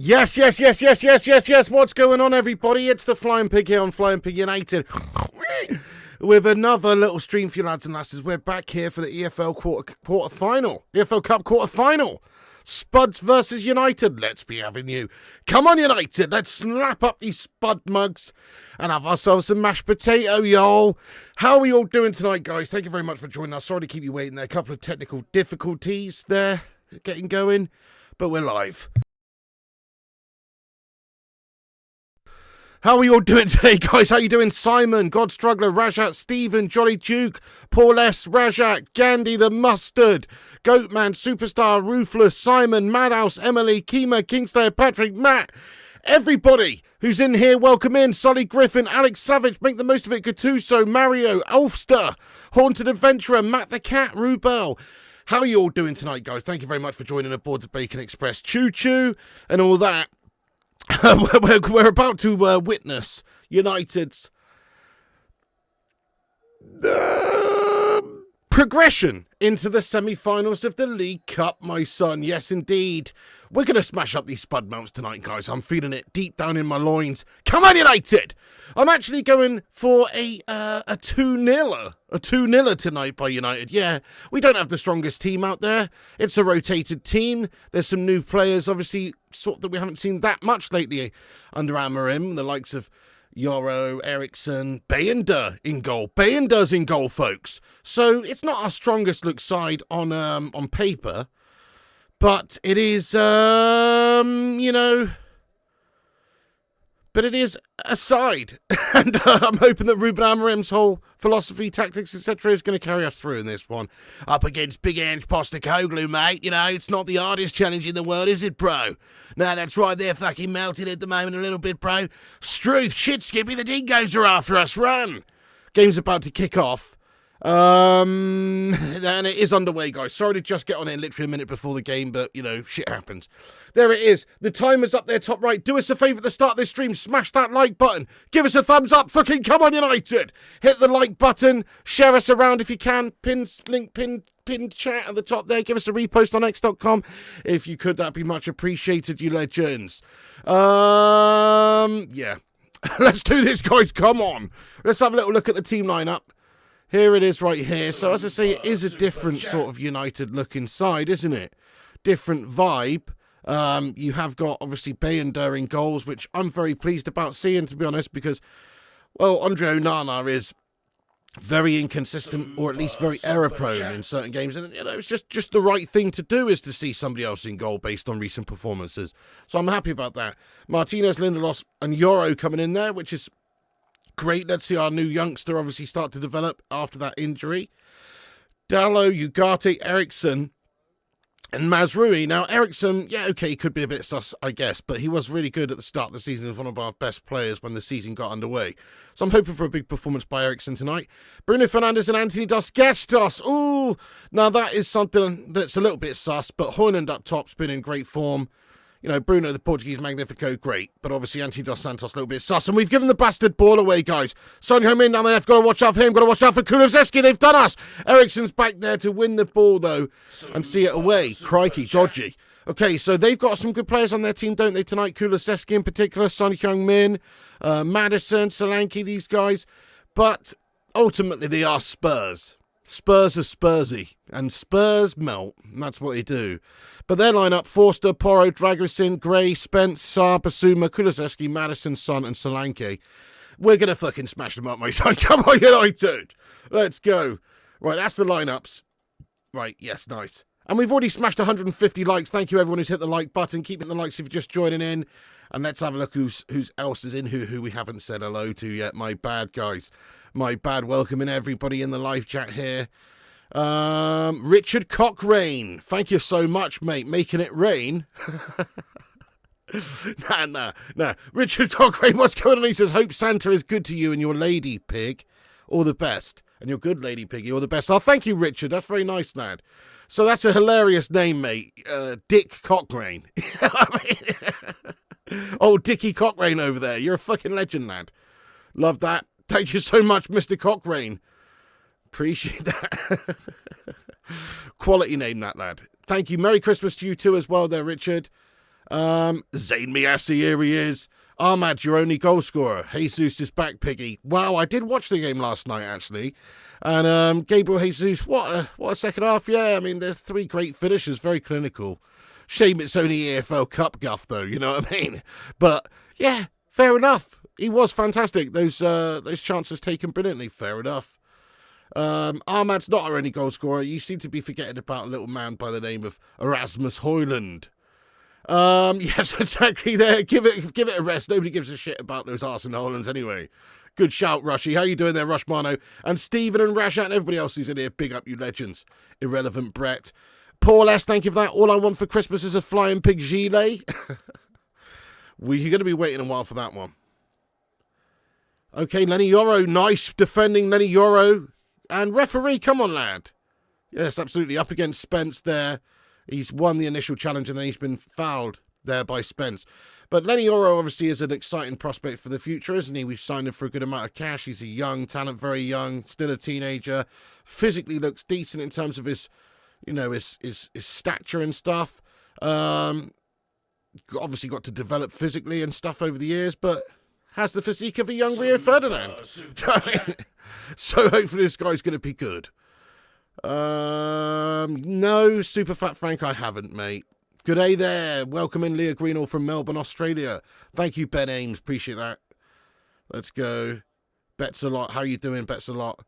Yes, yes, yes, yes, yes, yes, yes. What's going on, everybody? It's the Flying Pig here on Flying Pig United with another little stream for you lads and lasses. We're back here for the EFL quarter final, EFL Cup quarter final. Spuds versus United. Let's be having you. Come on, United. Let's slap up these Spud mugs and have ourselves some mashed potato, y'all. How are we all doing tonight, guys? Thank you very much for joining us. Sorry to keep you waiting there. A couple of technical difficulties there getting going, but we're live. How are you all doing today, guys? How you doing? Simon, God Struggler, Rajat, Stephen, Jolly Duke, Paul S, Rajat, Gandhi the Mustard, Goatman, Superstar, Ruthless, Simon, Madhouse, Emily, Kima, Kingslayer, Patrick, Matt, everybody who's in here, welcome in. Sully Griffin, Alex Savage, make the most of it, Gattuso, Mario, Ulster, Haunted Adventurer, Matt the Cat, Rubel. How are you all doing tonight, guys? Thank you very much for joining aboard the Bacon Express. Choo choo and all that. We're about to witness United's progression into the semi-finals of the League Cup, my son. Yes, indeed. We're going to smash up these Spud mounts tonight, guys. I'm feeling it deep down in my loins. Come on, United! I'm actually going for a 2-0. A 2-0 tonight by United. Yeah, we don't have the strongest team out there. It's a rotated team. There's some new players, obviously, sort of that we haven't seen that much lately under Amarim. The likes of Yoro, Eriksson, Bayender in goal. Bayender's in goal, folks. So it's not our strongest look side on paper. But it is, but it is a side. And I'm hoping that Ruben Amorim's whole philosophy, tactics, etc. is going to carry us through in this one. Up against Big Ange Postecoglou, mate. You know, it's not the hardest challenge in the world, is it, bro? No, that's right. They're fucking melting at the moment a little bit, bro. Struth, shit, Skippy, the dingoes are after us. Run. Game's about to kick off. And it is underway, guys. Sorry to just get on it literally a minute before the game, but, you know, shit happens. There it is. The timer's up there, top right. Do us a favour at the start of this stream. Smash that like button. Give us a thumbs up. Fucking come on, United. Hit the like button. Share us around if you can. Pin chat at the top there. Give us a repost on x.com. If you could, that'd be much appreciated, you legends. Yeah. Let's do this, guys. Come on. Let's have a little look at the team lineup. Here it is right here. So as I say, it is a different sort of United look inside, isn't it? Different vibe. You have got, obviously, Bayender in goals, which I'm very pleased about seeing, to be honest, because, well, Andre Onana is very inconsistent, or at least very error-prone in certain games. And, you know, it's just the right thing to do is to see somebody else in goal based on recent performances. So I'm happy about that. Martinez, Lindelof, and Yoro coming in there, which is great. Let's see our new youngster obviously start to develop after that injury. Dalot, Ugarte, Eriksson, and Mazrui. Now, Eriksson, yeah, okay, he could be a bit sus, I guess, but he was really good at the start of the season. He was one of our best players when the season got underway. So I'm hoping for a big performance by Eriksson tonight. Bruno Fernandes and Anthony Dos Gestos. Ooh, now that is something that's a little bit sus, but Højlund up top's been in great form. You know, Bruno, the Portuguese Magnifico, great. But obviously, Anthony Dos Santos, a little bit sus. And we've given the bastard ball away, guys. Son Heung-min down there, got to watch out for him. Got to watch out for Kulusevski. They've done us. Eriksson's back there to win the ball, though, and see it away. Crikey, dodgy. Okay, so they've got some good players on their team, don't they, tonight? Kulusevski in particular, Son Heung-min, Madison, Solanke, these guys. But ultimately, they are Spurs. Spurs are Spursy, and Spurs melt, and that's what they do. But their lineup, Forster, Porro, Dragusin, Gray, Spence, Saar, Basuma, Kulusevski, Madison, Son, and Solanke. We're going to fucking smash them up, my son. Come on, United. Let's go. Right, that's the lineups. Right, yes, nice. And we've already smashed 150 likes. Thank you, everyone who's hit the like button. Keep hitting the likes if you're just joining in. And let's have a look who's else is in, who we haven't said hello to yet. My bad, guys. My bad. Welcoming everybody in the live chat here. Richard Cochrane. Thank you so much, mate. Making it rain. Nah. Richard Cochrane, what's going on? He says, hope Santa is good to you and your lady pig. All the best. And your good lady piggy, all the best. Oh, thank you, Richard. That's very nice, lad. So that's a hilarious name, mate. Dick Cochrane. Oh, Dickie Cochrane over there. You're a fucking legend, lad. Love that. Thank you so much, Mr. Cochrane. Appreciate that. Quality name, that lad. Thank you. Merry Christmas to you too as well there, Richard. Zayn Miassi, here he is. Ahmad, your only goal scorer. Jesus is back, Piggy. Wow, I did watch the game last night, actually. And Gabriel Jesus, what a second half. Yeah, I mean, there's 3 great finishers, very clinical. Shame it's only EFL Cup guff, though, you know what I mean? But, yeah, fair enough. He was fantastic. Those chances taken brilliantly, fair enough. Ahmad's not our only goal scorer. You seem to be forgetting about a little man by the name of Erasmus Hoyland. Yes, exactly there. Give it a rest. Nobody gives a shit about those Arsenal Hollands anyway. Good shout, Rushy. How you doing there, Rushmano? And Stephen and Rashat and everybody else who's in here. Big up, you legends. Irrelevant Brett. Paul S., thank you for that. All I want for Christmas is a flying pig gilet. Well, you're going to be waiting a while for that one. Okay, Lenny Yoro. Nice defending Lenny Yoro. And referee, come on, lad. Yes, absolutely. Up against Spence there. He's won the initial challenge and then he's been fouled there by Spence. But Lenny Yoro obviously is an exciting prospect for the future, isn't he? We've signed him for a good amount of cash. He's a young talent, very young, still a teenager. Physically looks decent in terms of his, you know, his stature and stuff. Obviously got to develop physically and stuff over the years, but has the physique of a young Rio Ferdinand. So hopefully this guy's going to be good. No, Super Fat Frank, I haven't, mate. Good day there. Welcome in, Leah Greenall from Melbourne, Australia. Thank you, Ben Ames. Appreciate that. Let's go. Bets a lot. How you doing, Bets a lot?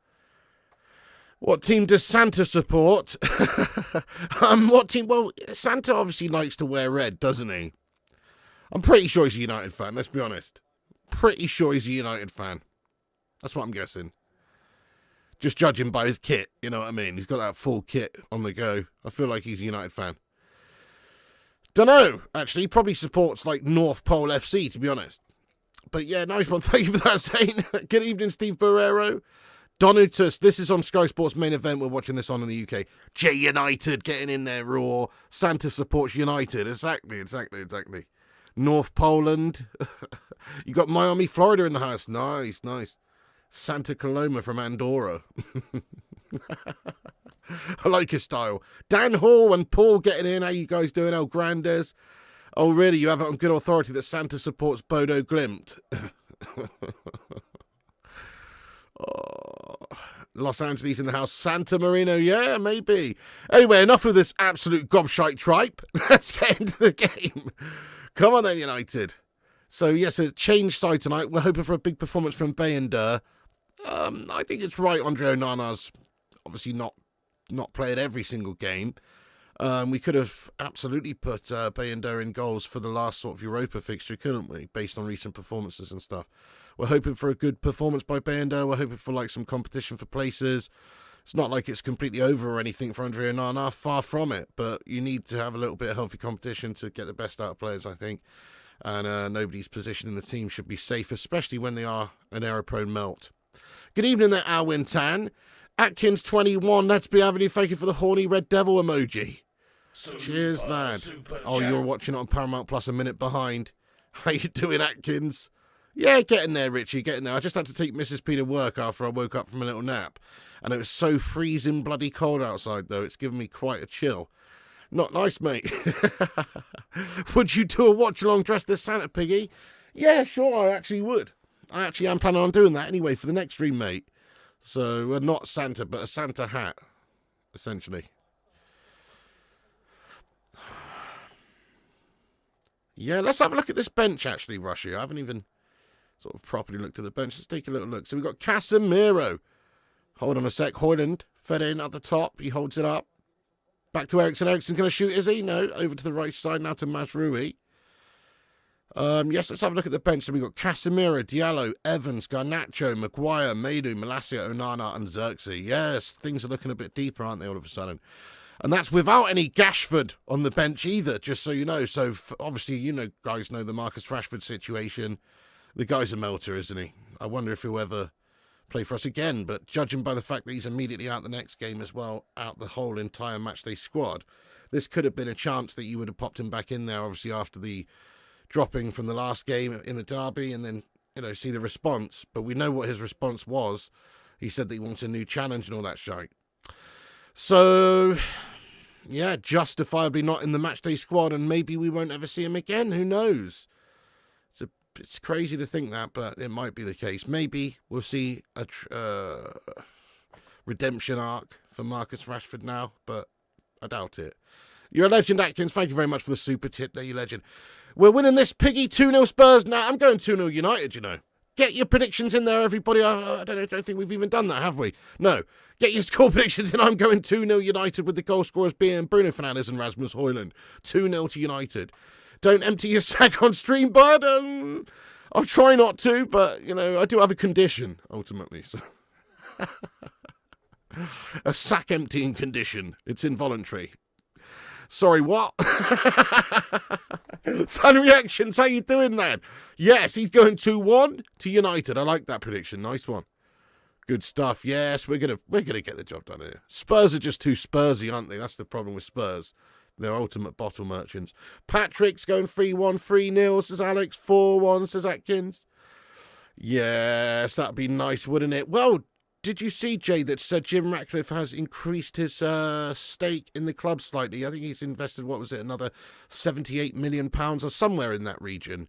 What team does Santa support? What team? Well, Santa obviously likes to wear red, doesn't he? I'm pretty sure he's a United fan, let's be honest. Pretty sure he's a United fan. That's what I'm guessing. Just judging by his kit, you know what I mean? He's got that full kit on the go. I feel like he's a United fan. Dunno, actually. He probably supports, like, North Pole FC, to be honest. But, yeah, nice one. Thank you for that, Zane. Good evening, Steve Barrero. Donutus, this is on Sky Sports main event. We're watching this on in the UK. J United getting in there raw. Santa supports United. Exactly. North Poland. You got Miami, Florida in the house. Nice. Santa Coloma from Andorra. I like his style. Dan Hall and Paul getting in. How you guys doing? El Grandes. Oh, really? You have it on good authority that Santa supports Bodo Glimt. Oh, Los Angeles in the house. Santa Marino. Yeah, maybe. Anyway, enough of this absolute gobshite tripe. Let's get into the game. Come on then, United. So, yes, a change side tonight. We're hoping for a big performance from Bayender. I think it's right. Andre Onana's obviously not played every single game. We could have absolutely put Bayender in goals for the last sort of Europa fixture, couldn't we? Based on recent performances and stuff. We're hoping for a good performance by Bayender. We're hoping for like some competition for places. It's not like it's completely over or anything for Andre Onana. Far from it. But you need to have a little bit of healthy competition to get the best out of players, I think. And nobody's position in the team should be safe, especially when they are an error-prone melt. Good evening there, Alwyn Tan. Atkins 21, let's be Avenue, thank you for the horny red devil emoji. Cheers, lad. Oh, you're watching it on Paramount Plus a minute behind. How you doing, Atkins? Yeah, getting there, Richie, getting there. I just had to take Mrs. P to work after I woke up from a little nap. And it was so freezing bloody cold outside, though. It's given me quite a chill. Not nice, mate. Would you do a watch-along dressed as Santa, Piggy? Yeah, sure, I actually would. I actually am planning on doing that anyway for the next stream, mate. So, not Santa, but a Santa hat, essentially. Yeah, let's have a look at this bench, actually, Rushy. I haven't even sort of properly looked at the bench. Let's take a little look. So we've got Casemiro. Hold on a sec. Hoyland fed in at the top. He holds it up. Back to Eriksen. Eriksen's going to shoot, is he? No. Over to the right side now to Mazraoui. Yes, let's have a look at the bench. So we've got Casemiro, Diallo, Evans, Garnacho, Maguire, Maidu, Malacia, Onana, and Xerxes. Yes, things are looking a bit deeper, aren't they, all of a sudden? And that's without any Gashford on the bench either, just so you know. So, obviously, you know, guys know the Marcus Rashford situation. The guy's a melter, isn't he? I wonder if he'll ever play for us again. But judging by the fact that he's immediately out the next game as well, out the whole entire matchday squad, this could have been a chance that you would have popped him back in there, obviously, after the dropping from the last game in the derby, and then, you know, see the response. But we know what his response was. He said that he wants a new challenge and all that shite. So, Yeah, justifiably not in the matchday squad, and maybe we won't ever see him again. Who knows? It's crazy to think that, but it might be the case. Maybe we'll see a redemption arc for Marcus Rashford now, but I doubt it. You're a legend, Atkins. Thank you very much for the super tip there, you legend. We're winning this, Piggy. 2-0 Spurs. Now, I'm going 2-0 United, you know. Get your predictions in there, everybody. I don't think we've even done that, have we? No. Get your score predictions in. I'm going 2-0 United, with the goal scorers being Bruno Fernandes and Rasmus Højlund. 2-0 to United. Don't empty your sack on stream, bud. I'll try not to, but, you know, I do have a condition, ultimately. So. A sack emptying condition. It's involuntary. Sorry, what? Fan reactions, how you doing, man? Yes, he's going 2-1 to United. I like that prediction. Nice one. Good stuff. Yes, we're gonna get the job done here. Spurs are just too Spursy, aren't they? That's the problem with Spurs. They're ultimate bottle merchants. Patrick's going 3-1, 3-0, says Alex. 4-1, says Atkins. Yes, that'd be nice, wouldn't it? Well, did you see, Jay, that Sir Jim Ratcliffe has increased his stake in the club slightly? I think he's invested, another £78 million or somewhere in that region,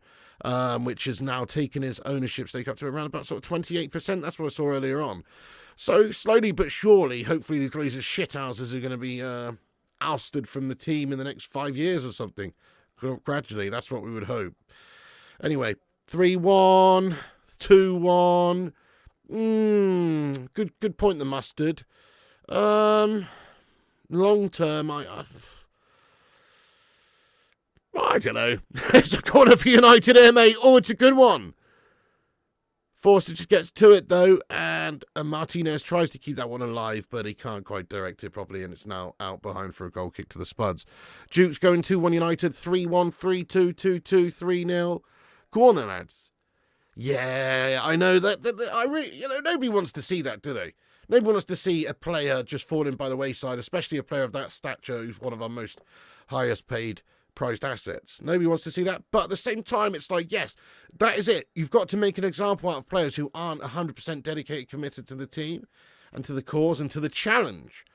which has now taken his ownership stake up to around about sort of 28%. That's what I saw earlier on. So slowly but surely, hopefully these Glazers shithouses are going to be ousted from the team in the next 5 years or something. Gradually, that's what we would hope. Anyway, 3-1, 2-1... good point, the mustard. Long term, I don't know. It's a corner for United here, mate. Oh, it's a good one. Forster just gets to it, though, and Martinez tries to keep that one alive, but he can't quite direct it properly, and it's now out behind for a goal kick to the Spuds. Duke's going 2-1 United, 3-1, 3-2, 2-2, 3-0. Go on then, lads. Yeah, I know that I really, nobody wants to see that, do they? Nobody wants to see a player just falling by the wayside, especially a player of that stature who's one of our most highest paid prized assets. Nobody wants to see that, but at the same time, it's like, yes, that is it. You've got to make an example out of players who aren't 100% dedicated, committed to the team and to the cause and to the challenge,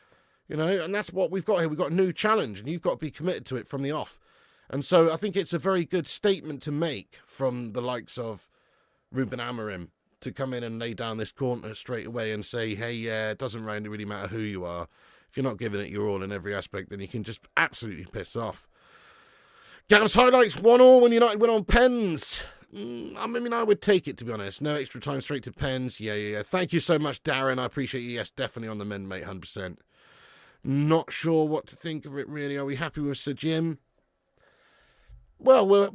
and that's what we've got here. We've got a new challenge, and you've got to be committed to it from the off. And so I think it's a very good statement to make from the likes of Ruben Amorim to come in and lay down this corner straight away and say, hey, yeah, it doesn't really matter who you are. If you're not giving it your all in every aspect, then you can just absolutely piss off. Gav's highlights 1-1 when United win on pens. I would take it, to be honest. No extra time, straight to pens. Yeah. Thank you so much, Darren. I appreciate you. Yes, definitely on the men, mate, 100%. Not sure what to think of it, really. Are we happy with Sir Jim? Well,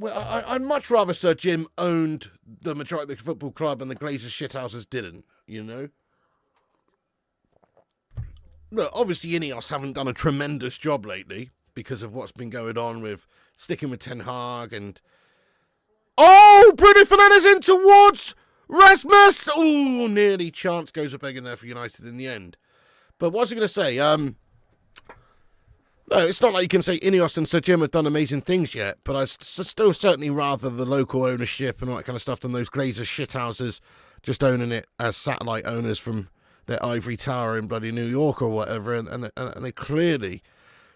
I'd much rather Sir Jim owned the majority of the football club and the Glazers shithouses didn't, Look, obviously Ineos haven't done a tremendous job lately because of what's been going on with sticking with Ten Hag and... Oh, Bruno Fernandes in towards Rasmus! Oh, nearly chance goes up begging there for United in the end. But what's I going to say? No, it's not like you can say Ineos and Sir Jim have done amazing things yet, but I still certainly rather the local ownership and all that kind of stuff than those Glazers shithouses just owning it as satellite owners from their ivory tower in bloody New York or whatever, and they clearly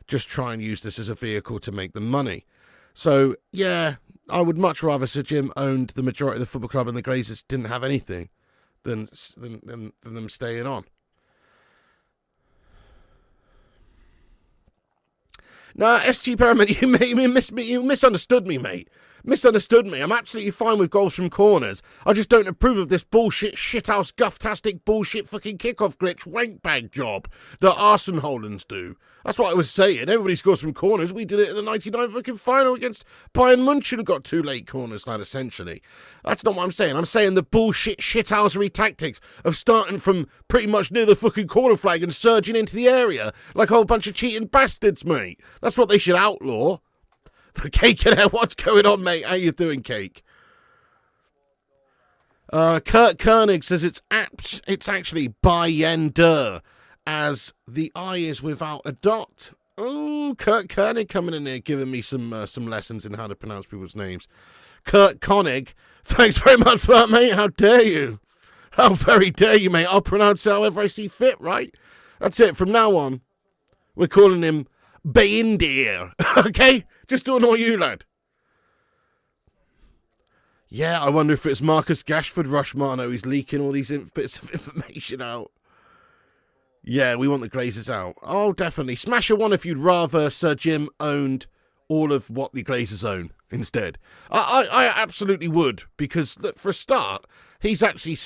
just try and use this as a vehicle to make them money. So, yeah, I would much rather Sir Jim owned the majority of the football club and the Glazers didn't have anything than them staying on. Nah, SG Paramount, you misunderstood me, mate. Misunderstood me. I'm absolutely fine with goals from corners. I just don't approve of this bullshit, shithouse, guff-tastic, bullshit fucking kickoff glitch wank bag job that Arsenal-Hollands do. That's what I was saying. Everybody scores from corners. We did it in the 99 fucking final against Bayern Munchen, got 2 late corners, lad, essentially. That's not what I'm saying. I'm saying the bullshit, shithousery tactics of starting from pretty much near the fucking corner flag and surging into the area like a whole bunch of cheating bastards, mate. That's what they should outlaw. The Cake in there, what's going on, mate? How you doing, Cake? Kurt Koenig says it's actually Bayender, as the I is without a dot. Oh, Kurt Koenig coming in here giving me some lessons in how to pronounce people's names. Kurt Koenig, thanks very much for that, mate. How dare you? How very dare you, mate? I'll pronounce it however I see fit, right? That's it. From now on, we're calling him Bayindir. Okay? Just to annoy you, lad. Yeah, I wonder if it's Marcus Gashford Rushmano who's leaking all these bits of information out. Yeah, we want the Glazers out. Oh, definitely. Smash a one if you'd rather Sir Jim owned all of what the Glazers own instead. I absolutely would, because look, for a start, he's actually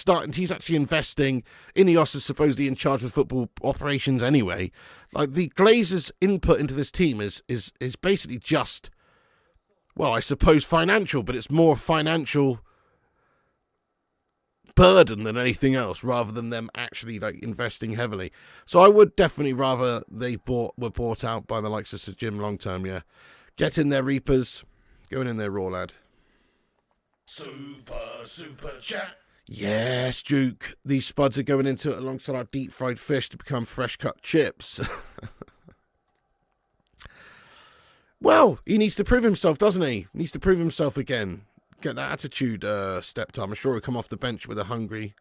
investing. Ineos is supposedly in charge of football operations anyway. Like, the Glazers' input into this team is basically just, well, I suppose financial, but it's more financial burden than anything else, rather than them actually like investing heavily. So I would definitely rather they were bought out by the likes of Sir Jim long term. Yeah, get in there, Reapers, going in there, raw lad. Super chat. Yes, Duke. These spuds are going into it alongside our deep fried fish to become fresh cut chips. Well, he needs to prove himself, doesn't he? He needs to prove himself again. Get that attitude stepped up. I'm sure he'll come off the bench with a hungry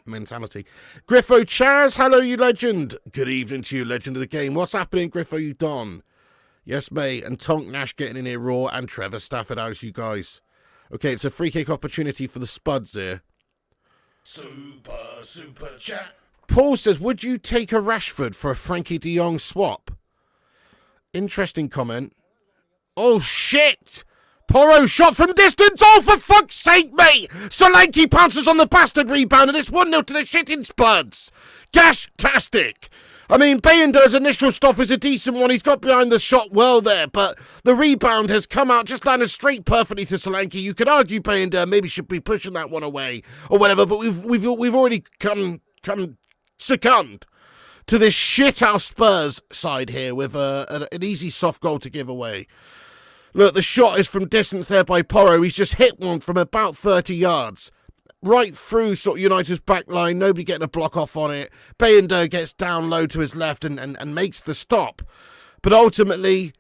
mentality. Griffo Chaz, hello, you legend. Good evening to you, legend of the game. What's happening, Griffo, you don? Yes, mate. And Tonk Nash getting in here raw, and Trevor Stafford, how's you guys? Okay, it's a free kick opportunity for the Spuds here. Super chat. Paul says, would you take a Rashford for a Frankie de Jong swap? Interesting comment. Oh, shit! Porro shot from distance. Oh, for fuck's sake, mate! Solanke pounces on the bastard rebound, and it's 1-0 to the shitting Spuds. Gash-tastic. I mean, Bayinder's initial stop is a decent one. He's got behind the shot well there, but the rebound has come out, just landed straight perfectly to Solanke. You could argue Bayinder maybe should be pushing that one away or whatever, but we've already succumbed to this shithouse Spurs side here with an easy soft goal to give away. Look, the shot is from distance there by Porro. He's just hit one from about 30 yards. Right through sort of United's back line. Nobody getting a block off on it. Bayinder gets down low to his left and makes the stop. But ultimately,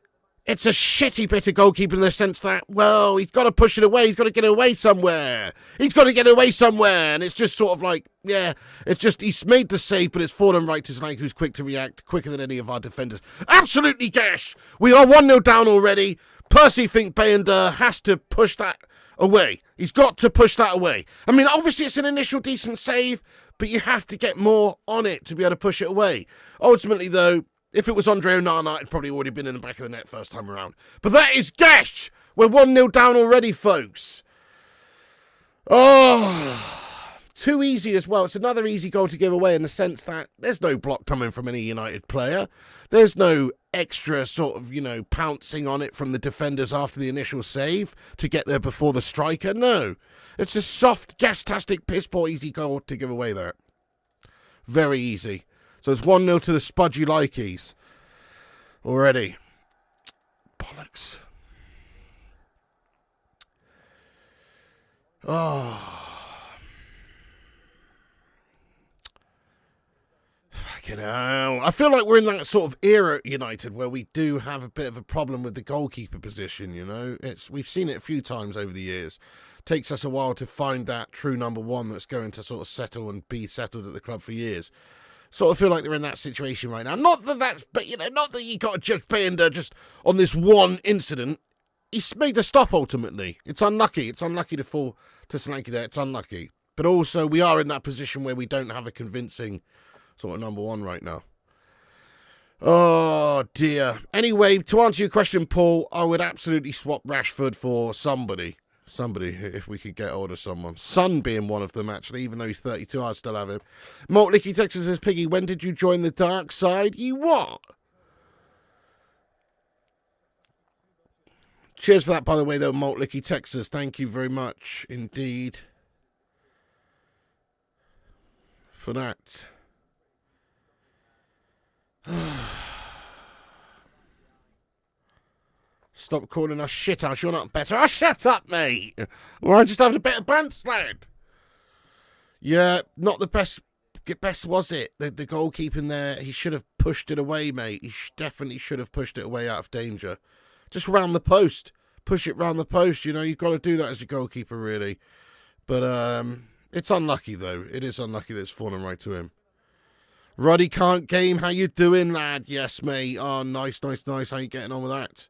it's a shitty bit of goalkeeping in the sense that, well, he's got to push it away. He's got to get it away somewhere. And it's just sort of like, yeah, it's just he's made the save, but it's fallen right to Slank, who's quick to react, quicker than any of our defenders. Absolutely gash. We are 1-0 down already. Percy think Bayinder has to push that away. He's got to push that away. I mean, obviously it's an initial decent save, but you have to get more on it to be able to push it away. Ultimately, though, if it was Andre Onana, it'd probably already been in the back of the net first time around. But that is gash! We're 1-0 down already, folks. Oh, too easy as well. It's another easy goal to give away in the sense that there's no block coming from any United player. There's no extra sort of, pouncing on it from the defenders after the initial save to get there before the striker. No. It's a soft, gas-tastic, piss-poor easy goal to give away there. Very easy. So it's 1-0 to the Spudgy Likeys already. Bollocks. Oh. Fucking hell. I feel like we're in that sort of era at United where we do have a bit of a problem with the goalkeeper position, We've seen it a few times over the years. Takes us a while to find that true number one that's going to sort of settle and be settled at the club for years. Sort of feel like they're in that situation right now. Not that you got to judge Bayinder just on this one incident. He's made the stop ultimately. It's unlucky. It's unlucky to fall to Solanke there. It's unlucky. But also we are in that position where we don't have a convincing sort of number one right now. Oh dear. Anyway, to answer your question, Paul, I would absolutely swap Rashford for somebody. If we could get hold of someone. Son being one of them, actually, even though he's 32, I'd still have him. Malt Licky Texas says, Piggy, when did you join the dark side? You what? Cheers for that, by the way, though, Malt Licky Texas. Thank you very much indeed for that. Stop calling us shit house. You're not better. Oh, shut up, mate. We're just having a bit of banter, lad. Yeah, not the best was it? The goalkeeping there, he should have pushed it away, mate. He definitely should have pushed it away out of danger. Just round the post. Push it round the post, You've got to do that as your goalkeeper, really. But it's unlucky, though. It is unlucky that it's fallen right to him. Roddy Can't Game, how you doing, lad? Yes, mate. Oh, nice. How you getting on with that?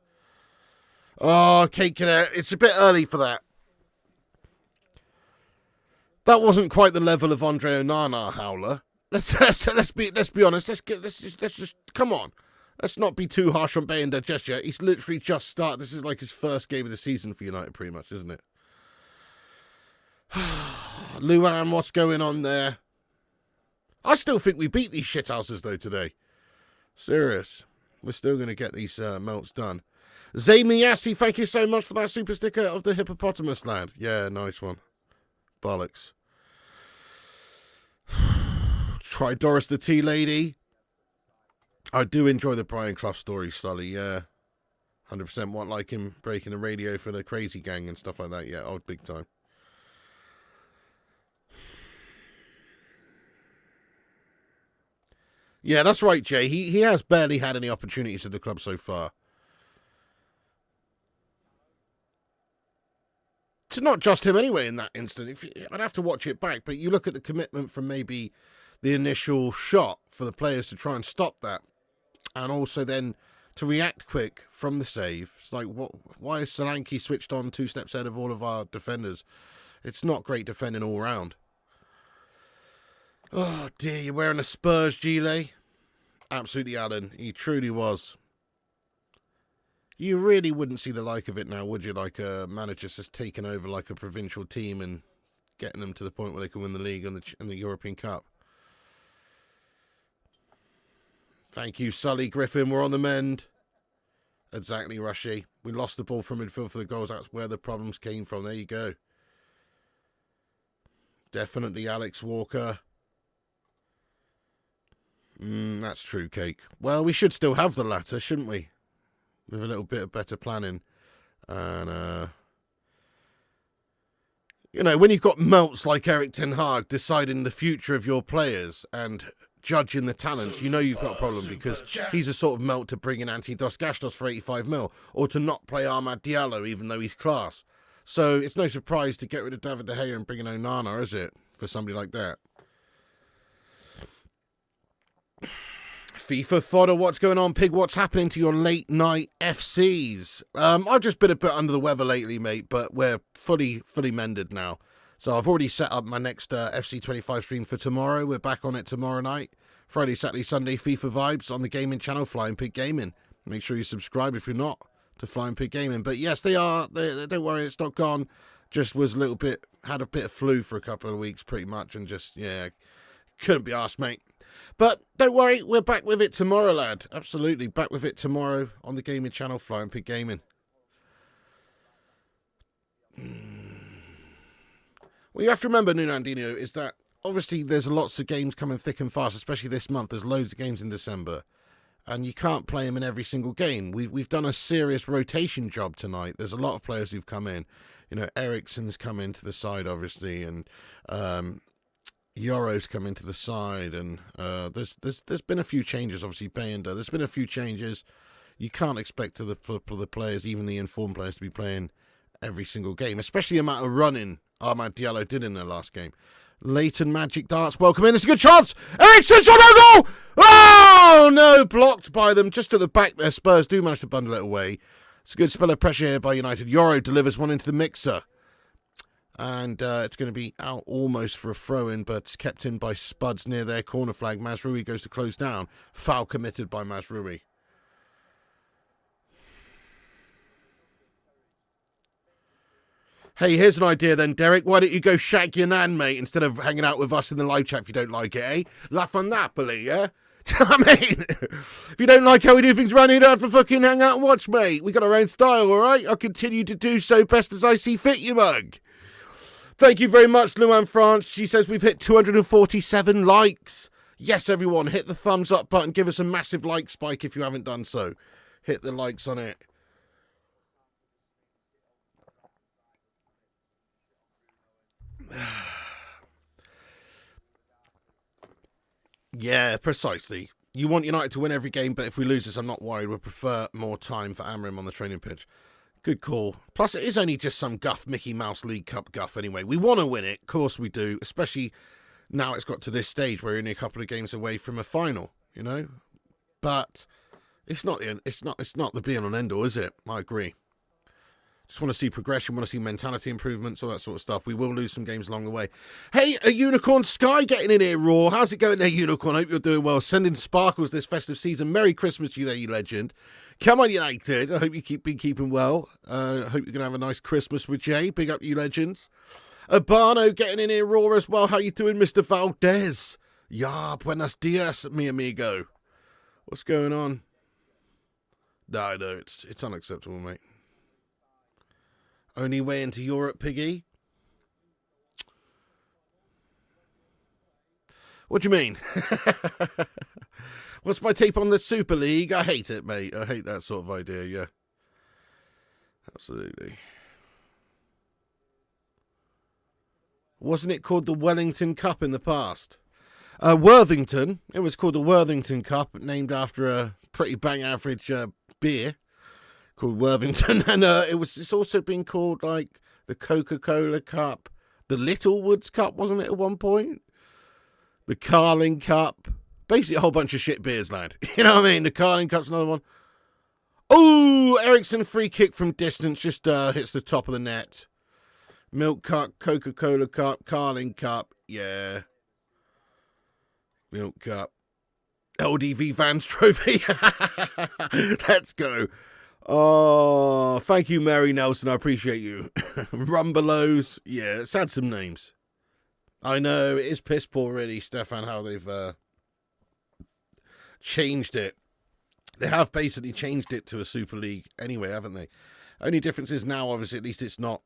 Oh, Kate Cadet, it's a bit early for that. That wasn't quite the level of Andre Onana, Howler. Let's be honest. Let's just come on. Let's not be too harsh on Bayender just yet. He's literally just started. This is like his first game of the season for United, pretty much, isn't it? Luan, what's going on there? I still think we beat these shithouses, though, today. Serious. We're still going to get these melts done. Zamiyasi, thank you so much for that super sticker of the hippopotamus, lad. Yeah, nice one. Bollocks. Try Doris the Tea Lady. I do enjoy the Brian Clough story, Sully, yeah. 100% want like him breaking the radio for the Crazy Gang and stuff like that, yeah, oh, big time. Yeah, that's right, Jay. He has barely had any opportunities at the club so far. It's not just him anyway in that instant. I'd have to watch it back, but you look at the commitment from maybe the initial shot for the players to try and stop that, and also then to react quick from the save. It's like, why is Solanke switched on 2 steps ahead of all of our defenders? It's not great defending all round. Oh dear, you're wearing a Spurs gilet? Absolutely, Alan. He truly was. You really wouldn't see the like of it now, would you? Like a manager just taking over like a provincial team and getting them to the point where they can win the league and the European Cup. Thank you, Sully Griffin. We're on the mend. Exactly, Rushy. We lost the ball from midfield for the goals. That's where the problems came from. There you go. Definitely Alex Walker. That's true, Cake. Well, we should still have the latter, shouldn't we? With a little bit of better planning. And, when you've got melts like Eric Ten Hag deciding the future of your players and judging the talent, you know you've got a problem, because he's a sort of melt to bring in Antti Dos Gastos for 85 mil, or to not play Amad Diallo even though he's class. So it's no surprise to get rid of David De Gea and bring in Onana, is it? For somebody like that. FIFA fodder, what's going on, Pig? What's happening to your late night FCs? I've just been a bit under the weather lately, mate, but we're fully mended now. So I've already set up my next FC25 stream for tomorrow. We're back on it tomorrow night. Friday, Saturday, Sunday, FIFA vibes on the gaming channel, Flying Pig Gaming. Make sure you subscribe if you're not to Flying Pig Gaming. But yes, they are. Don't worry, it's not gone. Just was had a bit of flu for a couple of weeks pretty much, and just, yeah, couldn't be asked, mate. But don't worry, we're back with it tomorrow, lad. Absolutely, back with it tomorrow on the gaming channel, Flying Pig Gaming. What you have to remember, Nunandino, is that obviously there's lots of games coming thick and fast, especially this month. There's loads of games in December, and you can't play them in every single game. We've done a serious rotation job tonight. There's a lot of players who've come in. Ericsson's come into the side, obviously, and Yoro's come into the side, and there's been a few changes. Obviously, Bayender. There's been a few changes. You can't expect the players, even the informed players, to be playing every single game, especially the amount of running Amad Diallo did in their last game. Leighton Magic Darts, welcome in. It's a good chance. Eriksson's shot on goal. Oh no, blocked by them just at the back there. Spurs do manage to bundle it away. It's a good spell of pressure here by United. Yoro delivers one into the mixer. And it's going to be out almost for a throw-in, but it's kept in by Spuds near their corner flag. Mazraoui goes to close down. Foul committed by Mazraoui. Hey, here's an idea then, Derek. Why don't you go shag your nan, mate, instead of hanging out with us in the live chat if you don't like it, eh? Laugh on Napoli, yeah? Do you know what I mean? If you don't like how we do things around here, you don't have to fucking hang out and watch, mate. We got our own style, all right? I'll continue to do so best as I see fit, you mug. Thank you very much, Luan France. She says we've hit 247 likes. Yes, everyone, hit the thumbs up button. Give us a massive like spike if you haven't done so. Hit the likes on it. Yeah, precisely. You want United to win every game, but if we lose this, I'm not worried. We'd prefer more time for Amorim on the training pitch. Good call. Plus, it is only just some guff, Mickey Mouse League Cup guff anyway. We want to win it. Of course we do. Especially now it's got to this stage where we're only a couple of games away from a final, you know. But it's not the be all and end all, is it? I agree. Just want to see progression, want to see mentality improvements, all that sort of stuff. We will lose some games along the way. Hey, a Unicorn Sky getting in here, Raw. How's it going there, Unicorn? Hope you're doing well. Sending sparkles this festive season. Merry Christmas to you there, you legend. Come on, United. I hope you been keeping well. I hope you're going to have a nice Christmas with Jay. Big up, you legends. Urbano getting in here, Raw as well. How you doing, Mr. Valdez? Ya, buenos dias, mi amigo. What's going on? No, it's unacceptable, mate. Only way into Europe, Piggy? What do you mean? What's my take on the Super League? I hate it, mate. I hate that sort of idea, yeah. Absolutely. Wasn't it called the Wellington Cup in the past? Worthington. It was called the Worthington Cup, named after a pretty bang average beer called Worthington. And it's also been called, like, the Coca-Cola Cup. The Littlewoods Cup, wasn't it, at one point? The Carling Cup. Basically a whole bunch of shit beers, lad. You know what I mean? The Carling Cup's another one. Oh, Ericsson free kick from distance. Just hits the top of the net. Milk Cup, Coca-Cola Cup, Carling Cup. Yeah. Milk Cup. LDV Vans Trophy. Let's go. Oh, thank you, Mary Nelson. I appreciate you. Rumbelows. Yeah, it's had some names. I know, it is piss poor, really, Stefan, how they've changed it. They have basically changed it to a Super League anyway, haven't they? Only difference is now, obviously, at least it's not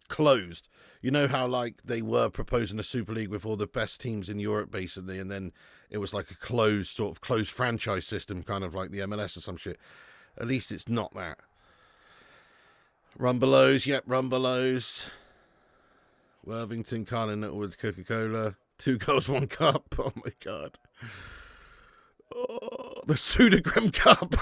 closed. You know how, like, they were proposing a Super League with all the best teams in Europe, basically, and then it was like a closed franchise system, kind of like the MLS or some shit. At least it's not that. Rumbelows, yep, Rumbelows. Worthington, Carling, Littlewoods, Coca-Cola. 2 goals, 1 cup. Oh, my God. Oh, the Sudagram Cup.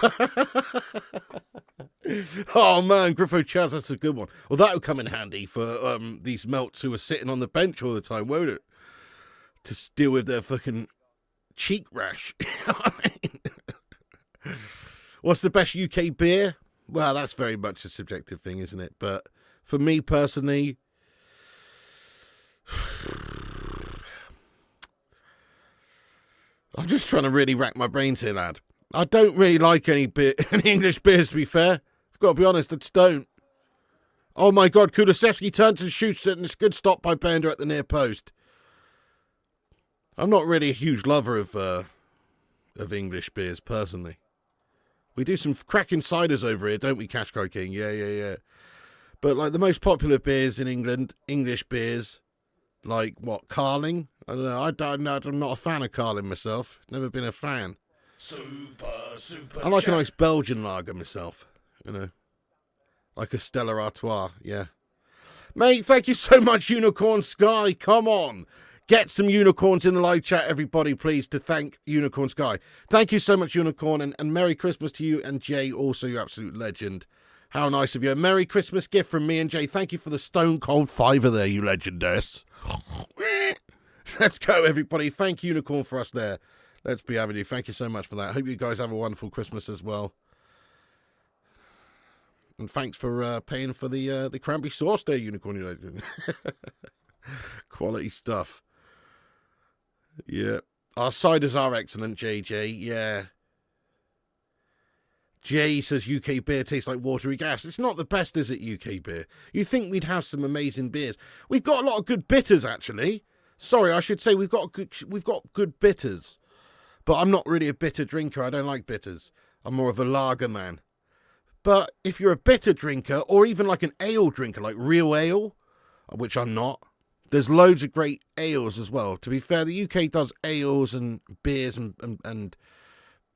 Oh, man, Griffo Chaz, that's a good one. Well, that'll come in handy for these melts who are sitting on the bench all the time, won't it? To deal with their fucking cheek rash. You know what I mean? What's the best UK beer? Well, that's very much a subjective thing, isn't it? But for me personally, I'm just trying to really rack my brains here, lad. I don't really like any English beers, to be fair. I've got to be honest, I just don't. Oh my God, Kulusevski turns and shoots it, and it's a good stop by Bender at the near post. I'm not really a huge lover of English beers, personally. We do some cracking ciders over here, don't we, Kashkai King? Yeah. But, like, the most popular beers in England, English beers, like, what, Carling? I don't know. I'm not a fan of Carling myself. Never been a fan. Super I like a nice Belgian lager myself, you know. Like a Stella Artois, yeah. Mate, thank you so much, Unicorn Sky. Come on. Get some unicorns in the live chat, everybody, please, to thank Unicorn Sky. Thank you so much, Unicorn, and Merry Christmas to you and Jay, also, you absolute legend. How nice of you. A Merry Christmas gift from me and Jay. Thank you for the stone cold $5 there, you legendess. Let's go, everybody. Thank Unicorn for us there. Let's be having you. Thank you so much for that. Hope you guys have a wonderful Christmas as well. And thanks for paying for the cranberry sauce there, Unicorn, you legend. Quality stuff. Yeah. Our ciders are excellent, JJ. Yeah. Jay says UK beer tastes like watery gas. It's not the best, is it, UK beer? You think we'd have some amazing beers. We've got a lot of good bitters, actually. Sorry, I should say we've got good bitters. But I'm not really a bitter drinker. I don't like bitters. I'm more of a lager man. But if you're a bitter drinker, or even like an ale drinker, like real ale, which I'm not, there's loads of great ales as well. To be fair, the UK does ales and beers and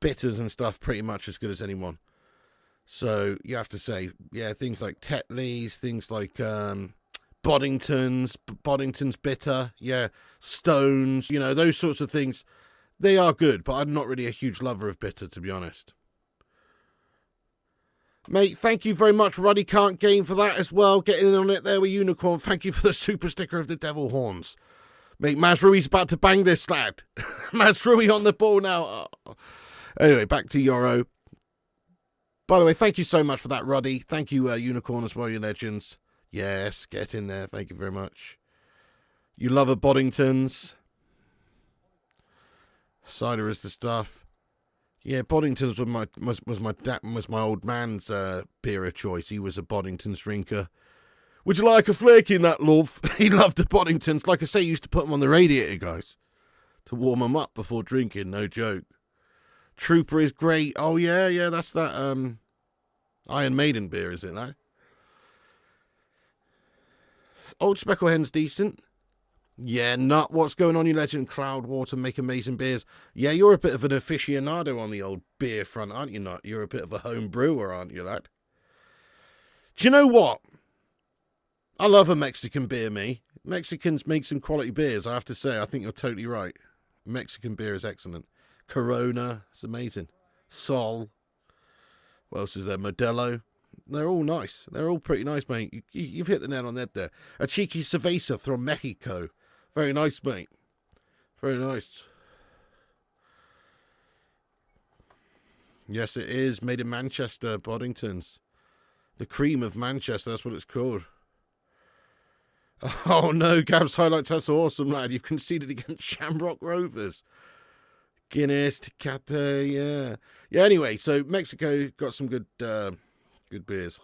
bitters and stuff pretty much as good as anyone. So you have to say, yeah, things like Tetley's, things like Boddington's bitter, yeah, Stones, you know, those sorts of things. They are good, but I'm not really a huge lover of bitter, to be honest. Mate, thank you very much, Ruddy Can't Game, for that as well. Getting in on it there with Unicorn. Thank you for the super sticker of the devil horns. Mate, Mazrui's about to bang this lad. Mazrui on the ball now. Oh. Anyway, back to Euro. By the way, thank you so much for that, Ruddy. Thank you, Unicorn, as well, you legends. Yes, get in there. Thank you very much. You love a Boddingtons. Cider is the stuff. Yeah, Boddingtons was my old man's beer of choice. He was a Boddingtons drinker. Would you like a flake in that, love? He loved the Boddingtons. Like I say, he used to put them on the radiator, guys, to warm them up before drinking. No joke. Trooper is great. Oh, yeah, that's that Iron Maiden beer, is it, no? Old Speckle Hen's decent. Yeah, nut. What's going on, you legend? Cloudwater make amazing beers. Yeah, you're a bit of an aficionado on the old beer front, aren't you, Nut? You're a bit of a home brewer, aren't you, lad? Do you know what? I love a Mexican beer, me. Mexicans make some quality beers, I have to say. I think you're totally right. Mexican beer is excellent. Corona, it's amazing. Sol. What else is there? Modelo. They're all nice. They're all pretty nice, mate. You've hit the nail on the head there. A cheeky cerveza from Mexico. Very nice, mate. Very nice. Yes, it is. Made in Manchester, Boddingtons. The cream of Manchester, that's what it's called. Oh, no, Gav's highlights. That's awesome, lad. You've conceded against Shamrock Rovers. Guinness, Tecate, yeah. Yeah, anyway, so Mexico got some good beers.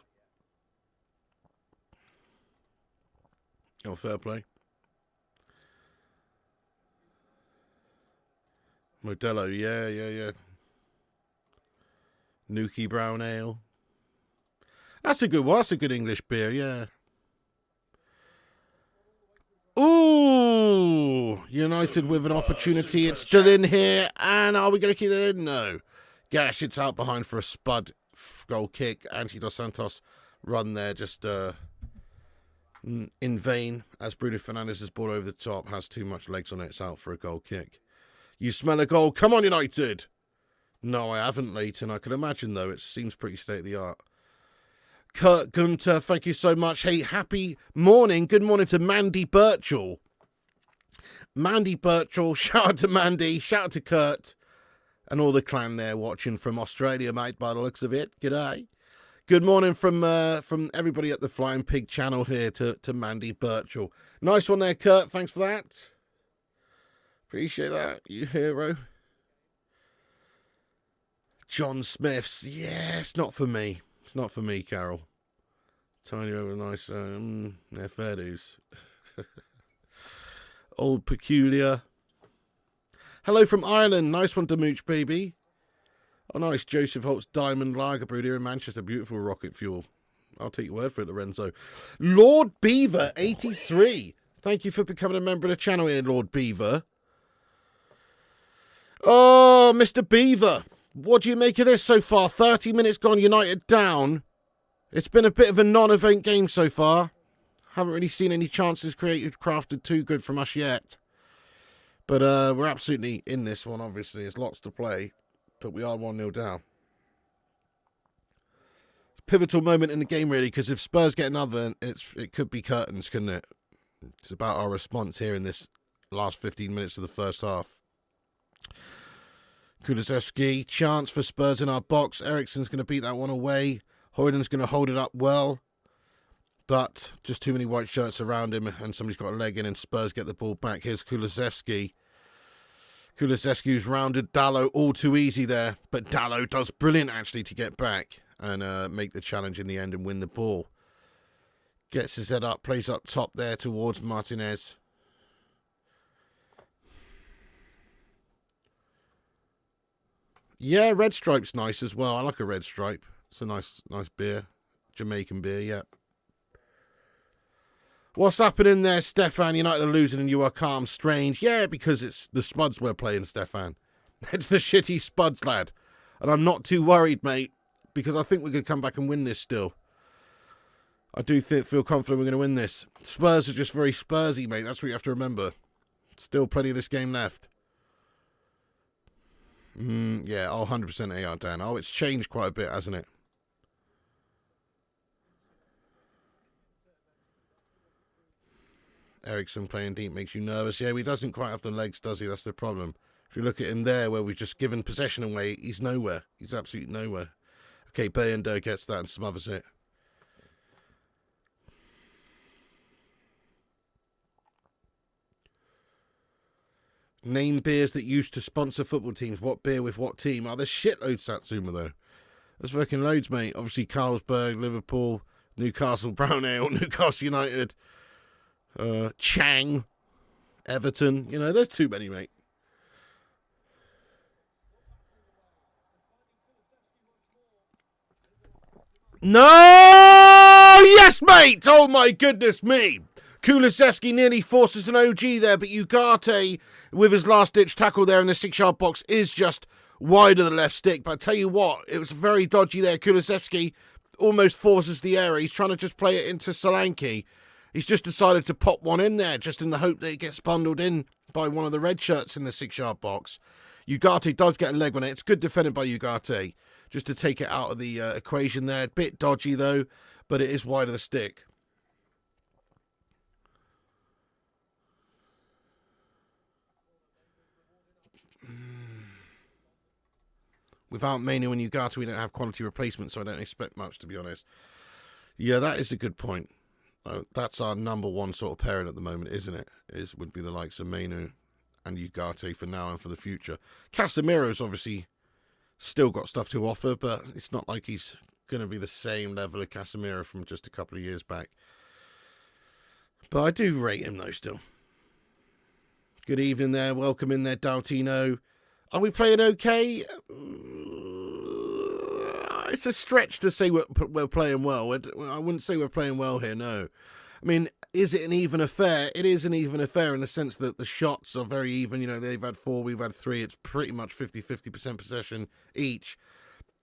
Oh, fair play. Modelo, yeah. Nuki Brown Ale. That's a good one. That's a good English beer, yeah. Ooh, United with an opportunity. It's still in here. And are we going to keep it in? No. Gash, it's out behind for a spud goal kick. Anti Dos Santos run there just in vain. As Bruno Fernandes has brought over the top. Has too much legs on it. It's out for a goal kick. You smell a goal. Come on, United. No, I haven't, Leighton. I can imagine, though. It seems pretty state-of-the-art. Kurt Gunter, thank you so much. Hey, happy morning. Good morning to Mandy Birchall. Mandy Birchall, shout out to Mandy, shout out to Kurt, and all the clan there watching from Australia, mate, by the looks of it. G'day. Good morning from everybody at the Flying Pig channel here to Mandy Birchall. Nice one there, Kurt. Thanks for that. Appreciate that, you hero. John Smith's. Yeah, it's not for me. It's not for me, Carol. Tiny over nice. Yeah, fair dues. Old Peculiar. Hello from Ireland. Nice one, Demooch, baby. Oh, nice. Joseph Holt's Diamond Lager brewed here in Manchester. Beautiful rocket fuel. I'll take your word for it, Lorenzo. Lord Beaver, 83. Thank you for becoming a member of the channel here, Lord Beaver. Oh, Mr. Beaver. What do you make of this so far? 30 minutes gone, United down. It's been a bit of a non-event game so far. Haven't really seen any chances created, crafted too good from us yet. But we're absolutely in this one, obviously. There's lots to play, but we are 1-0 down. Pivotal moment in the game, really, because if Spurs get another, it could be curtains, couldn't it? It's about our response here in this last 15 minutes of the first half. Kulusevski, chance for Spurs in our box. Eriksen's going to beat that one away. Hoyland's going to hold it up well. But just too many white shirts around him and somebody's got a leg in and Spurs get the ball back. Here's Kulusevski. Kulusevski's rounded Dalot all too easy there. But Dalot does brilliant actually to get back and make the challenge in the end and win the ball. Gets his head up, plays up top there towards Martinez. Yeah, Red Stripe's nice as well. I like a Red Stripe. It's a nice beer. Jamaican beer, yeah. What's happening there, Stefan? United are losing and you are calm. Strange. Yeah, because it's the Spuds we're playing, Stefan. It's the shitty Spuds, lad. And I'm not too worried, mate, because I think we're going to come back and win this still. I do feel confident we're going to win this. Spurs are just very Spursy, mate. That's what you have to remember. Still plenty of this game left. Yeah, 100% AR, Dan. Oh, it's changed quite a bit, hasn't it? Ericsson playing deep makes you nervous. Yeah, he doesn't quite have the legs, does he? That's the problem. If you look at him there, where we've just given possession away, he's nowhere. He's absolutely nowhere. Okay, Bayendo gets that and smothers it. Name beers that used to sponsor football teams. What beer with what team? Oh, there's shitloads, Satsuma, though. There's fucking loads, mate. Obviously, Carlsberg, Liverpool, Newcastle Brown Ale, Newcastle United, Chang, Everton. You know, there's too many, mate. No! Yes, mate! Oh, my goodness me! Kulusevski nearly forces an OG there, but Ugarte, with his last-ditch tackle there in the 6-yard box, is just wide of the left stick. But I tell you what, it was very dodgy there. Kulusevski almost forces the error. He's trying to just play it into Solanke. He's just decided to pop one in there, just in the hope that it gets bundled in by one of the red shirts in the 6-yard box. Ugarte does get a leg on it. It's good defended by Ugarte, just to take it out of the equation there. Bit dodgy, though, but it is wide of the stick. Without Mainu and Ugarte, we don't have quality replacements, so I don't expect much, to be honest. Yeah, that is a good point. That's our number one sort of pairing at the moment, isn't it? Would be the likes of Mainu and Ugarte for now and for the future. Casemiro's obviously still got stuff to offer, but it's not like he's going to be the same level of Casemiro from just a couple of years back. But I do rate him, though, still. Good evening there. Welcome in there, Daltino. Are we playing okay? It's a stretch to say we're playing well. I wouldn't say we're playing well here, no. I mean, is it an even affair? It is an even affair in the sense that the shots are very even. You know, they've had 4, we've had 3. It's pretty much 50% possession each.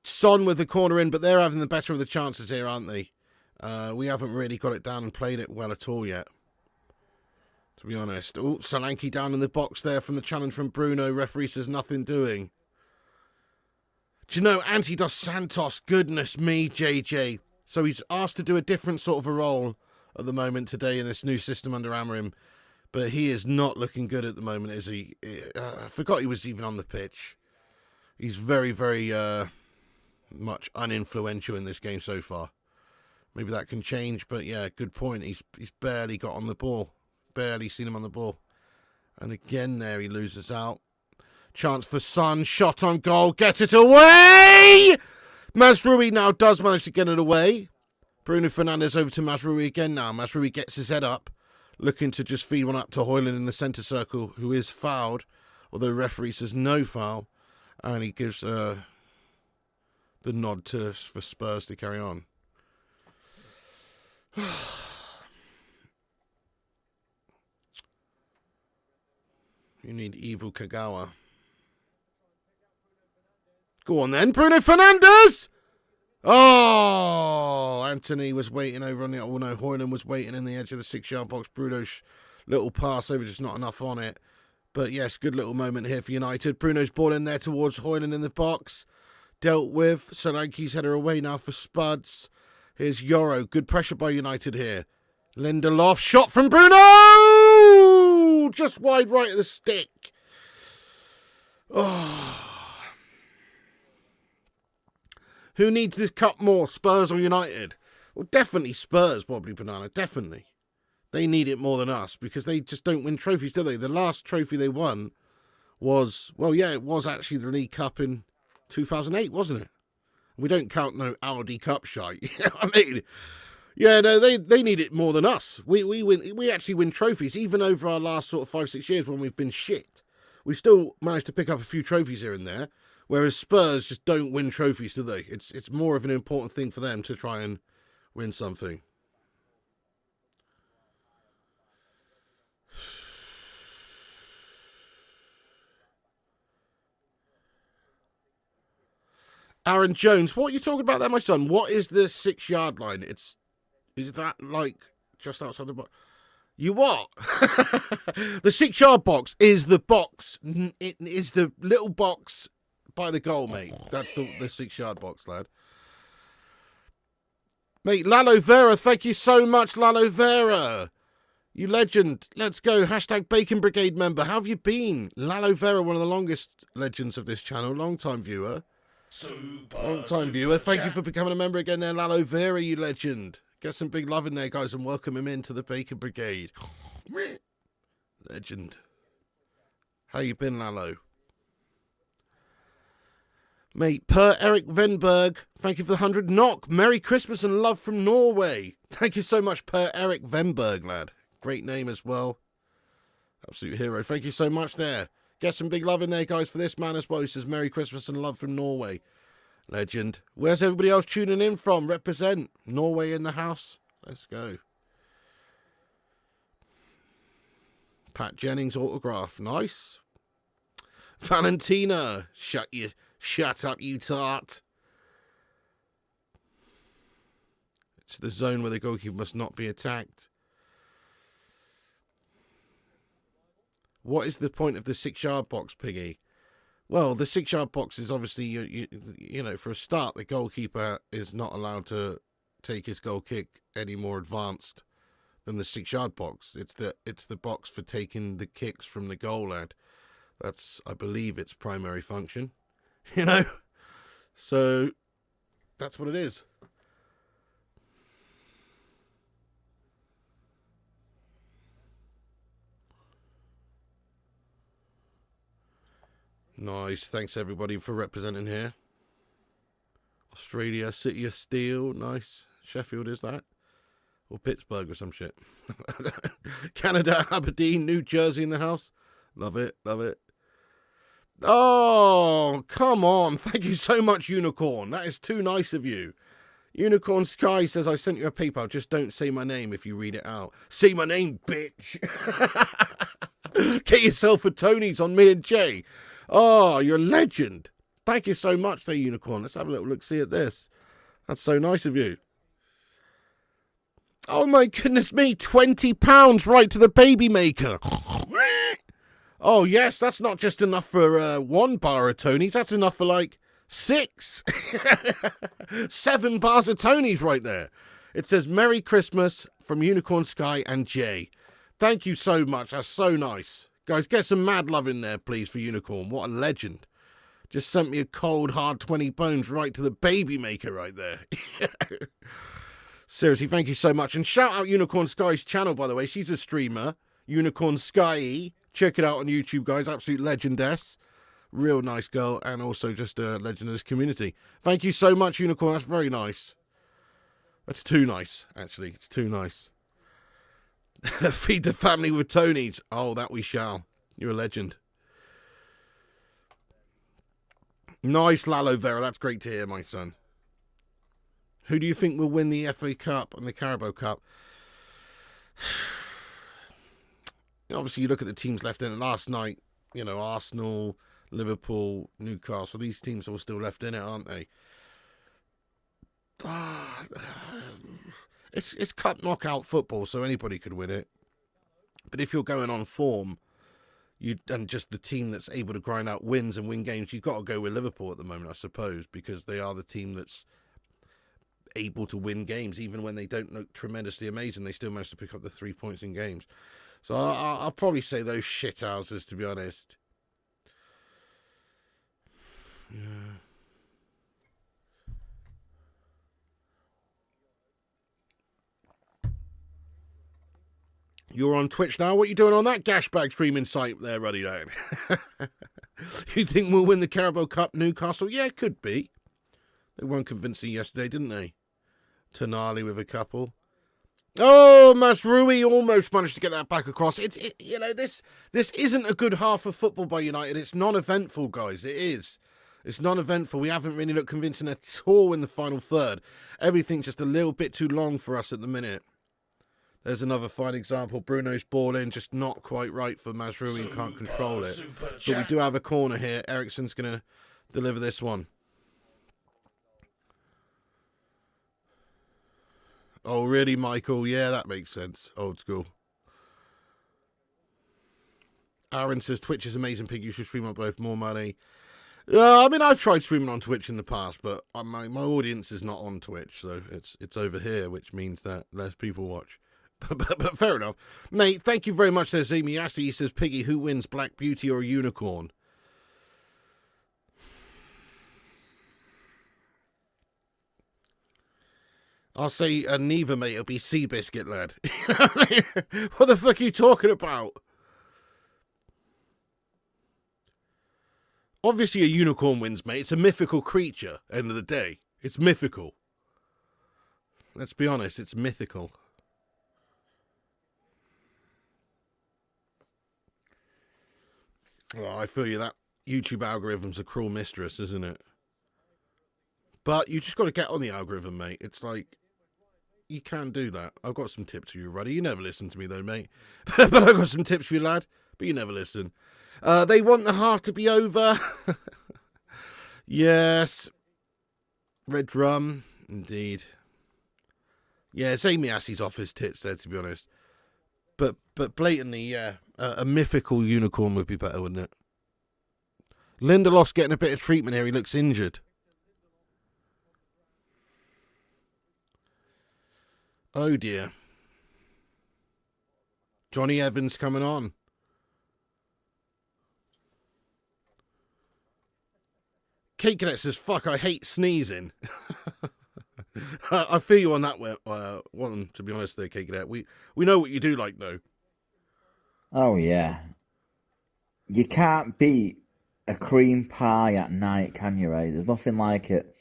Son with the corner in, but they're having the better of the chances here, aren't they? We haven't really got it down and played it well at all yet, to be honest. Oh, Solanke down in the box there from the challenge from Bruno. Referee says nothing doing. Do you know, Anti dos Santos, goodness me, JJ. So he's asked to do a different sort of a role at the moment today in this new system under Amorim. But he is not looking good at the moment, is he? I forgot he was even on the pitch. He's very, very much uninfluential in this game so far. Maybe that can change, but yeah, good point. He's barely got on the ball. Barely seen him on the ball. And again there he loses out. Chance for Son. Shot on goal. Gets it away! Mazraoui now does manage to get it away. Bruno Fernandes over to Mazraoui again now. Mazraoui gets his head up. Looking to just feed one up to Højlund in the centre circle, who is fouled. Although referee says no foul. And he gives the nod for Spurs to carry on. You need evil Kagawa. Go on then, Bruno Fernandes! Oh, Anthony was waiting over on the... Oh no, Højlund was waiting in the edge of the 6-yard box. Bruno's little pass over, just not enough on it. But yes, good little moment here for United. Bruno's ball in there towards Højlund in the box. Dealt with. Solanke's header away now for Spuds. Here's Yoro. Good pressure by United here. Lindelof. Shot from Bruno! Just wide right of the stick. Oh. Who needs this cup more, Spurs or United? Well, definitely Spurs, probably, Banana. Definitely. They need it more than us because they just don't win trophies, do they? The last trophy they won was, well, yeah, it was actually the League Cup in 2008, wasn't it? We don't count no Audi Cup shite. You know what I mean? Yeah, no, they need it more than us. We actually win trophies, even over our last sort of 5-6 years when we've been shit. We still managed to pick up a few trophies here and there, whereas Spurs just don't win trophies, do they? It's more of an important thing for them to try and win something. Aaron Jones, what are you talking about there, my son? What is the 6-yard line? Is that like just outside the box? You what? The 6-yard box is the box. It is the little box by the goal, mate. That's the 6-yard box, lad. Mate, Lalo Vera, thank you so much, Lalo Vera. You legend. Let's go. Hashtag Bacon Brigade member. How have you been? Lalo Vera, one of the longest legends of this channel. Long-time viewer. Long-time viewer. Thank you for becoming a member again there, Lalo Vera, you legend. Get some big love in there, guys, and welcome him into the Bacon Brigade. Legend. How you been, Lalo? Mate, Per Eric Venberg, thank you for the 100 knock. Merry Christmas and love from Norway. Thank you so much, Per Eric Venberg, lad. Great name as well. Absolute hero. Thank you so much there. Get some big love in there, guys, for this man as well. He says Merry Christmas and love from Norway. Legend. Where's everybody else tuning in from? Represent. Norway in the house. Let's go. Pat Jennings autograph. Nice. Valentina. Shut up, you tart. It's the zone where the goalkeeper must not be attacked. What is the point of the 6-yard box, Piggy? Well, the 6-yard box is obviously, you know, for a start, the goalkeeper is not allowed to take his goal kick any more advanced than the 6-yard box. It's the box for taking the kicks from the goal, lad. That's, I believe, its primary function. You know? So, that's what it is. Nice. Thanks, everybody, for representing here. Australia, City of Steel. Nice. Sheffield, is that? Or Pittsburgh or some shit. Canada, Aberdeen, New Jersey in the house. Love it. Love it. Oh, come on. Thank you so much, Unicorn. That is too nice of you. Unicorn Sky says, I sent you a PayPal. Just don't say my name if you read it out. Say my name, bitch. Get yourself a Tony's on me and Jay. Oh, you're a legend. Thank you so much there, Unicorn. Let's have a little look-see at this. That's so nice of you. Oh, my goodness me. £20 right to the baby maker. Oh, yes, that's not just enough for 1 bar of Tony's. That's enough for, like, 6. 7 bars of Tony's right there. It says, Merry Christmas from Unicorn Sky and Jay. Thank you so much. That's so nice. Guys, get some mad love in there, please, for Unicorn. What a legend. Just sent me a cold, hard 20 bones right to the baby maker right there. Seriously, thank you so much. And shout out Unicorn Sky's channel, by the way. She's a streamer. Unicorn Sky. Check it out on YouTube, guys. Absolute legendess. Real nice girl. And also just a legend of this community. Thank you so much, Unicorn. That's very nice. That's too nice, actually. It's too nice. Feed the family with Tony's. Oh, that we shall. You're a legend. Nice, Lalo Vera. That's great to hear, my son. Who do you think will win the FA Cup and the Carabao Cup? Obviously, you look at the teams left in it last night. You know, Arsenal, Liverpool, Newcastle. These teams are all still left in it, aren't they? It's cup knockout football, so anybody could win it. But if you're going on form, and just the team that's able to grind out wins and win games, you've got to go with Liverpool at the moment, I suppose, because they are the team that's able to win games. Even when they don't look tremendously amazing, they still manage to pick up the 3 points in games. So I'll probably say those shithouses, to be honest. Yeah. You're on Twitch now. What are you doing on that gashbag streaming site there, Ruddy Down? You think we'll win the Carabao Cup, Newcastle? Yeah, it could be. They weren't convincing yesterday, didn't they? Tonali with a couple. Oh, Masrui almost managed to get that back across. You know, this isn't a good half of football by United. It's non-eventful, guys. It is. It's non-eventful. We haven't really looked convincing at all in the final third. Everything's just a little bit too long for us at the minute. There's another fine example. Bruno's ball in, just not quite right for Mazraoui and can't control it. But we do have a corner here. Eriksen's going to deliver this one. Oh, really, Michael? Yeah, that makes sense. Old school. Aaron says, Twitch is amazing, Pig. You should stream on both. More money. I mean, I've tried streaming on Twitch in the past, but my audience is not on Twitch, so it's over here, which means that less people watch. But fair enough. Mate, thank you very much there, Zemiasi. He says, Piggy, who wins, Black Beauty or a unicorn? I'll say neither, mate. It'll be Seabiscuit, lad. What the fuck are you talking about? Obviously a unicorn wins, mate. It's a mythical creature, end of the day. It's mythical. Let's be honest, it's mythical. Oh, I feel you. That YouTube algorithm's a cruel mistress, isn't it? But you just got to get on the algorithm, mate. It's like, you can do that. I've got some tips for you, Ruddy. You never listen to me, though, mate. But I've got some tips for you, lad. But you never listen. They want the half to be over. Yes. Red Drum, indeed. Yeah, Amy Assie's off his tits there, to be honest. But blatantly, yeah, a mythical unicorn would be better, wouldn't it? Lindelof's getting a bit of treatment here. He looks injured. Oh, dear. Johnny Evans coming on. Kate Cadet says, fuck, I hate sneezing. I feel you on that one, to be honest, there, Kate Cadet. We know what you do like, though. Oh, yeah. You can't beat a cream pie at night, can you, Ray? There's nothing like it.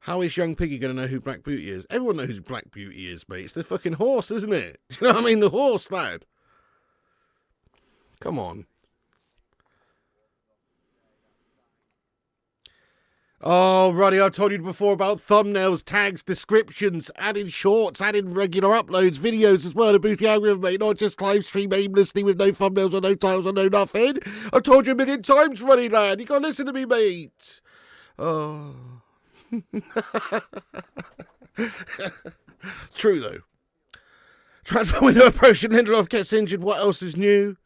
How is young Piggy going to know who Black Beauty is? Everyone knows who Black Beauty is, mate. It's the fucking horse, isn't it? Do you know what I mean? The horse, lad. Come on. Oh, Roddy, I told you before about thumbnails, tags, descriptions, adding shorts, adding regular uploads, videos as well to boost the algorithm, mate. Not just live stream aimlessly with no thumbnails or no titles or no nothing. I told you a million times, Roddy, lad. You got to listen to me, mate. Oh. True, though. Transfer window approaching. Lindelof gets injured. What else is new?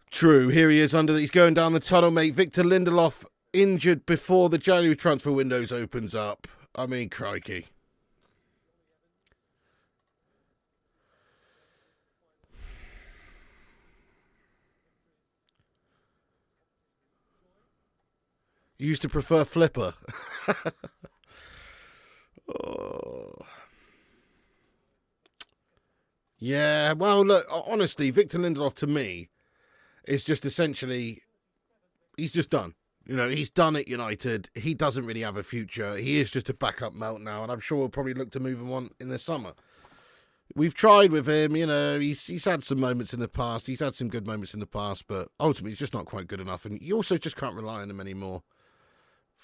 True, here he is he's going down the tunnel, mate. Victor Lindelof injured before the January transfer windows opens up. I mean, crikey. You used to prefer Flipper. Oh. Yeah, well, look, honestly, Victor Lindelof to me is just essentially, he's just done. You know, he's done at United. He doesn't really have a future. He is just a backup melt now, and I'm sure we'll probably look to move him on in the summer. We've tried with him, you know, he's had some moments in the past. He's had some good moments in the past, but ultimately he's just not quite good enough. And you also just can't rely on him anymore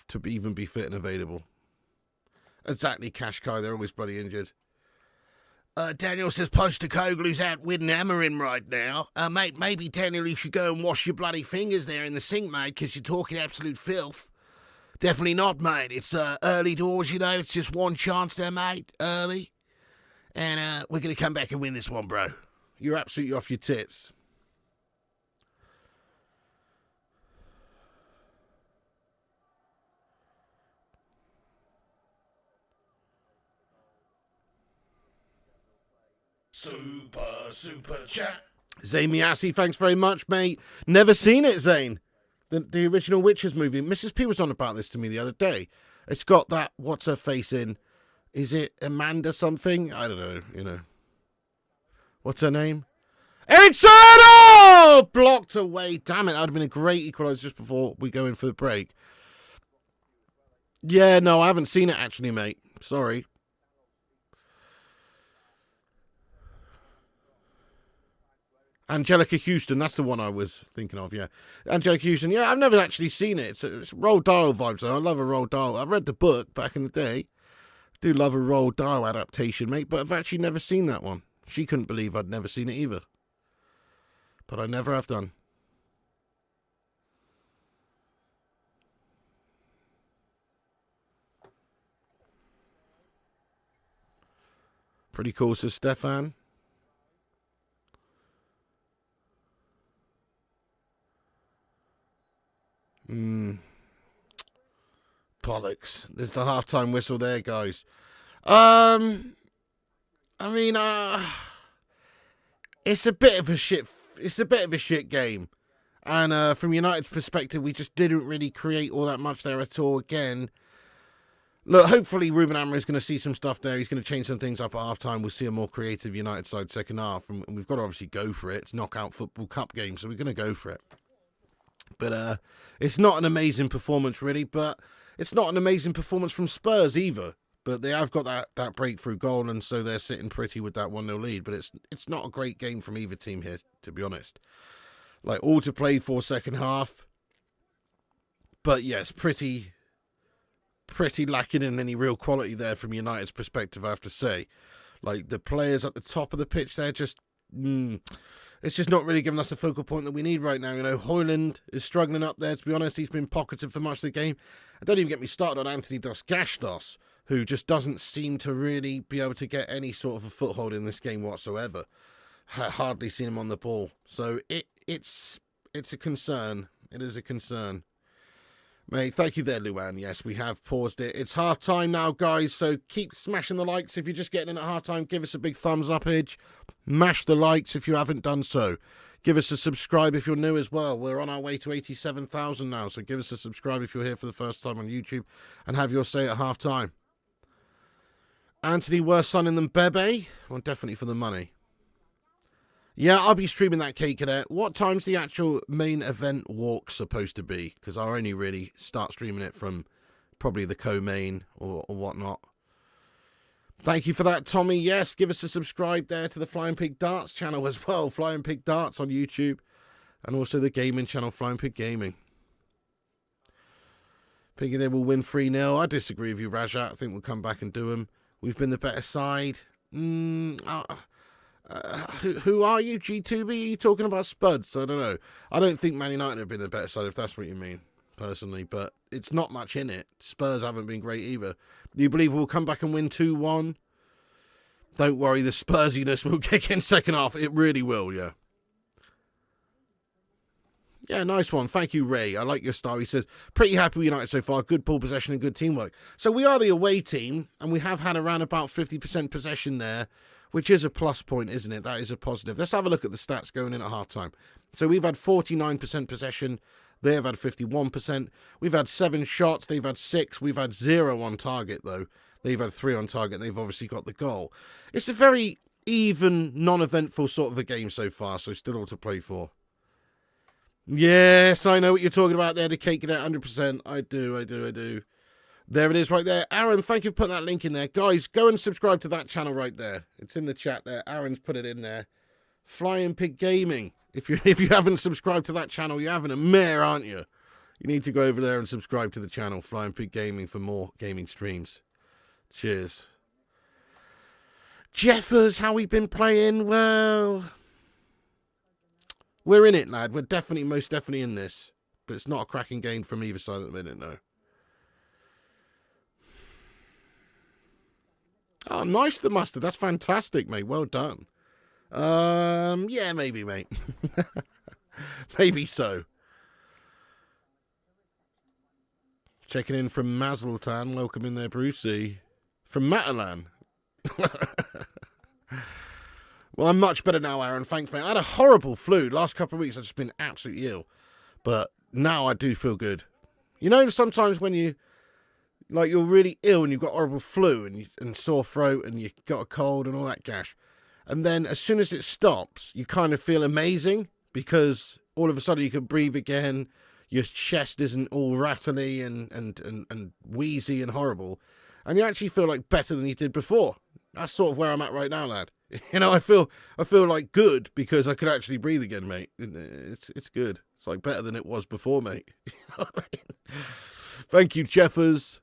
to even be fit and available. Exactly, Kashkai, they're always bloody injured. Daniel says Postacoglu's out with an hammering right now. Mate, maybe, Daniel, you should go and wash your bloody fingers there in the sink, mate, because you're talking absolute filth. Definitely not, mate. It's early doors, you know. It's just one chance there, mate. Early. And we're going to come back and win this one, bro. You're absolutely off your tits. Super chat. Zane Miassi, thanks very much, mate. Never seen it, Zane. The original Witches movie. Mrs. P was on about this to me the other day. It's got that, what's her face in? Is it Amanda something? I don't know, you know. What's her name? Eric Serno! Blocked away. Damn it, that would have been a great equaliser just before we go in for the break. Yeah, no, I haven't seen it actually, mate. Sorry. Angelica Houston, that's the one I was thinking of, yeah. Angelica Houston, yeah, I've never actually seen it. It's Roald Dahl vibes, though. I love a Roald Dahl. I've read the book back in the day. Do love a Roald Dahl adaptation, mate, but I've actually never seen that one. She couldn't believe I'd never seen it either. But I never have done. Pretty cool, says Stefan. Bollocks. There's the half-time whistle there, guys. I mean, it's a bit of a shit game. And from United's perspective, we just didn't really create all that much there at all again. Look, hopefully Ruben Amorim is going to see some stuff there. He's going to change some things up at half-time. We'll see a more creative United side second half. And we've got to obviously go for it. It's knockout football cup game, so we're going to go for it. But it's not an amazing performance, really. But it's not an amazing performance from Spurs either. But they have got that breakthrough goal, and so they're sitting pretty with that 1-0 lead. But it's not a great game from either team here, to be honest. Like, all to play for second half. But yes, pretty lacking in any real quality there from United's perspective, I have to say. Like, the players at the top of the pitch, they're just... it's just not really giving us the focal point that we need right now. You know, Højlund is struggling up there, to be honest. He's been pocketed for much of the game. And don't even get me started on Anthony Dos Gastos, who just doesn't seem to really be able to get any sort of a foothold in this game whatsoever. Hardly seen him on the ball. So it's a concern. It is a concern. Mate, thank you there, Luan. Yes, we have paused it. It's half-time now, guys, so keep smashing the likes. If you're just getting in at half-time, give us a big thumbs up, Edge. Mash the likes if you haven't done so. Give us a subscribe if you're new as well. We're on our way to 87,000 now, so give us a subscribe if you're here for the first time on YouTube and have your say at half-time. Anthony worse signing than Bebe? Well, definitely for the money. Yeah, I'll be streaming that, K Cadet. What time's the actual main event walk supposed to be? Because I'll only really start streaming it from probably the co-main or whatnot. Thank you for that, Tommy. Yes, give us a subscribe there to the Flying Pig Darts channel as well. Flying Pig Darts on YouTube. And also the gaming channel, Flying Pig Gaming. Piggy they will win 3-0. I disagree with you, Rajat. I think we'll come back and do them. We've been the better side. Who are you, G2B? Are you talking about Spuds? I don't know. I don't think Man United have been the better side, if that's what you mean, personally. But it's not much in it. Spurs haven't been great either. Do you believe we'll come back and win 2-1? Don't worry, the Spursiness will kick in second half. It really will, yeah. Yeah, nice one. Thank you, Ray. I like your style. He says, pretty happy with United so far. Good ball possession and good teamwork. So we are the away team, and we have had around about 50% possession there, which is a plus point, isn't it? That is a positive. Let's have a look at the stats going in at half-time. So we've had 49% possession. They have had 51%. We've had 7 shots. They've had 6. We've had 0 on target, though. They've had 3 on target. They've obviously got the goal. It's a very even, non-eventful sort of a game so far, so still all to play for. Yes, I know what you're talking about there, to cake it out 100%. I do. There it is right there. Aaron, thank you for putting that link in there. Guys, go and subscribe to that channel right there. It's in the chat there. Aaron's put it in there. Flying Pig Gaming. If you haven't subscribed to that channel, you're having a mare, aren't you? You need to go over there and subscribe to the channel, Flying Pig Gaming, for more gaming streams. Cheers. Jeffers, how we been playing? Well, we're in it, lad. We're definitely, most definitely in this. But it's not a cracking game from either side at the minute, no. Oh, nice, the mustard. That's fantastic, mate. Well done. Yeah, maybe, mate. Maybe so. Checking in from Mazeltan. Welcome in there, Brucey. From Matalan. Well, I'm much better now, Aaron. Thanks, mate. I had a horrible flu. Last couple of weeks, I've just been absolutely ill. But now I do feel good. You know, sometimes when you're really ill and you've got horrible flu and sore throat and you've got a cold and all that gash. And then as soon as it stops, you kind of feel amazing because all of a sudden you can breathe again. Your chest isn't all rattly and wheezy and horrible. And you actually feel like better than you did before. That's sort of where I'm at right now, lad. You know, I feel like good because I can actually breathe again, mate. It's good. It's like better than it was before, mate. You know what I mean? Thank you, Jeffers.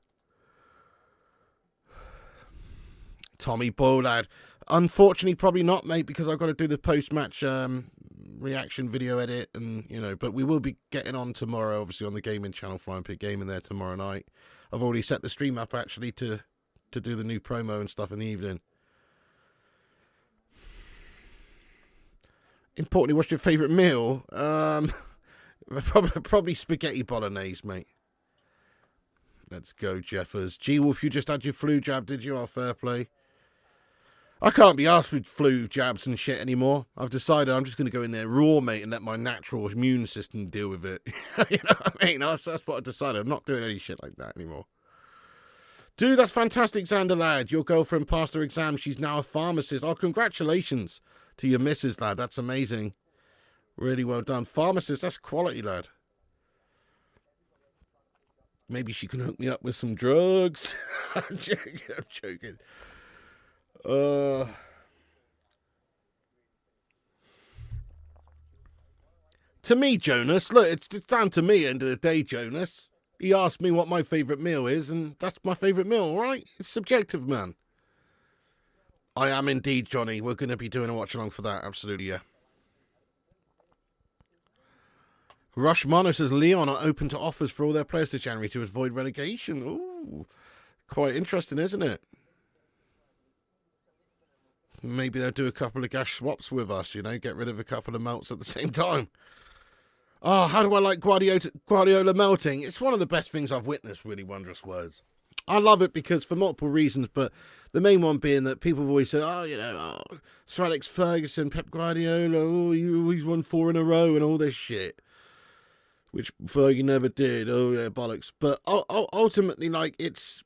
Tommy Boy, lad. Unfortunately, probably not, mate, because I've got to do the post-match reaction video edit, and you know. But we will be getting on tomorrow, obviously, on the gaming channel, Flying Pig Gaming, there tomorrow night. I've already set the stream up actually to do the new promo and stuff in the evening. Importantly, what's your favourite meal? Probably spaghetti bolognese, mate. Let's go, Jeffers. G-Wolf, you just had your flu jab, did you? Oh, fair play. I can't be asked with flu jabs and shit anymore. I've decided I'm just going to go in there raw, mate, and let my natural immune system deal with it. You know what I mean? That's what I decided. I'm not doing any shit like that anymore. Dude, that's fantastic, Xander, lad. Your girlfriend passed her exam. She's now a pharmacist. Oh, congratulations to your missus, lad. That's amazing. Really well done. Pharmacist, that's quality, lad. Maybe she can hook me up with some drugs. I'm joking. To me, Jonas, look, it's down to me, end of the day, Jonas. He asked me what my favourite meal is, and that's my favourite meal, all right? It's subjective, man. I am indeed, Johnny. We're going to be doing a watch-along for that, absolutely, yeah. Rush Mono says Leon are open to offers for all their players this January to avoid relegation. Ooh, quite interesting, isn't it? Maybe they'll do a couple of gash swaps with us, you know, get rid of a couple of melts at the same time. Oh, how do I like Guardiola melting? It's one of the best things I've witnessed, really wondrous words. I love it because for multiple reasons, but the main one being that people have always said, Sir Alex Ferguson, Pep Guardiola, he's won 4 in a row and all this shit. Which Fergie never did. Oh, yeah, bollocks. But ultimately, like, it's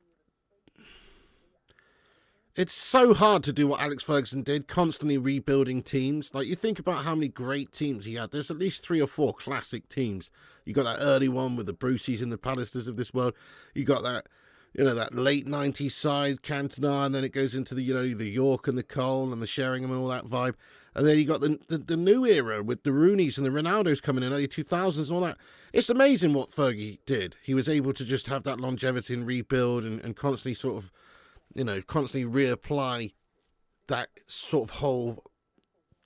so hard to do what Alex Ferguson did, constantly rebuilding teams. Like, you think about how many great teams he had. There's at least 3 or 4 classic teams. You got that early one with the Bruceys and the Pallisters of this world. You got that, that late 90s side, Cantona, and then it goes into the, the York and the Cole and the Sheringham and all that vibe. And then you got the new era with the Rooneys and the Ronaldos coming in early 2000s and all that. It's amazing what Fergie did. He was able to just have that longevity and rebuild and constantly sort of, constantly reapply that sort of whole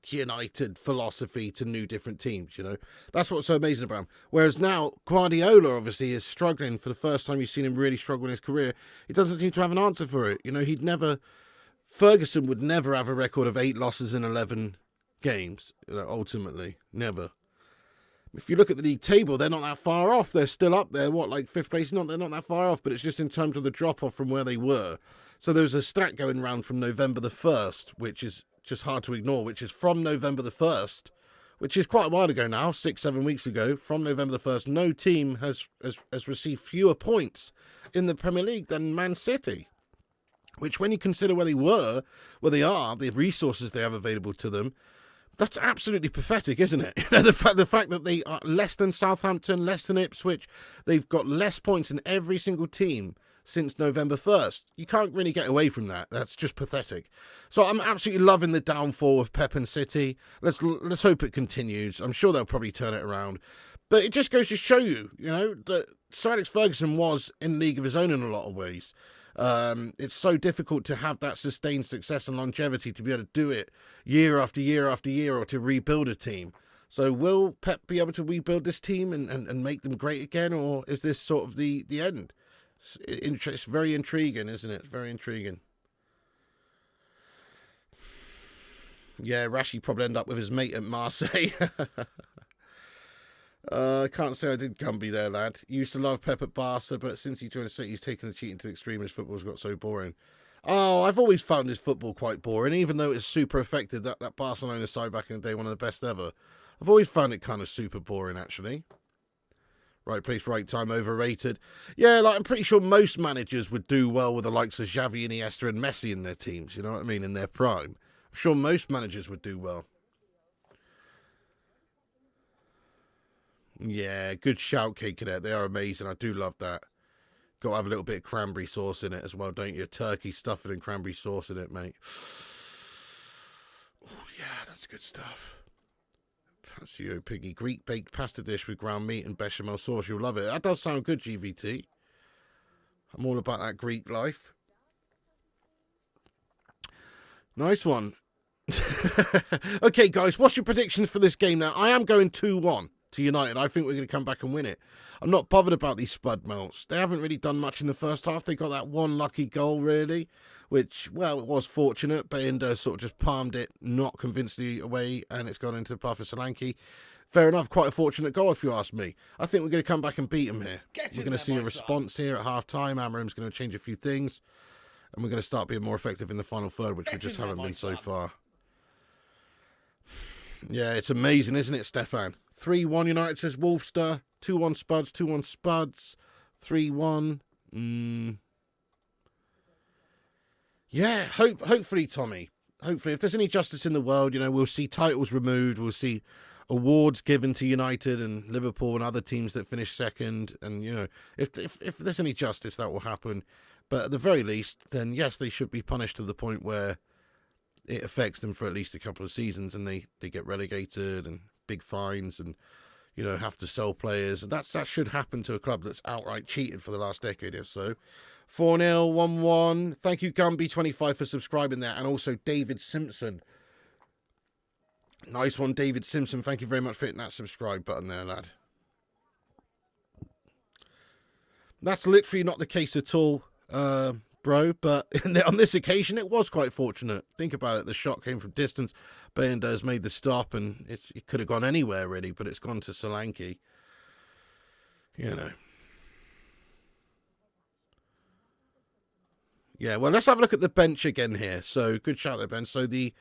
United philosophy to new different teams, That's what's so amazing about him. Whereas now, Guardiola obviously is struggling for the first time you've seen him really struggle in his career. He doesn't seem to have an answer for it. Ferguson would never have a record of 8 losses in 11 games, ultimately. Never. If you look at the league table, they're not that far off. They're still up there. Fifth place? They're not that far off, but it's just in terms of the drop-off from where they were. So there's a stat going around from November the 1st, which is just hard to ignore, which is from November the 1st, which is quite a while ago now, 6-7 weeks ago, from November the 1st, no team has received fewer points in the Premier League than Man City. Which, when you consider where they are, the resources they have available to them, that's absolutely pathetic, isn't it? The fact that they are less than Southampton, less than Ipswich, they've got less points in every single team since November 1st. You can't really get away from that. That's just pathetic. So I'm absolutely loving the downfall of Pep and City. Let's hope it continues. I'm sure they'll probably turn it around. But it just goes to show you, that Sir Alex Ferguson was in a league of his own in a lot of ways. It's so difficult to have that sustained success and longevity to be able to do it year after year after year or to rebuild a team. So will Pep be able to rebuild this team and make them great again, or is this sort of the end? It's very intriguing, isn't it? It's very intriguing. Yeah, Rashi probably end up with his mate at Marseille. I can't say I did Gumby there, lad. Used to love Pep at Barca, but since he joined City, he's taken the cheating to the extreme. His football's got so boring. Oh, I've always found his football quite boring, even though it's super effective. That Barcelona side back in the day, one of the best ever. I've always found it kind of super boring, actually. Right place, right time, overrated. Yeah, I'm pretty sure most managers would do well with the likes of Xavi, Iniesta and Messi in their teams, you know what I mean, in their prime. I'm sure most managers would do well. Yeah, good shout, Kate Cadet. They are amazing. I do love that. Got to have a little bit of cranberry sauce in it as well, don't you? Turkey stuffing and cranberry sauce in it, mate. Oh, yeah, that's good stuff. Patio Piggy. Greek baked pasta dish with ground meat and bechamel sauce. You'll love it. That does sound good, GVT. I'm all about that Greek life. Nice one. Okay, guys, what's your predictions for this game now? I am going 2-1. To United. I think we're going to come back and win it. I'm not bothered about these Spud melts. They haven't really done much in the first half. They got that one lucky goal, really, which, well, it was fortunate. Bayender sort of just palmed it, not convincingly away, and it's gone into the path of Solanke. Fair enough, quite a fortunate goal if you ask me. I think we're going to come back and beat them here. We're going to see a response here at half-time. Amorim's going to change a few things. And we're going to start being more effective in the final third, which we just haven't been so far. Yeah, it's amazing, isn't it, Stefan? 3-1 United says Wolfster. 2-1 Spuds, 2-1 Spuds. 3-1. Yeah, hopefully, Tommy. Hopefully, if there's any justice in the world, we'll see titles removed. We'll see awards given to United and Liverpool and other teams that finish second. And, if there's any justice, that will happen. But at the very least, then, yes, they should be punished to the point where it affects them for at least a couple of seasons and they get relegated and big fines and, have to sell players. And that should happen to a club that's outright cheated for the last decade or so. 4-0, 1-1. Thank you, Gumby25, for subscribing there. And also David Simpson. Nice one, David Simpson. Thank you very much for hitting that subscribe button there, lad. That's literally not the case at all, bro. But on this occasion, it was quite fortunate. Think about it. The shot came from distance. Bayenders made the stop, and it could have gone anywhere, really. But it's gone to Solanke. Yeah, well, let's have a look at the bench again here. So, good shout there, Ben. So, the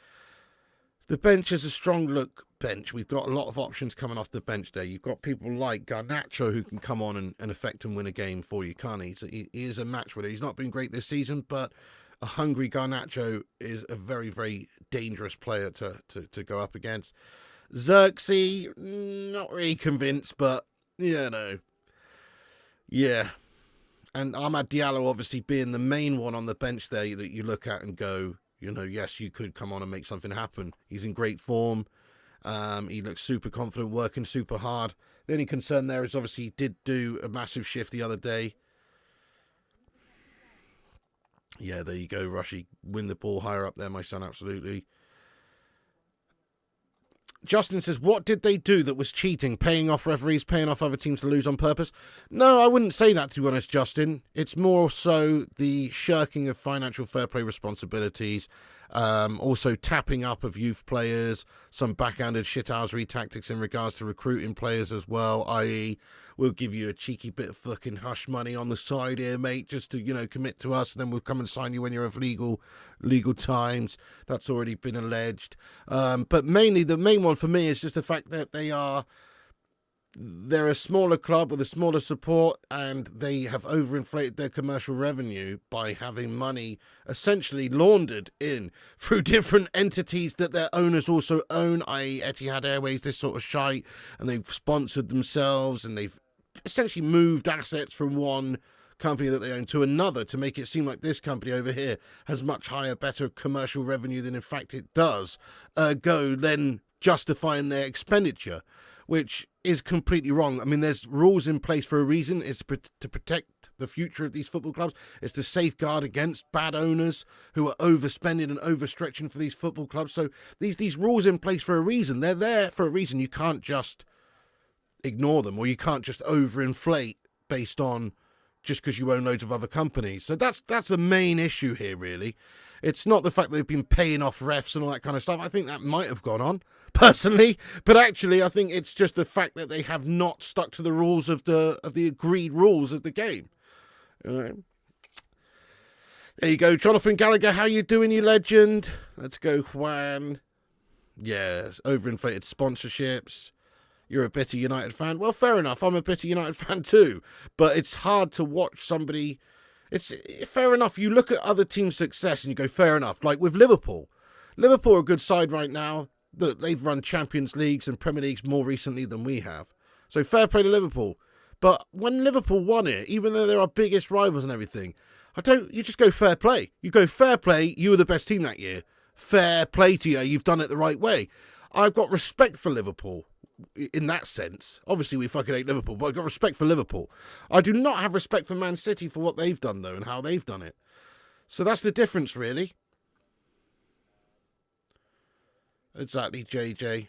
bench is a strong look bench. We've got a lot of options coming off the bench there. You've got people like Garnacho who can come on and affect and win a game for you, can't he? So he is a match winner. He's not been great this season, but a hungry Garnacho is a very, very dangerous player to go up against. Xerxes, not really convinced, but, Yeah. And Ahmad Diallo obviously being the main one on the bench there that you look at and go, yes, you could come on and make something happen. He's in great form. He looks super confident, working super hard. The only concern there is obviously he did do a massive shift the other day. Yeah, there you go, Rushy. Win the ball higher up there, my son, absolutely. Justin says, what did they do that was cheating? Paying off referees, paying off other teams to lose on purpose? No, I wouldn't say that, to be honest, Justin. It's more so the shirking of financial fair play responsibilities, also tapping up of youth players, some backhanded shithousery tactics in regards to recruiting players as well, i.e. we'll give you a cheeky bit of fucking hush money on the side here, mate, just to, commit to us, and then we'll come and sign you when you're of legal times. That's already been alleged. But mainly, the main one for me is just the fact that they're a smaller club with a smaller support, and they have overinflated their commercial revenue by having money essentially laundered in through different entities that their owners also own, i.e. Etihad Airways, this sort of shite, and they've sponsored themselves, and they've essentially moved assets from one company that they own to another to make it seem like this company over here has much higher, better commercial revenue than in fact it does, then justifying their expenditure, which is completely wrong. I mean, there's rules in place for a reason. It's to protect the future of these football clubs. It's to safeguard against bad owners who are overspending and overstretching for these football clubs. So these rules in place for a reason. They're there for a reason. You can't just ignore them, or you can't just overinflate based on just because you own loads of other companies. So that's the main issue here, really. It's not the fact that they've been paying off refs and all that kind of stuff. I think that might have gone on, personally. But actually, I think it's just the fact that they have not stuck to the rules of the agreed rules of the game. All right. There you go. Jonathan Gallagher, how you doing, you legend? Let's go, Juan. Yes, overinflated sponsorships. You're a bitter United fan. Well, fair enough. I'm a bitter United fan too. But it's hard to watch somebody... It's fair enough. You look at other teams' success and you go, fair enough. Like with Liverpool. Liverpool are a good side right now. They've run Champions Leagues and Premier Leagues more recently than we have. So fair play to Liverpool. But when Liverpool won it, even though they're our biggest rivals and everything, you just go fair play. You go fair play, you were the best team that year. Fair play to you. You've done it the right way. I've got respect for Liverpool. In that sense, obviously we fucking hate Liverpool, but I've got respect for Liverpool. I do not have respect for Man City for what they've done, though, and how they've done it. So that's the difference, really. Exactly, JJ.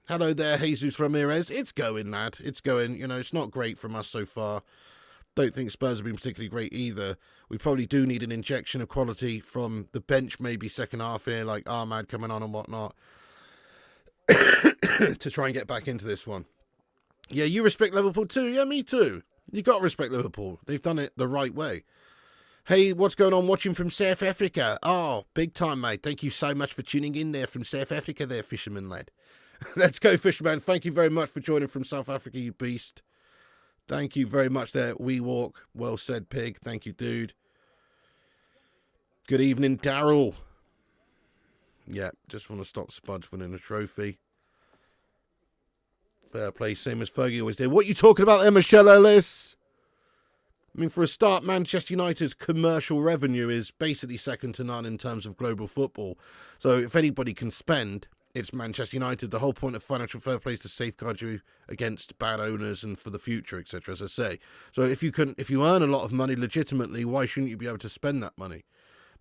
Hello there, Jesus Ramirez. It's going, lad. It's going. It's not great from us so far. Don't think Spurs have been particularly great either. We probably do need an injection of quality from the bench, maybe second half here, like Ahmad coming on and whatnot. to try and get back into this one. Yeah, you respect Liverpool too. Yeah, me too. You got to respect Liverpool. They've done it the right way. Hey, what's going on? Watching from South Africa. Oh, big time, mate. Thank you so much for tuning in there from South Africa there, fisherman lad. Let's go, fisherman. Thank you very much for joining from South Africa, you beast. Thank you very much there, We Walk. Well said, pig. Thank you, dude. Good evening, Daryl. Yeah, just want to stop Spuds winning a trophy. Fair play, same as Fergie always did. What are you talking about there, Michelle Ellis? I mean, for a start, Manchester United's commercial revenue is basically second to none in terms of global football. So if anybody can spend, it's Manchester United. The whole point of financial fair play is to safeguard you against bad owners and for the future, etc., as I say. So if you earn a lot of money legitimately, why shouldn't you be able to spend that money?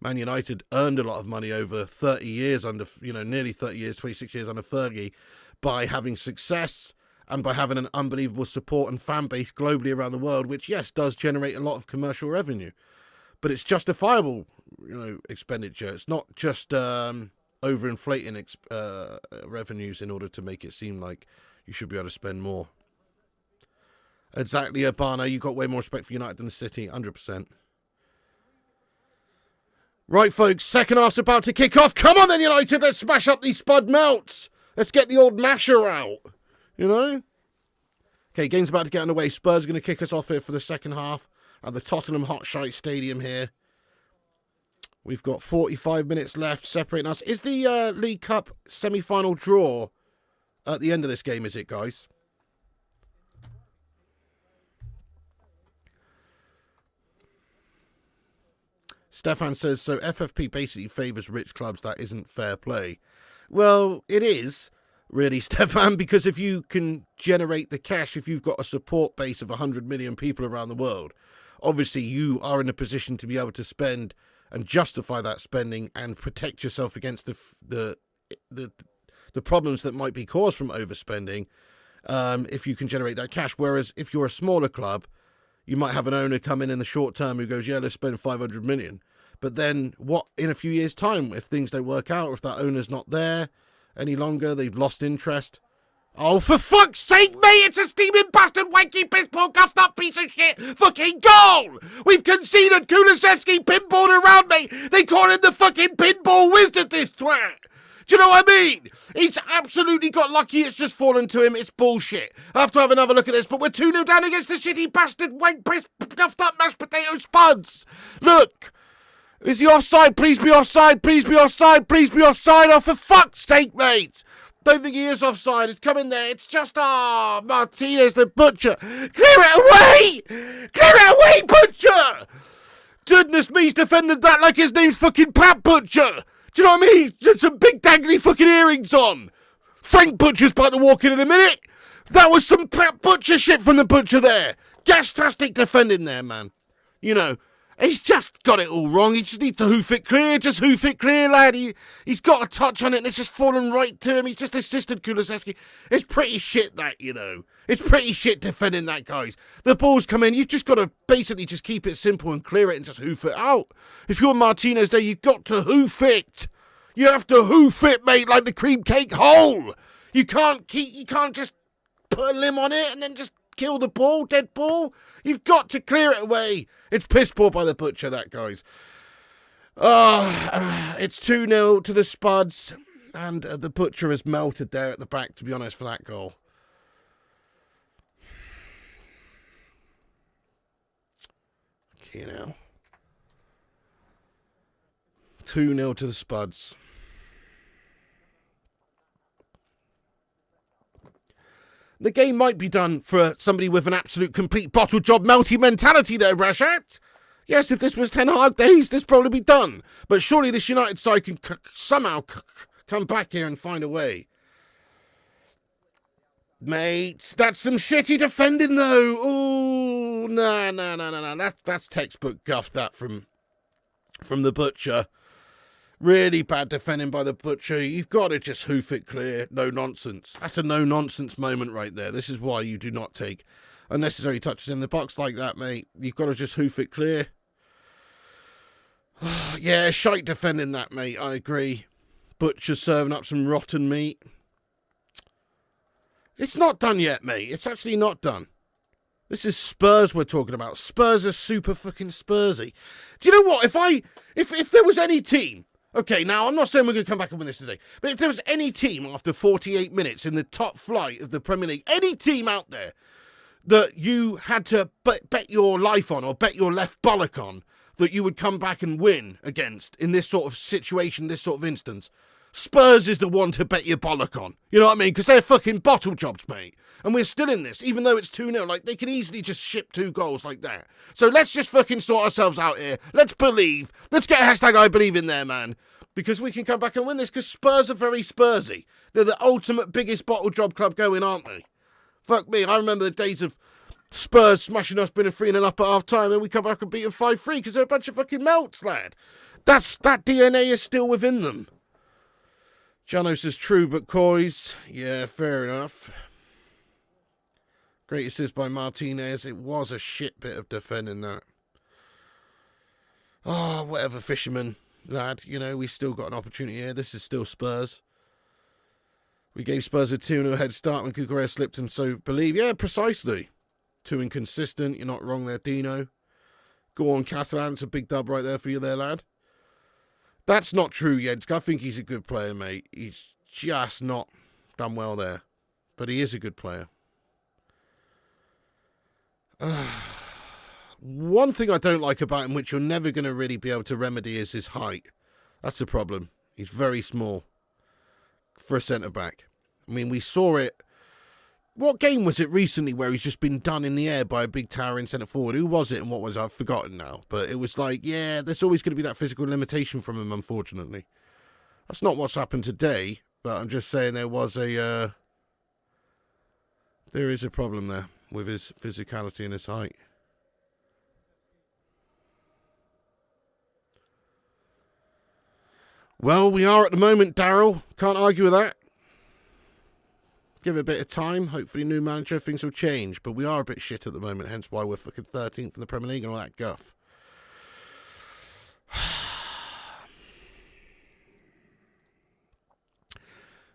Man United earned a lot of money over 30 years under, nearly 30 years, 26 years under Fergie by having success and by having an unbelievable support and fan base globally around the world, which, yes, does generate a lot of commercial revenue. But it's justifiable, expenditure. It's not just overinflating revenues in order to make it seem like you should be able to spend more. Exactly, Urbana. You got way more respect for United than the City, 100%. Right, folks, second half's about to kick off. Come on then, United, let's smash up these Spud melts. Let's get the old masher out, Okay, game's about to get underway. Spurs are going to kick us off here for the second half at the Tottenham Hot Shite Stadium here. We've got 45 minutes left separating us. Is the League Cup semi-final draw at the end of this game, is it, guys? Stefan says, so FFP basically favours rich clubs. That isn't fair play. Well, it is, really, Stefan, because if you can generate the cash, if you've got a support base of 100 million people around the world, obviously you are in a position to be able to spend and justify that spending and protect yourself against the problems that might be caused from overspending if you can generate that cash. Whereas if you're a smaller club, you might have an owner come in the short term who goes, yeah, let's spend 500 million. But then what in a few years' time, if things don't work out, or if that owner's not there any longer, they've lost interest. Oh, for fuck's sake, mate, it's a steaming bastard, wanky, piss-poor, guffed up piece of shit fucking goal! We've conceded. Kulusevski pinballed around, mate. They call him the fucking pinball wizard, this twat. Do you know what I mean? He's absolutely got lucky it's just fallen to him. It's bullshit. I have to have another look at this, but we're 2-0 down against the shitty bastard wank piss guffed up mashed potato Spuds. Look. Is he offside? Please be offside. Please be offside. Please be offside. Oh, for fuck's sake, mate. Don't think he is offside. It's coming there. It's just, Martinez the butcher. Clear it away. Clear it away, butcher. Goodness me, he's defended that like his name's fucking Pat Butcher. Do you know what I mean? He's got some big dangly fucking earrings on. Frank Butcher's about to walk in a minute. That was some Pat Butcher shit from the butcher there. Gastastic defending there, man. He's just got it all wrong. He just needs to hoof it clear. Just hoof it clear, lad. He's got a touch on it and it's just fallen right to him. He's just assisted Kulusevski. It's pretty shit that, It's pretty shit defending that, guys. The ball's come in. You've just got to basically just keep it simple and clear it and just hoof it out. If you're Martinez there, you've got to hoof it. You have to hoof it, mate, like the cream cake hole. You can't just put a limb on it and then just kill the ball, dead ball. You've got to clear it away. It's piss poor by the butcher, that, guys. It's 2-0 to the Spuds, and the butcher has melted there at the back, to be honest, for that goal. Okay, now. 2-0 to the Spuds. The game might be done for somebody with an absolute complete bottle job melty mentality there, Rashat. Yes, if this was Ten Hag days, this probably be done. But surely this United side can somehow come back here and find a way. Mate, that's some shitty defending though. Ooh, no. That's textbook guff, that from the butcher. Really bad defending by the butcher. You've got to just hoof it clear. No nonsense. That's a no nonsense moment right there. This is why you do not take unnecessary touches in the box like that, mate. You've got to just hoof it clear. Yeah, shite defending that, mate. I agree. Butcher serving up some rotten meat. It's not done yet, mate. It's actually not done. This is Spurs we're talking about. Spurs are super fucking Spursy. Do you know what? If there was any team, okay, now I'm not saying we're going to come back and win this today, but if there was any team after 48 minutes in the top flight of the Premier League, any team out there that you had to bet your life on or bet your left bollock on that you would come back and win against in this sort of situation, this sort of instance, Spurs is the one to bet your bollock on. You know what I mean? Because they're fucking bottle jobs, mate. And we're still in this, even though it's 2-0. Like, they can easily just ship 2 goals like that. So let's just fucking sort ourselves out here. Let's believe. Let's get a hashtag I believe in there, man. Because we can come back and win this, because Spurs are very Spursy. They're the ultimate biggest bottle job club going, aren't they? Fuck me. I remember the days of Spurs smashing us, being 3-0 up at half-time, and we come back and beat them 5-3, because they're a bunch of fucking melts, lad. That DNA is still within them. Jano says true, but coys. Yeah, fair enough. Great assist by Martinez. It was a shit bit of defending that. Oh, whatever, fisherman, lad. You know, we still got an opportunity here. This is still Spurs. We gave Spurs a 2-0 head start when Cucurella slipped and so believe. Yeah, precisely. Too inconsistent. You're not wrong there, Dino. Go on, Catalan. It's a big dub right there for you there, lad. That's not true, Jens. I think he's a good player, mate. He's just not done well there. But he is a good player. One thing I don't like about him, which you're never going to really be able to remedy, is his height. That's the problem. He's very small for a centre-back. I mean, we saw it. What game was it recently where he's just been done in the air by a big towering centre-forward? Who was it and what was it? I've forgotten now. But it was like, yeah, there's always going to be that physical limitation from him, unfortunately. That's not what's happened today, but I'm just saying there is a problem there with his physicality and his height. Well, we are at the moment, Daryl. Can't argue with that. Give it a bit of time. Hopefully, new manager, things will change. But we are a bit shit at the moment, hence why we're fucking 13th in the Premier League and all that guff.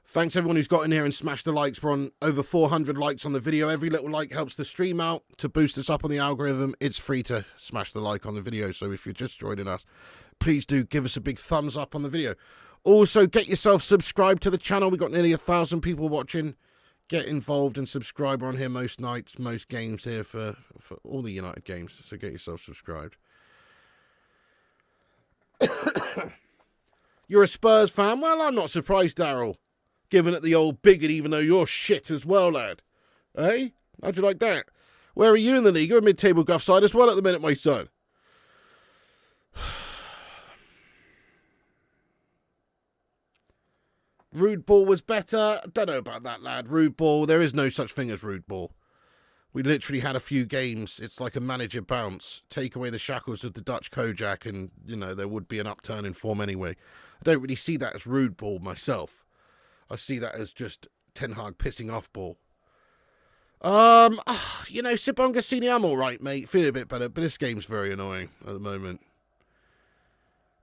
Thanks everyone who's got in here and smashed the likes. We're on over 400 likes on the video. Every little like helps the stream out to boost us up on the algorithm. It's free to smash the like on the video. So if you're just joining us, please do give us a big thumbs up on the video. Also, get yourself subscribed to the channel. We've got nearly 1,000 people watching. Get involved and subscribe. We're on here most nights, most games here for all the United games. So get yourself subscribed. You're a Spurs fan? Well, I'm not surprised, Daryl. Giving it the old bigot, even though you're shit as well, lad. Eh? How'd you like that? Where are you in the league? You're a mid-table guff side as well at the minute, my son. Rude ball was better. I don't know about that, lad. Rude ball. There is no such thing as rude ball. We literally had a few games. It's like a manager bounce. Take away the shackles of the Dutch Kojak and, you know, there would be an upturn in form anyway. I don't really see that as rude ball myself. I see that as just Ten Hag pissing off ball. You know, Sibonga Sini, I'm all right, mate. Feeling a bit better, but this game's very annoying at the moment.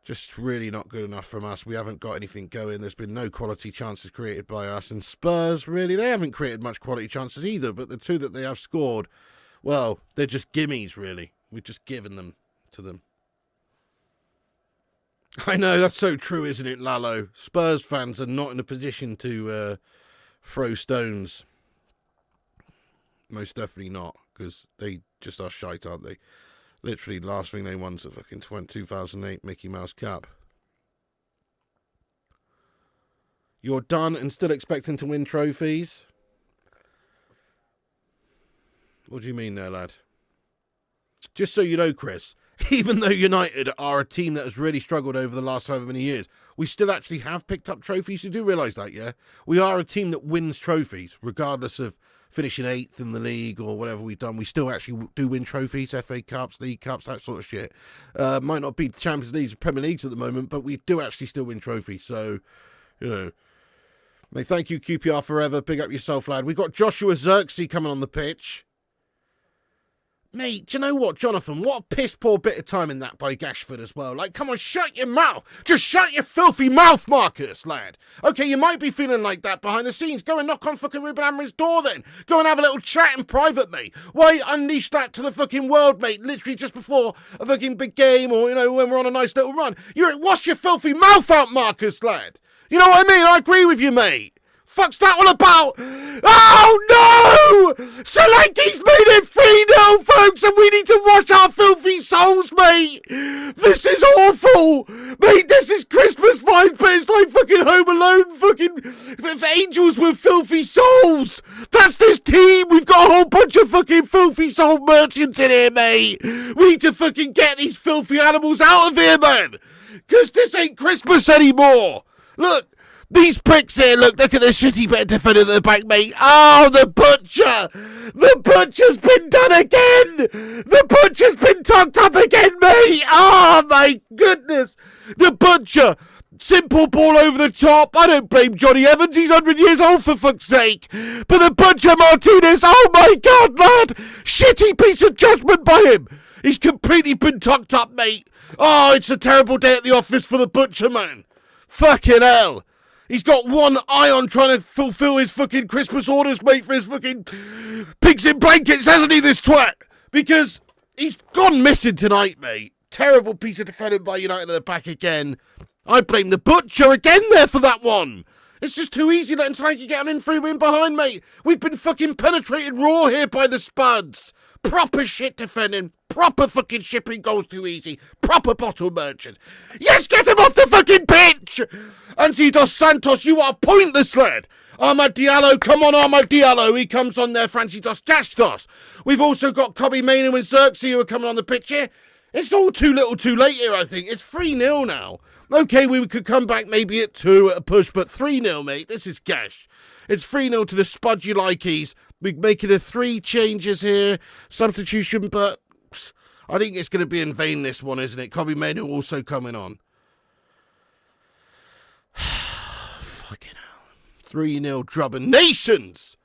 Just really not good enough from us. We haven't got anything going. There's been no quality chances created by us. And Spurs, really, they haven't created much quality chances either. But the 2 that they have scored, well, they're just gimmies, really. We've just given them to them. I know, that's so true, isn't it, Lalo? Spurs fans are not in a position to throw stones. Most definitely not, because they just are shite, aren't they? Literally, last thing they won's a fucking 2008 Mickey Mouse Cup. You're done and still expecting to win trophies? What do you mean there, lad? Just so you know, Chris, even though United are a team that has really struggled over the last however many years, we still actually have picked up trophies. You do realise that, yeah? We are a team that wins trophies, regardless of finishing 8th in the league or whatever we've done. We still actually do win trophies, FA Cups, League Cups, that sort of shit. Might not be the Champions Leagues or Premier Leagues at the moment, but we do actually still win trophies. So, you know, thank you, QPR forever. Big up yourself, lad. We've got Joshua Xerxes coming on the pitch. Mate, do you know what, Jonathan? What a piss poor bit of timing that by Gashford as well. Like, come on, shut your mouth. Just shut your filthy mouth, Marcus, lad. Okay, you might be feeling like that behind the scenes. Go and knock on fucking Ruben Amorim's door then. Go and have a little chat in private, mate. Why unleash that to the fucking world, mate? Literally just before a fucking big game or, you know, when we're on a nice little run. Wash your filthy mouth out, Marcus, lad. You know what I mean? I agree with you, mate. Fuck's that all about? Oh no! Solanke's made it 3-0, folks, and we need to wash our filthy souls, mate! This is awful! Mate, this is Christmas vibes, but it's like fucking Home Alone, fucking angels with filthy souls! That's this team! We've got a whole bunch of fucking filthy soul merchants in here, mate! We need to fucking get these filthy animals out of here, man! Because this ain't Christmas anymore! Look! These pricks here, look at the shitty bit of defender at the back, mate. Oh, the butcher! The butcher's been done again! The butcher's been tucked up again, mate! Oh, my goodness! The butcher! Simple ball over the top. I don't blame Johnny Evans. He's 100 years old, for fuck's sake. But the butcher Martinez, oh, my God, lad! Shitty piece of judgment by him. He's completely been tucked up, mate. Oh, it's a terrible day at the office for the butcher, man. Fucking hell. He's got one eye on trying to fulfill his fucking Christmas orders, mate, for his fucking pigs in blankets, hasn't he, this twat? Because he's gone missing tonight, mate. Terrible piece of defending by United at the back again. I blame the butcher again there for that one. It's just too easy letting Solanke get an in-free win behind, mate. We've been fucking penetrated raw here by the Spuds. Proper shit defending. Proper fucking shipping goals too easy. Proper bottle merchants. Yes, get him off the fucking pitch! Anthony Dos Santos, you are pointless, lad. Ahmad Diallo, come on, Ahmad Diallo. He comes on there, Francie Dos Gastos. We've also got Kobe Mainoo and Xerxes who are coming on the pitch here. It's all too little too late here, I think. It's 3-0 now. Okay, we could come back maybe at 2 at a push, but 3-0, mate. This is gash. It's 3-0 to the Spudgy Likeys. We're making a 3 changes here. Substitution, but I think it's going to be in vain, this one, isn't it? Kobe Mainoo also coming on. Fucking hell. 3-0 Drubber Nations.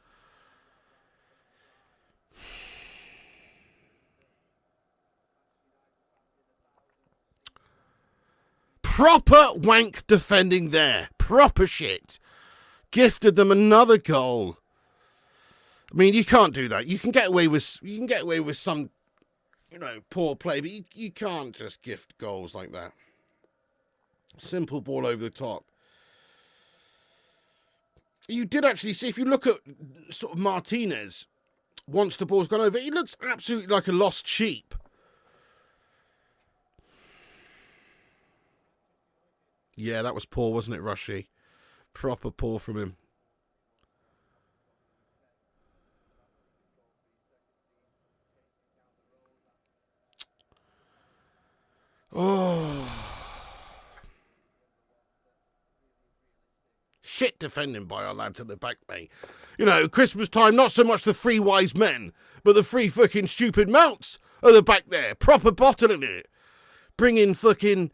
Proper wank defending there. Proper shit. Gifted them another goal. I mean, you can't do that. You can get away with some, you know, poor play, but you can't just gift goals like that. Simple ball over the top. You did actually see, if you look at sort of Martinez, once the ball's gone over, he looks absolutely like a lost sheep. Yeah, that was poor, wasn't it, Rushy? Proper poor from him. Oh. Shit defending by our lads at the back, mate. You know, Christmas time, not so much the 3 wise men, but the 3 fucking stupid mounts at the back there. Proper bottling it. Bringing fucking...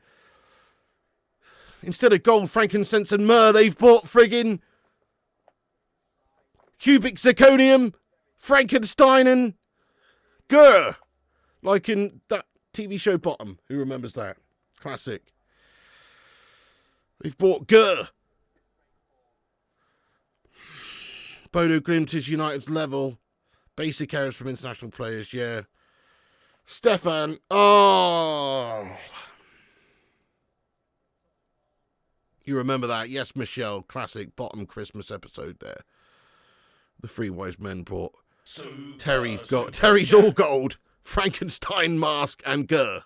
Instead of gold, frankincense and myrrh, they've bought friggin' cubic zirconium, Frankenstein and Gurr. Like in that TV show Bottom. Who remembers that? Classic. They've bought Gurr. Bodo Glimt is United's level. Basic errors from international players, yeah. Stefan. Oh... You remember that? Yes, Michelle. Classic bottom Christmas episode there. The 3 wise men brought Terry's all gold, Frankenstein mask, and Gurr.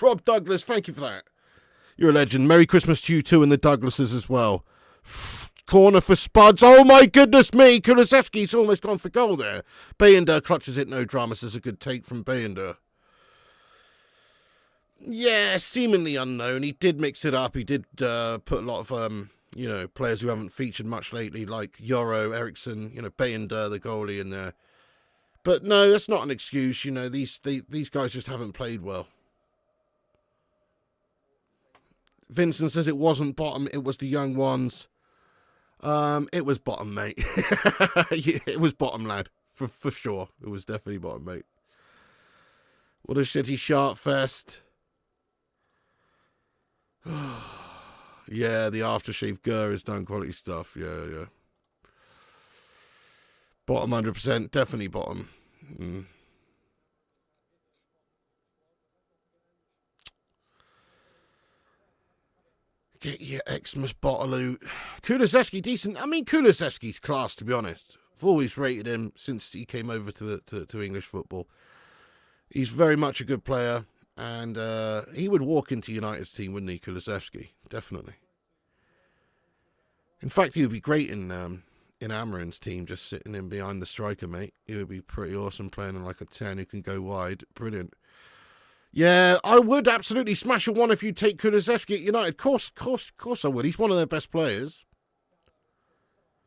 Rob Douglas, thank you for that. You're a legend. Merry Christmas to you too and the Douglases as well. Corner for Spuds. Oh my goodness me. Kulusevski's almost gone for goal there. Bayender clutches it. No dramas. This is a good take from Bayender. Yeah, seemingly unknown. He did mix it up. He did put a lot of, you know, players who haven't featured much lately, like Yoro, Eriksson, you know, Bayender, the goalie in there. But no, that's not an excuse. You know, these guys just haven't played well. Vincent says it wasn't bottom, it was the young ones. It was bottom, mate. It was bottom, lad. For sure. It was definitely bottom, mate. What a shitty shark fest. Yeah, the aftershave Gurr has done quality stuff. Yeah. Bottom 100%. Definitely bottom. Get your Xmas bottle. Kulusevski, decent. I mean, Kulusevski's class, to be honest. I've always rated him since he came over to English football. He's very much a good player, and he would walk into United's team, wouldn't he, Kulusevski? Definitely. In fact, he would be great in Amarin's team, just sitting in behind the striker, mate. He would be pretty awesome playing in like a 10 who can go wide. Brilliant. Yeah, I would absolutely smash a one if you take Kulusevski at United. Course I would. He's one of their best players.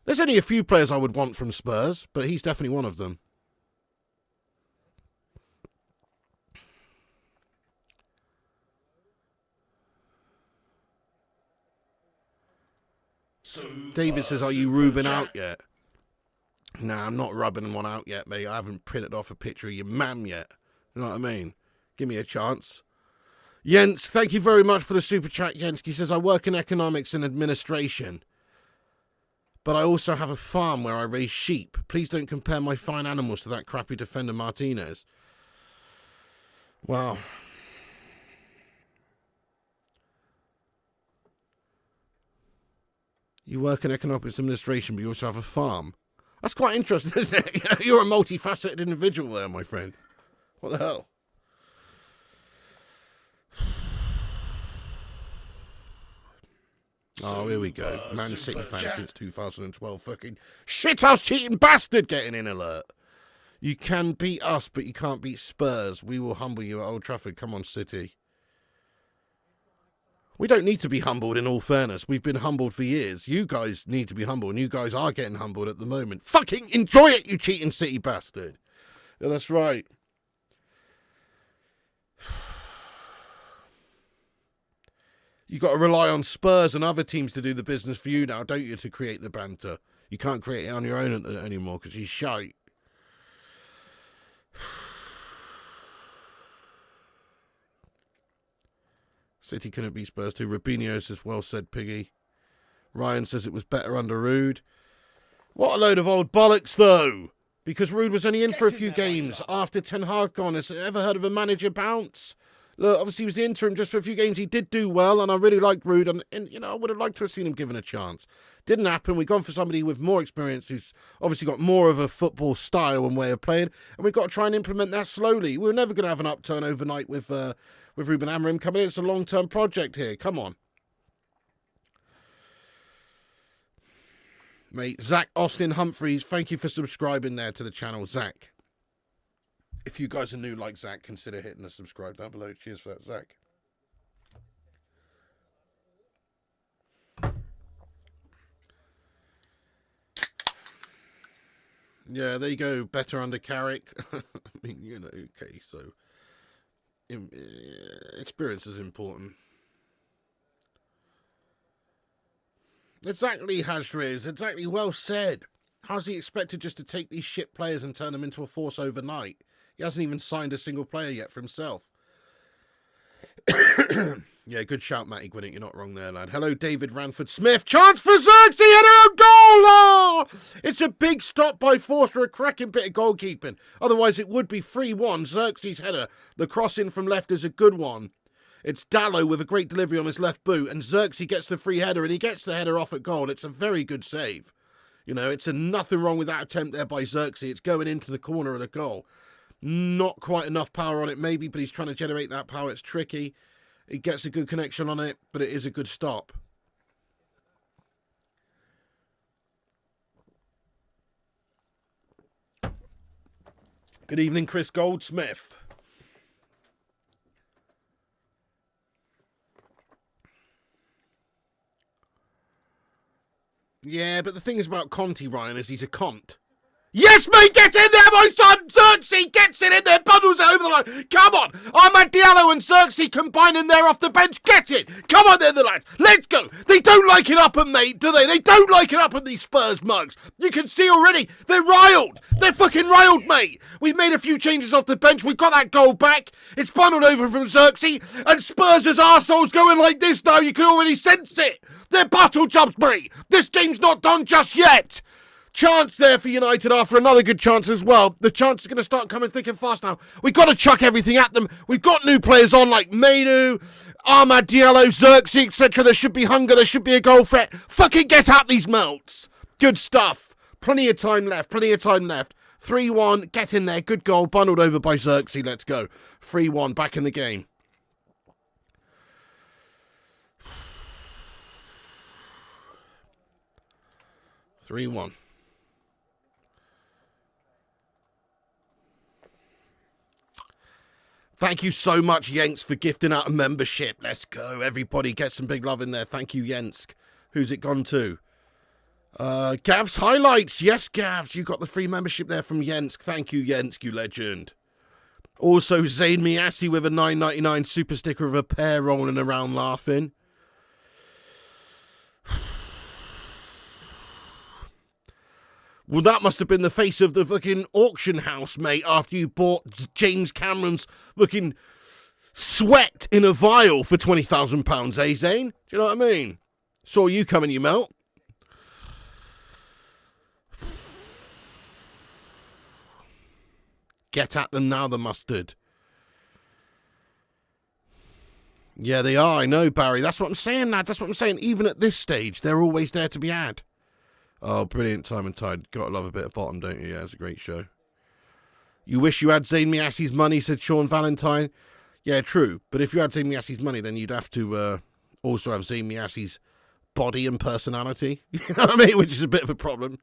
There's only a few players I would want from Spurs, but he's definitely one of them. David says, are you rubbing out yet? Nah, I'm not rubbing one out yet, mate. I haven't printed off a picture of your mam yet. You know what I mean? Give me a chance. Jens, thank you very much for the super chat, Jens. He says, I work in economics and administration, but I also have a farm where I raise sheep. Please don't compare my fine animals to that crappy defender Martinez. Wow. You work in economics administration, but you also have a farm. That's quite interesting, isn't it? You're a multifaceted individual there, my friend. What the hell? Oh, here we go. Man City fan since 2012. Fucking shithouse cheating bastard getting in alert. You can beat us, but you can't beat Spurs. We will humble you at Old Trafford. Come on, City. We don't need to be humbled, in all fairness. We've been humbled for years. You guys need to be humbled, and you guys are getting humbled at the moment. Fucking enjoy it, you cheating City bastard. Yeah, that's right. You got to rely on Spurs and other teams to do the business for you now, don't you, to create the banter? You can't create it on your own anymore because you're shite. City couldn't beat Spurs too. Rubinho says, well said, Piggy. Ryan says it was better under Rude. What a load of old bollocks, though. Because Rude was only in for a few games after Ten Hag gone. Has ever heard of a manager bounce? Look, obviously he was the interim just for a few games. He did do well, and I really liked Rude. And you know, I would have liked to have seen him given a chance. Didn't happen. We've gone for somebody with more experience who's obviously got more of a football style and way of playing. And we've got to try and implement that slowly. We're never going to have an upturn overnight with Ruben Amorim coming in. It's a long-term project here. Come on. Mate, Zach Austin Humphreys, thank you for subscribing there to the channel, Zach. If you guys are new like Zach, consider hitting the subscribe down below. Cheers for that, Zach. Yeah, there you go. Better under Carrick. I mean, you know, okay, so experience is important. Exactly, Hajriz. Exactly, well said. How's he expected just to take these shit players and turn them into a force overnight? He hasn't even signed a single player yet for himself. Yeah, good shout, Matty Gwinnett. You're not wrong there, lad. Hello, David Ranford-Smith. Chance for Xerxes, header and goal! Oh! It's a big stop by Forster, a cracking bit of goalkeeping. Otherwise, it would be 3-1. Xerxes' header. The cross in from left is a good one. It's Dallo with a great delivery on his left boot, and Xerxes gets the free header, and he gets the header off at goal. It's a very good save. You know, it's nothing wrong with that attempt there by Xerxes. It's going into the corner of the goal. Not quite enough power on it, maybe, but he's trying to generate that power. It's tricky. He gets a good connection on it, but it is a good stop. Good evening, Chris Goldsmith. Yeah, but the thing is about Conte, Ryan, is he's a cont. Yes, mate, get in there, my son! Xerxes gets it in there, bundles it over the line. Come on! Ahmad Diallo and Xerxes combining there off the bench. Get it! Come on there, the lads. Let's go! They don't like it up, mate, do they? They don't like it up in these Spurs mugs. You can see already, they're riled. They're fucking riled, mate. We made a few changes off the bench. We got that goal back. It's bundled over from Xerxes, and Spurs' arseholes going like this now. You can already sense it. They're battle jumps, mate. This game's not done just yet. Chance there for United after another good chance as well. The chance is going to start coming thick and fast now. We've got to chuck everything at them. We've got new players on like Mainu, Ahmad Diallo, Xerxes, etc. There should be hunger. There should be a goal threat. Fucking get at these melts. Good stuff. Plenty of time left. 3-1. Get in there. Good goal. Bundled over by Xerxes. Let's go. 3-1. Back in the game. (3-1). Thank you so much, Yensk, for gifting out a membership. Let's go. Everybody get some big love in there. Thank you, Yensk. Who's it gone to? Gav's Highlights. Yes, Gavs. You got the free membership there from Yensk. Thank you, Yensk, you legend. Also, Zayn Miassi with a $9.99 super sticker of a pair rolling around laughing. Well, that must have been the face of the fucking auction house, mate, after you bought James Cameron's fucking sweat in a vial for £20,000, eh, Zane? Do you know what I mean? Saw you coming, you melt. Get at them now, the mustard. Yeah, they are, I know, Barry. That's what I'm saying, lad. That's what I'm saying. Even at this stage, they're always there to be had. Oh, brilliant, Time and Tide. Gotta love a bit of bottom, don't you? Yeah, it's a great show. You wish you had Zayn Miassi's money, said Sean Valentine. Yeah, true. But if you had Zayn Miassi's money, then you'd have to also have Zayn Miassi's body and personality. You know what I mean? Which is a bit of a problem.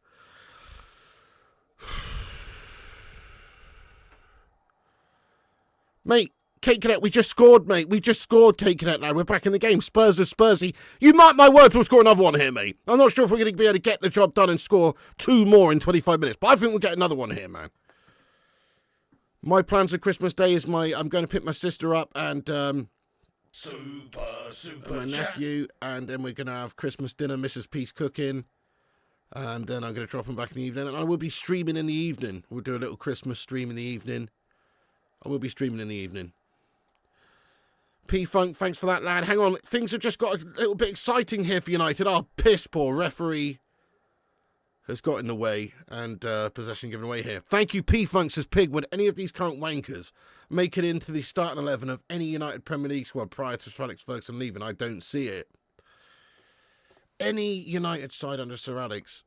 Mate, Kate Cadet, we just scored, mate. We just scored, Kate Cadet, lad. We're back in the game. Spurs are Spursy. You mark my words, we'll score another one here, mate. I'm not sure if we're going to be able to get the job done and score 2 more in 25 minutes, but I think we'll get another one here, man. My plans for Christmas Day is I'm going to pick my sister up and my nephew, and then we're going to have Christmas dinner, Mrs. Peace cooking, and then I'm going to drop them back in the evening, and I will be streaming in the evening. We'll do a little Christmas stream in the evening. I will be streaming in the evening. P-Funk, thanks for that, lad. Hang on, things have just got a little bit exciting here for United. Oh, piss poor referee has got in the way, and possession given away here. Thank you, P-Funk, says Pig. Would any of these current wankers make it into the starting 11 of any United Premier League squad prior to Sir Alex Ferguson leaving? I don't see it. Any United side under Sir Alex.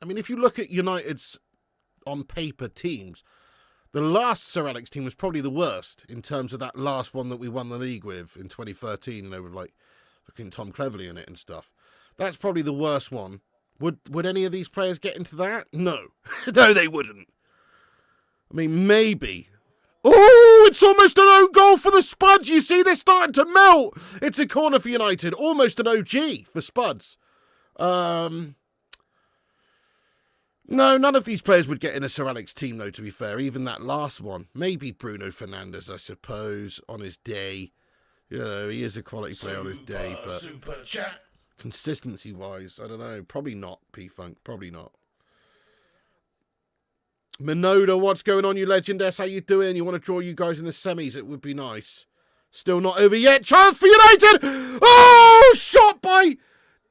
I mean, if you look at United's on paper teams, the last Sir Alex team was probably the worst in terms of that last one that we won the league with in 2013, with like fucking Tom Cleverley in it and stuff. That's probably the worst one. Would any of these players get into that? No. No, they wouldn't. I mean, maybe. Oh, it's almost an own goal for the Spuds. You see, they're starting to melt. It's a corner for United. Almost an OG for Spuds. No, none of these players would get in a Sir Alex team, though, to be fair. Even that last one. Maybe Bruno Fernandes, I suppose, on his day. You know, he is a quality player on his day, but consistency-wise, I don't know. Probably not, P-Funk. Probably not. Minoda, what's going on, you legend? S, how you doing? You want to draw you guys in the semis? It would be nice. Still not over yet. Chance for United! Oh, shot by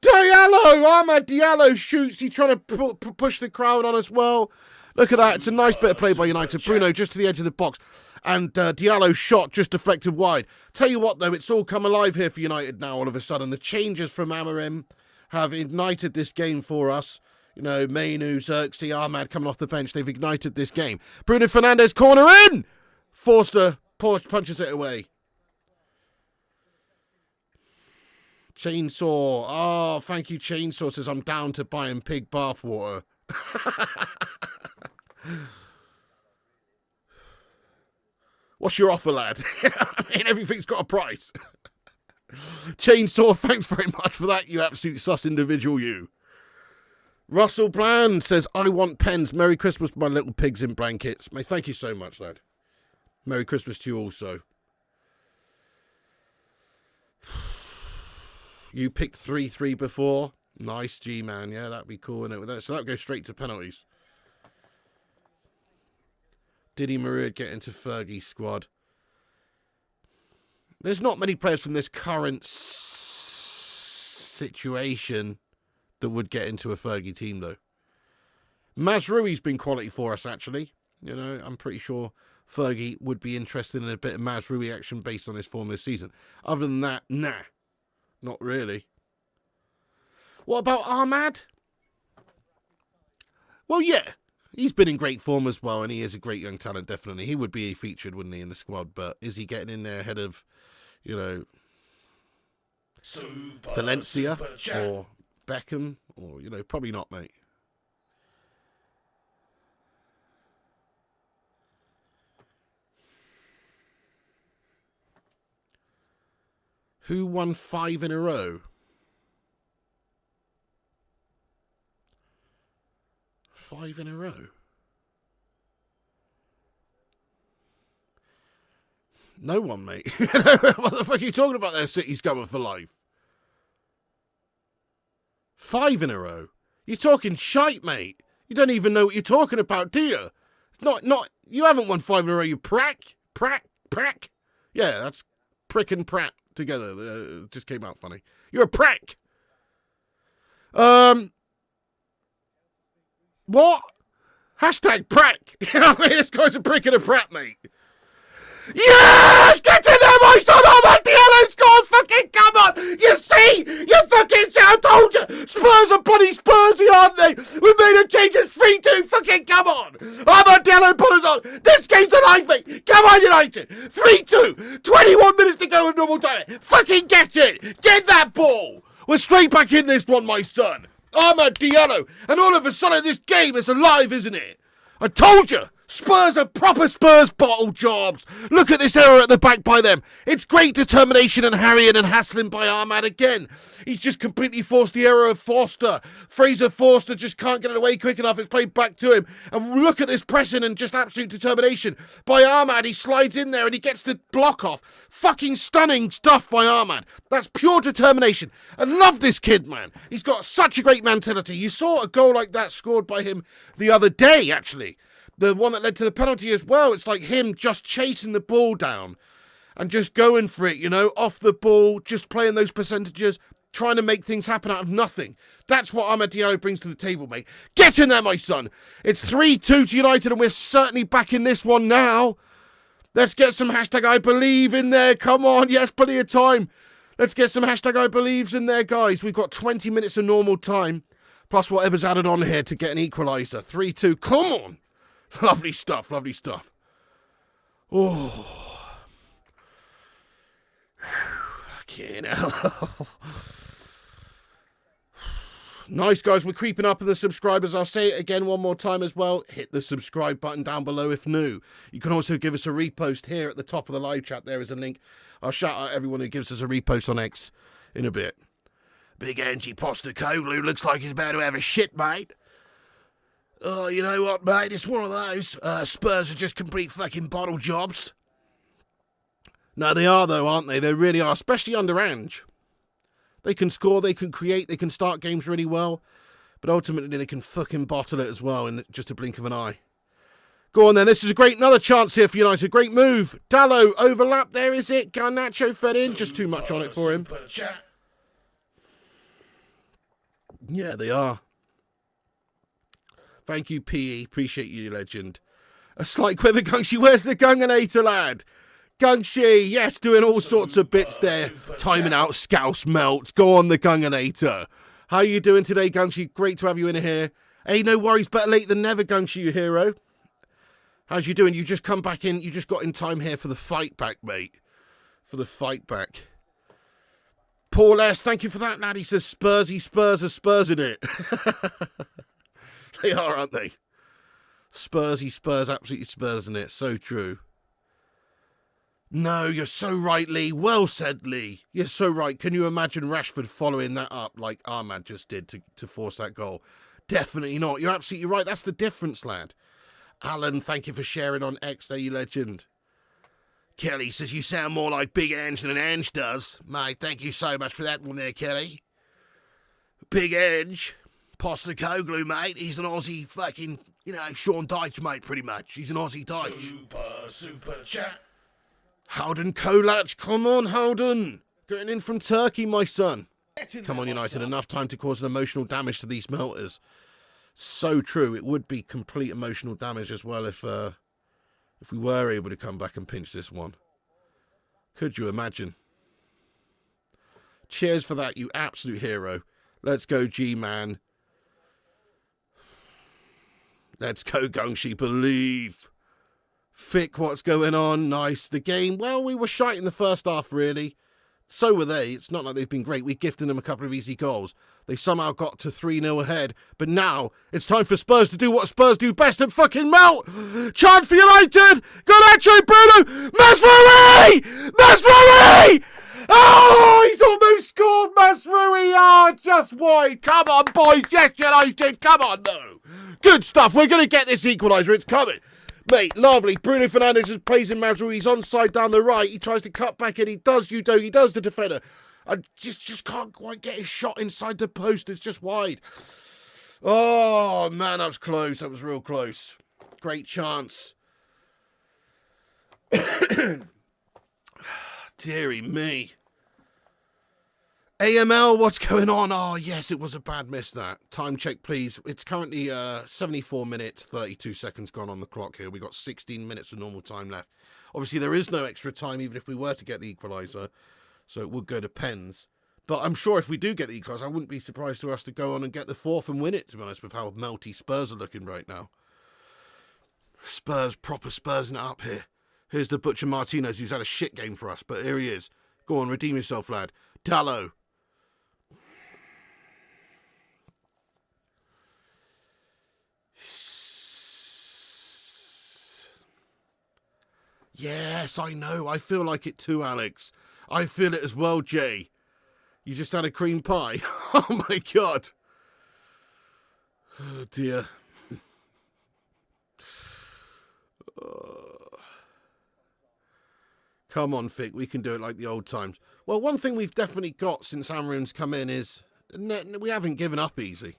Diallo! Ahmad Diallo shoots. He's trying to push the crowd on as well. Look at that. It's a nice bit of play by United. Bruno just to the edge of the box. And Diallo's shot just deflected wide. Tell you what, though, it's all come alive here for United now all of a sudden. The changes from Amorim have ignited this game for us. You know, Mainu, Xerxes, Ahmad coming off the bench. They've ignited this game. Bruno Fernandes, corner in! Forster punches it away. Chainsaw. Oh, thank you, Chainsaw. Says, I'm down to buying pig bathwater. What's your offer, lad? I mean, everything's got a price. Chainsaw, thanks very much for that, you absolute sus individual, you. Russell Bland says, I want pens. Merry Christmas, my little pigs in blankets. Mate, thank you so much, lad. Merry Christmas to you also. You picked 3-3 before. Nice, G-man. Yeah, that'd be cool. So that'll go straight to penalties. Diddy Maria get into Fergie's squad? There's not many players from this current situation that would get into a Fergie team, though. Mazroui's been quality for us, actually. You know, I'm pretty sure Fergie would be interested in a bit of Mazroui action based on his form this season. Other than that, nah. Not really. What about Ahmad? Well, yeah. He's been in great form as well, and he is a great young talent, definitely. He would be featured, wouldn't he, in the squad? But is he getting in there ahead of, you know, Valencia or Beckham? Or, you know, probably not, mate. Who won 5 in a row? 5 in a row? No one, mate. What the fuck are you talking about there, City's going for life? 5 in a row? You're talking shite, mate. You don't even know what you're talking about, do you? It's not, you haven't won 5 in a row, you prack. Yeah, that's prick and prat together. It just came out funny. You're a prick. What? Hashtag prank. You know what I mean? This guy's a prick and a prat, mate. Yes! Get in there, my son! Diallo scores! Fucking come on! You see? You fucking see? I told you! Spurs are bloody Spursy, aren't they? We made a change. It's 3-2. Fucking come on! Diallo put us on. This game's alive, mate. Come on, United. 3-2. 21 minutes to go with normal time. Fucking get it. Get that ball. We're straight back in this one, my son. Diallo. And all of a sudden, this game is alive, isn't it? I told you. Spurs are proper Spurs bottle jobs. Look at this error at the back by them. It's great determination and harrying and hassling by Ahmad again. He's just completely forced the error of Forster. Fraser Forster just can't get it away quick enough. It's played back to him. And look at this pressing and just absolute determination by Ahmad. He slides in there and he gets the block off. Fucking stunning stuff by Ahmad. That's pure determination. I love this kid, man. He's got such a great mentality. You saw a goal like that scored by him the other day, actually. The one that led to the penalty as well. It's like him just chasing the ball down and just going for it, you know, off the ball, just playing those percentages, trying to make things happen out of nothing. That's what Amad Diallo brings to the table, mate. Get in there, my son. It's 3-2 to United, and we're certainly back in this one now. Let's get some hashtag I believe in there. Come on. Yes, plenty of time. Let's get some hashtag I believes in there, guys. We've got 20 minutes of normal time, plus whatever's added on here to get an equaliser. 3-2. Come on. Lovely stuff, lovely stuff. Oh. Fucking hell. Nice, guys. We're creeping up in the subscribers. I'll say it again one more time as well. Hit the subscribe button down below if new. You can also give us a repost here at the top of the live chat. There is a link. I'll shout out everyone who gives us a repost on X in a bit. Big Angie Postecoglou looks like he's about to have a shit, mate. Oh, you know what, mate? It's one of those. Spurs are just complete fucking bottle jobs. No, they are, though, aren't they? They really are, especially under Ange. They can score, they can create, they can start games really well. But ultimately, they can fucking bottle it as well in just a blink of an eye. Go on, then. This is a great, another chance here for United. Great move. Dallo, overlap. There is it. Garnacho fed in. Just too much on it for him. Yeah, they are. Thank you, PE. Appreciate you, legend. A slight quiver, Gungshi. Where's the Gunganator, lad? Gungshi, yes, doing all sorts of bits there. Timing out Scouse Melt. Go on, the Gunganator. How are you doing today, Gungshi? Great to have you in here. Hey, no worries. Better late than never, Gungshi, you hero. How's you doing? You just come back in. You just got in time here for the fight back, mate. For the fight back. Paul S., thank you for that, lad. He says Spursy Spurs are Spurs in it. They are, aren't they? Spursy Spurs, absolutely Spurs in it. So true. No, you're so right, Lee. Well said, Lee. You're so right. Can you imagine Rashford following that up like Ahmad just did to force that goal? Definitely not. You're absolutely right. That's the difference, lad. Alan, thank you for sharing on X, there, you legend. Kelly says you sound more like Big Ange than Ange does. Mate, thank you so much for that one there, Kelly. Big Ange, Postecoglou, mate. He's an Aussie fucking, Sean Dyche, mate, pretty much. He's an Aussie Dyche. Super chat. Howden Kolach, come on, Howden. Getting in from Turkey, my son. Come on, United, enough time to cause an emotional damage to these melters. So true. It would be complete emotional damage as well if we were able to come back and pinch this one. Could you imagine? Cheers for that, you absolute hero. Let's go, G-Man. Let's go, Gungshi, believe. Fick, what's going on? Nice. The game, well, we were shite in the first half, really. So were they. It's not like they've been great. We gifted them a couple of easy goals. They somehow got to 3-0 ahead. But now, it's time for Spurs to do what Spurs do best and fucking melt. Chance for United. Ganacho, Bruno. Masraoui! Masraoui! Oh, he's almost scored, Masraoui. Oh, just wide. Come on, boys. Yes, United. Come on, no. Good stuff. We're going to get this equaliser. It's coming. Mate, lovely. Bruno Fernandes just plays in Masraoui. He's onside down the right. He tries to cut back and he does Udo. He does the defender. I just can't quite get his shot inside the post. It's just wide. Oh, man, that was close. That was real close. Great chance. Deary me. AML, what's going on? Oh, yes, it was a bad miss, that. Time check, please. It's currently 74 minutes, 32 seconds gone on the clock here. We've got 16 minutes of normal time left. Obviously, there is no extra time, even if we were to get the equaliser, so it would go to pens. But I'm sure if we do get the equaliser, I wouldn't be surprised for us to go on and get the fourth and win it, to be honest, with how melty Spurs are looking right now. Spurs, proper Spurs it up here. Here's the Butcher Martinez, who's had a shit game for us, but here he is. Go on, redeem yourself, lad. Dallo. Yes, I know. I feel like it too, Alex. I feel it as well, Jay. You just had a cream pie. Oh, my God. Oh, dear. Come on, Fick. We can do it like the old times. Well, one thing we've definitely got since Amarim's come in is we haven't given up easy.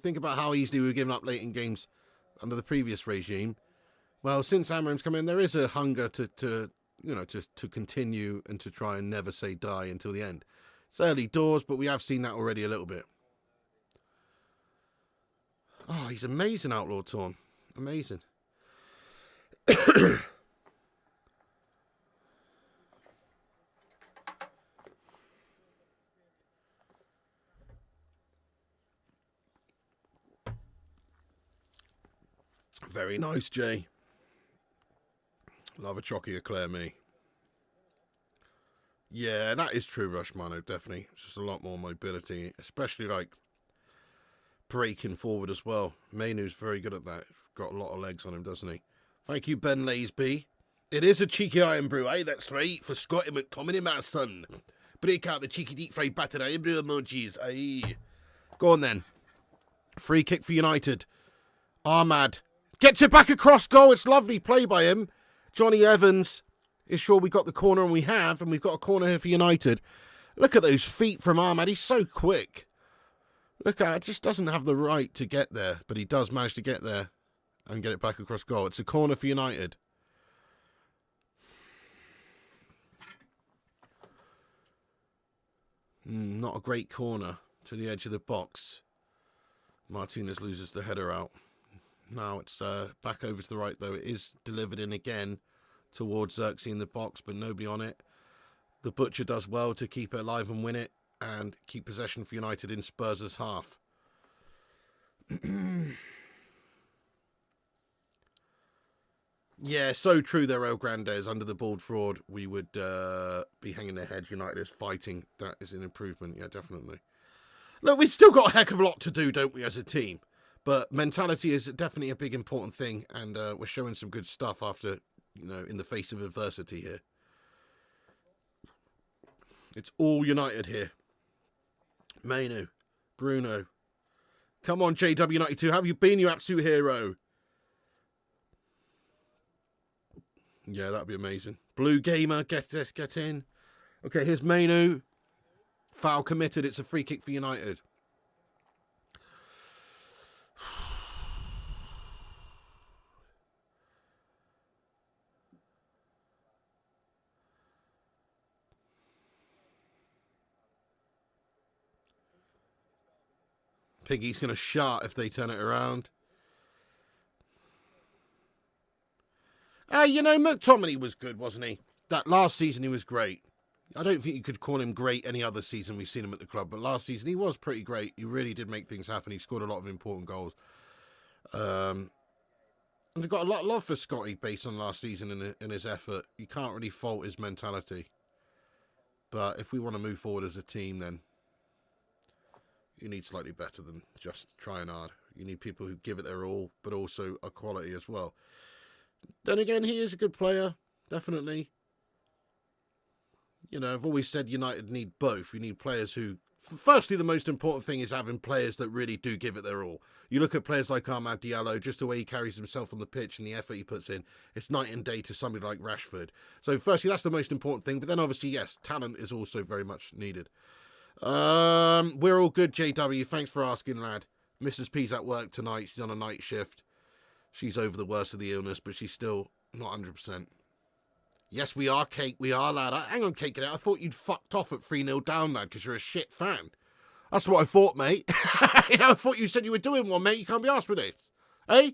Think about how easily we were giving up late in games under the previous regime. Well, since Amarim's come in, there is a hunger to continue and to try and never say die until the end. It's early doors, but we have seen that already a little bit. Oh, he's amazing, Outlaw Torn. Amazing. Very nice, Jay. Love a chocky eclair, me. Yeah, that is true, Rushmano, definitely. It's just a lot more mobility, especially like breaking forward as well. Mainu's very good at that. Got a lot of legs on him, doesn't he? Thank you, Ben Laysby. It is a cheeky iron brew, eh? That's right, for Scotty McTominay, my son. Break out the cheeky deep fried batter iron brew emojis, aye. Go on then. Free kick for United. Ahmad gets it back across goal. It's lovely play by him. Johnny Evans is sure we got the corner, and we have, and we've got a corner here for United. Look at those feet from Ahmad. He's so quick. Look at it. Just doesn't have the right to get there, but he does manage to get there and get it back across goal. It's a corner for United. Not a great corner to the edge of the box. Martinez loses the header out. Now it's back over to the right, though. It is delivered in again towards Xerxes in the box, but nobody on it. The Butcher does well to keep it alive and win it and keep possession for United in Spurs' half. Yeah, so true there, El Grandes. Under the bald fraud, we would be hanging their heads. United is fighting. That is an improvement, yeah, definitely. Look, we've still got a heck of a lot to do, don't we, as a team? But mentality is definitely a big important thing, and we're showing some good stuff after, in the face of adversity here. It's all United here. Mainu, Bruno, Come on, JW92. How have you been, you absolute hero? Yeah, that'd be amazing. Blue Gamer, get in. Okay, here's Mainu. Foul committed. It's a free kick for United. Piggy's going to shart if they turn it around. McTominay was good, wasn't he? That last season he was great. I don't think you could call him great any other season we've seen him at the club, but last season he was pretty great. He really did make things happen. He scored a lot of important goals. And they've got a lot of love for Scotty based on last season and his effort. You can't really fault his mentality. But if we want to move forward as a team, then you need slightly better than just trying hard. You need people who give it their all, but also a quality as well. Then again, he is a good player, definitely. I've always said United need both. We need players who... Firstly, the most important thing is having players that really do give it their all. You look at players like Amad Diallo, just the way he carries himself on the pitch and the effort he puts in, it's night and day to somebody like Rashford. So firstly, that's the most important thing. But then obviously, yes, talent is also very much needed. We're all good, JW. Thanks for asking, lad. Mrs. P's at work tonight. She's on a night shift. She's over the worst of the illness, but she's still not 100%. Yes, we are, Kate. We are, lad. Hang on, Kate. I thought you'd fucked off at 3-0 down, lad, because you're a shit fan. That's what I thought, mate. I thought you said you were doing one, mate. You can't be asked for this. Eh?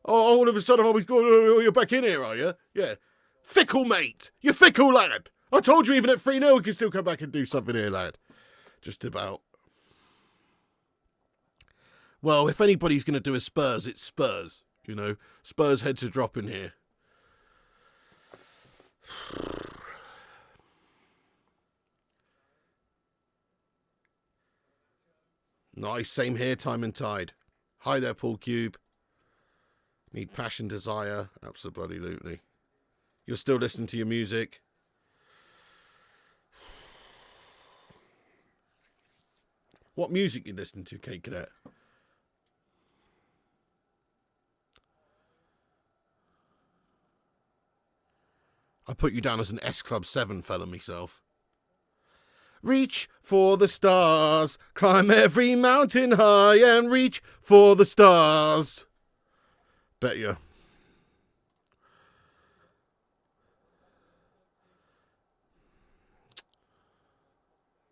Oh, all of a sudden I was going, oh, you're back in here, are you? Yeah. Fickle, mate. You're fickle, lad. I told you even at 3-0 we can still come back and do something here, lad. Just about. Well, if anybody's going to do a Spurs, it's Spurs. Spurs heads are dropping here. Nice, same here, time and tide. Hi there, Paul Cube. Need passion, desire. Absolutely. You're still listening to your music. What music you listening to, Kate Cadet? I put you down as an S Club 7 fella myself. Reach for the stars, climb every mountain high and reach for the stars. Bet you.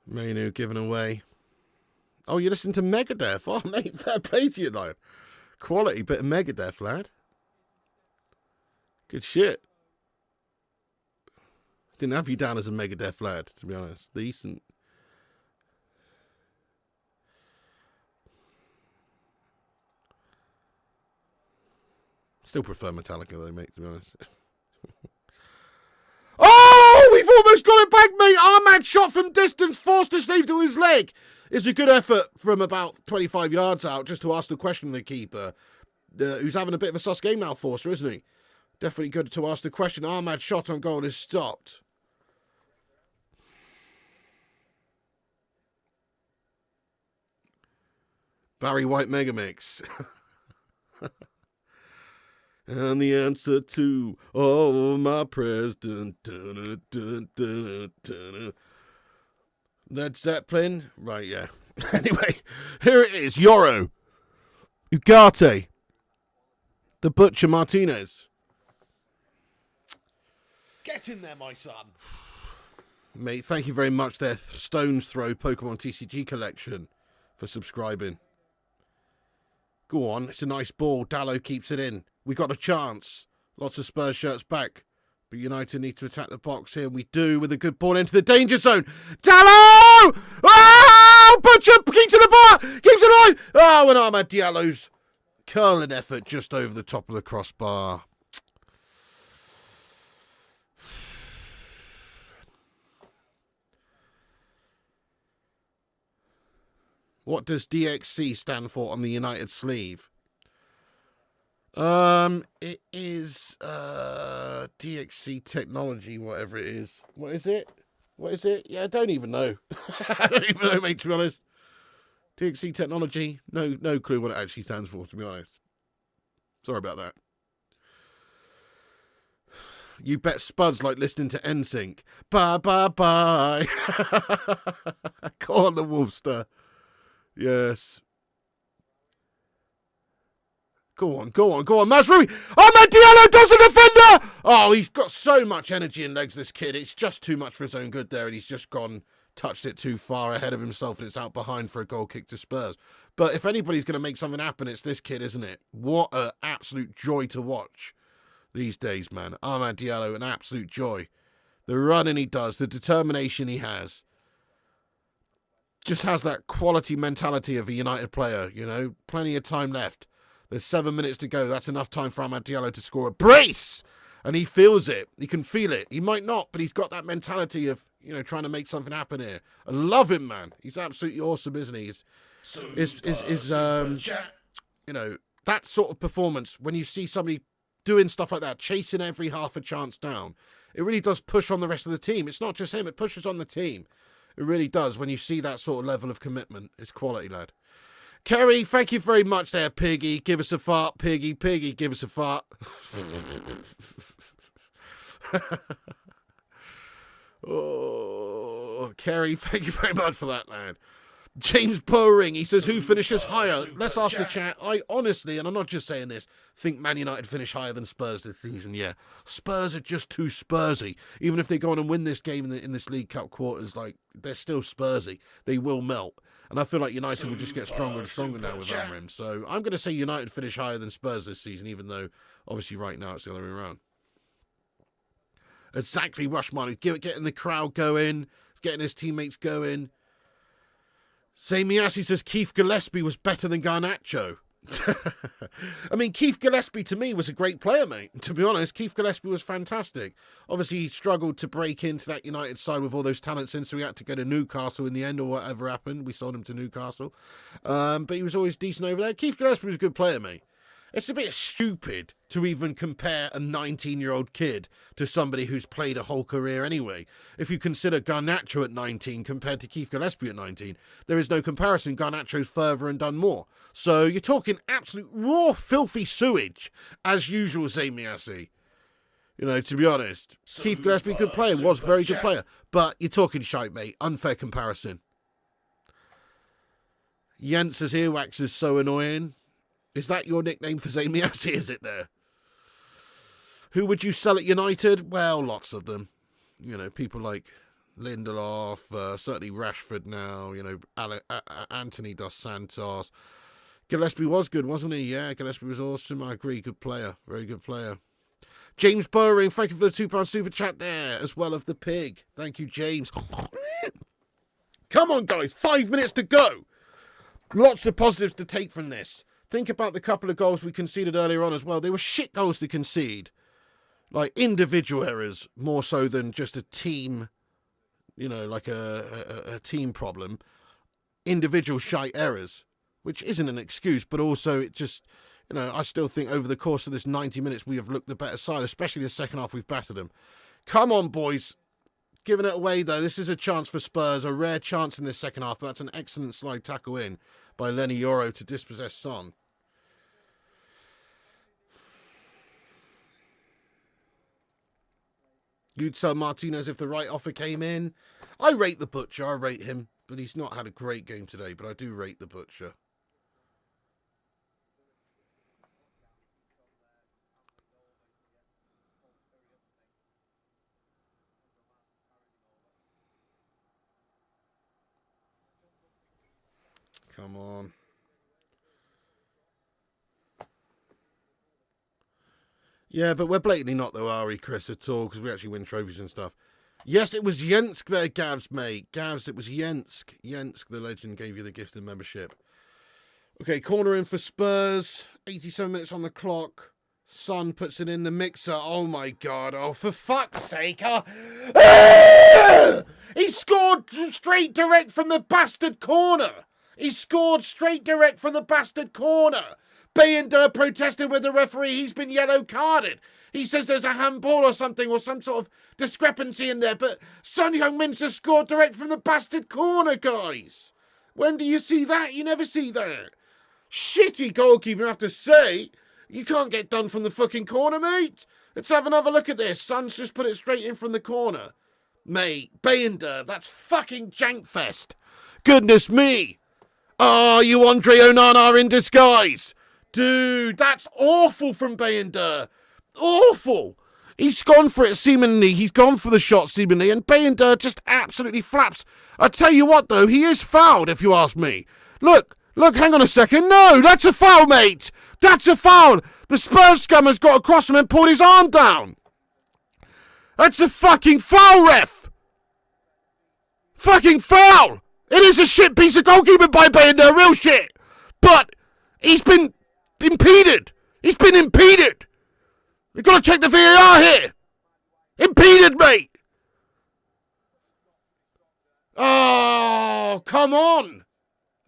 Menu given away. Oh, you listen to Megadeth. Oh, mate, fair play to you, lad. Quality bit of Megadeth, lad. Good shit. Didn't have you down as a Megadeth lad, to be honest. Decent. Still prefer Metallica, though, mate, to be honest. Oh, we've almost got it back, mate. Armad shot from distance, forced to save to his leg. It's a good effort from about 25 yards out, just to ask the question of the keeper, who's having a bit of a sus game now, Forster, isn't he? Definitely good to ask the question. Armad shot on goal is stopped. Barry White Megamix. And the answer to all my prayers. Dun, dun, dun, dun, dun, dun. Led Zeppelin. Right, yeah. Anyway, here it is. Yoro. Ugarte. The Butcher Martinez. Get in there, my son. Mate, thank you very much there, Stone's Throw Pokemon TCG Collection, for subscribing. Go on, it's a nice ball. Dallo keeps it in. We got a chance. Lots of Spurs shirts back. But United need to attack the box here. We do with a good ball into the danger zone. Dallo! Oh! Butcher keeps it apart! Keeps it alive! Oh, and Ahmad Diallo's curling effort just over the top of the crossbar. What does DXC stand for on the United sleeve? It is DXC technology, whatever it is. What is it? What is it? Yeah, I don't even know. I don't even know, mate, to be honest. TXC Technology, no clue what it actually stands for, to be honest. Sorry about that. You bet Spuds like listening to NSYNC. Bye, bye, bye. Go on, the Wolfster. Yes. Go on. Mazrui. Ahmed Diallo does the defender. Oh, he's got so much energy and legs, this kid. It's just too much for his own good there, and he's just touched it too far ahead of himself, and it's out behind for a goal kick to Spurs. But if anybody's going to make something happen, it's this kid, isn't it? What an absolute joy to watch these days, man. Ahmed Diallo, an absolute joy. The running he does, the determination he has. Just has that quality mentality of a United player, you know. Plenty of time left. There's 7 minutes to go. That's enough time for Ahmed Diallo to score a brace. And he feels it. He can feel it. He might not, but he's got that mentality of, you know, trying to make something happen here. I love him, man. He's absolutely awesome, isn't he? You know, that sort of performance, when you see somebody doing stuff like that, chasing every half a chance down, it really does push on the rest of the team. It's not just him, it pushes on the team. It really does when you see that sort of level of commitment. It's quality, lad. Kerry, thank you very much there, Piggy. Give us a fart, Piggy, give us a fart. Oh, Kerry, thank you very much for that, lad. James Bowring, he says, who finishes higher? Let's ask the chat. I honestly, and I'm not just saying this, think Man United finish higher than Spurs this season, yeah. Spurs are just too Spursy. Even if they go on and win this game in this League Cup quarters, like, they're still Spursy. They will melt. And I feel like United will just get stronger and stronger now with Amorim. So I'm going to say United finish higher than Spurs this season, even though, obviously, right now it's the other way around. Exactly, Rushman. Getting the crowd going, getting his teammates going. Zamiasi says Keith Gillespie was better than Garnacho. I mean, Keith Gillespie to me was a great player, mate. To be honest, Keith Gillespie was fantastic. Obviously, he struggled to break into that United side with all those talents in, so he had to go to Newcastle in the end or whatever happened. We sold him to Newcastle. But he was always decent over there. Keith Gillespie was a good player, mate. It's a bit stupid to even compare a 19-year-old kid to somebody who's played a whole career anyway. If you consider Garnacho at 19 compared to Keith Gillespie at 19, there is no comparison. Garnacho's further and done more. So you're talking absolute raw, filthy sewage, as usual, Zamiasi. You know, to be honest. Keith Gillespie, good player, was a very good player. But you're talking shite, mate. Unfair comparison. Jens's earwax is so annoying. Is that your nickname for Zamiasi, is it there? Who would you sell at United? Well, lots of them. You know, people like Lindelof, certainly Rashford now, you know, Anthony Dos Santos. Gillespie was good, wasn't he? Yeah, Gillespie was awesome. I agree. Good player. Very good player. James Bowring, thank you for the £2 super chat there, as well as the pig. Thank you, James. Come on, guys. 5 minutes to go. Lots of positives to take from this. Think about the couple of goals we conceded earlier on as well. They were shit goals to concede. Like individual errors, more so than just a team, you know, like a team problem. Individual shite errors, which isn't an excuse, but also it just, you know, I still think over the course of this 90 minutes we have looked the better side, especially the second half we've battered them. Come on, boys. Giving it away, though. This is a chance for Spurs, a rare chance in this second half, but that's an excellent slide tackle in by Lenny Yoro to dispossess Son. You'd sell Martinez if the right offer came in. I rate the Butcher. I rate him, but he's not had a great game today, but I do rate the Butcher. Come on. Yeah, but we're blatantly not, though, are we, Chris, at all, because we actually win trophies and stuff. Yes, it was Jensk there, Gavs, mate. Gavs, it was Jensk. Jensk, the legend, gave you the gift of membership. Okay, corner in for Spurs. 87 minutes on the clock. Son puts it in the mixer. Oh, my God. Oh, for fuck's sake. He scored straight direct from the bastard corner. He scored straight direct from the bastard corner. Bayender protested with the referee. He's been yellow carded. He says there's a handball or something or some sort of discrepancy in there. But Son Heung-min just scored direct from the bastard corner, guys. When do you see that? You never see that. Shitty goalkeeping, I have to say. You can't get done from the fucking corner, mate. Let's have another look at this. Son's just put it straight in from the corner. Mate, Bayender, that's fucking jankfest. Goodness me. Oh, you Andre Onana in disguise. Dude, that's awful from Bayender. Awful. He's gone for it seemingly. He's gone for the shot seemingly. And Bayender just absolutely flaps. I tell you what, though, he is fouled, if you ask me. Look, hang on a second. No, that's a foul, mate. That's a foul. The Spurs scum has got across him and pulled his arm down. That's a fucking foul, ref. Fucking foul. It is a shit piece of goalkeeping by Bayender, real shit. But he's been impeded. He's been impeded. We've got to check the VAR here. Impeded, mate. Oh, come on.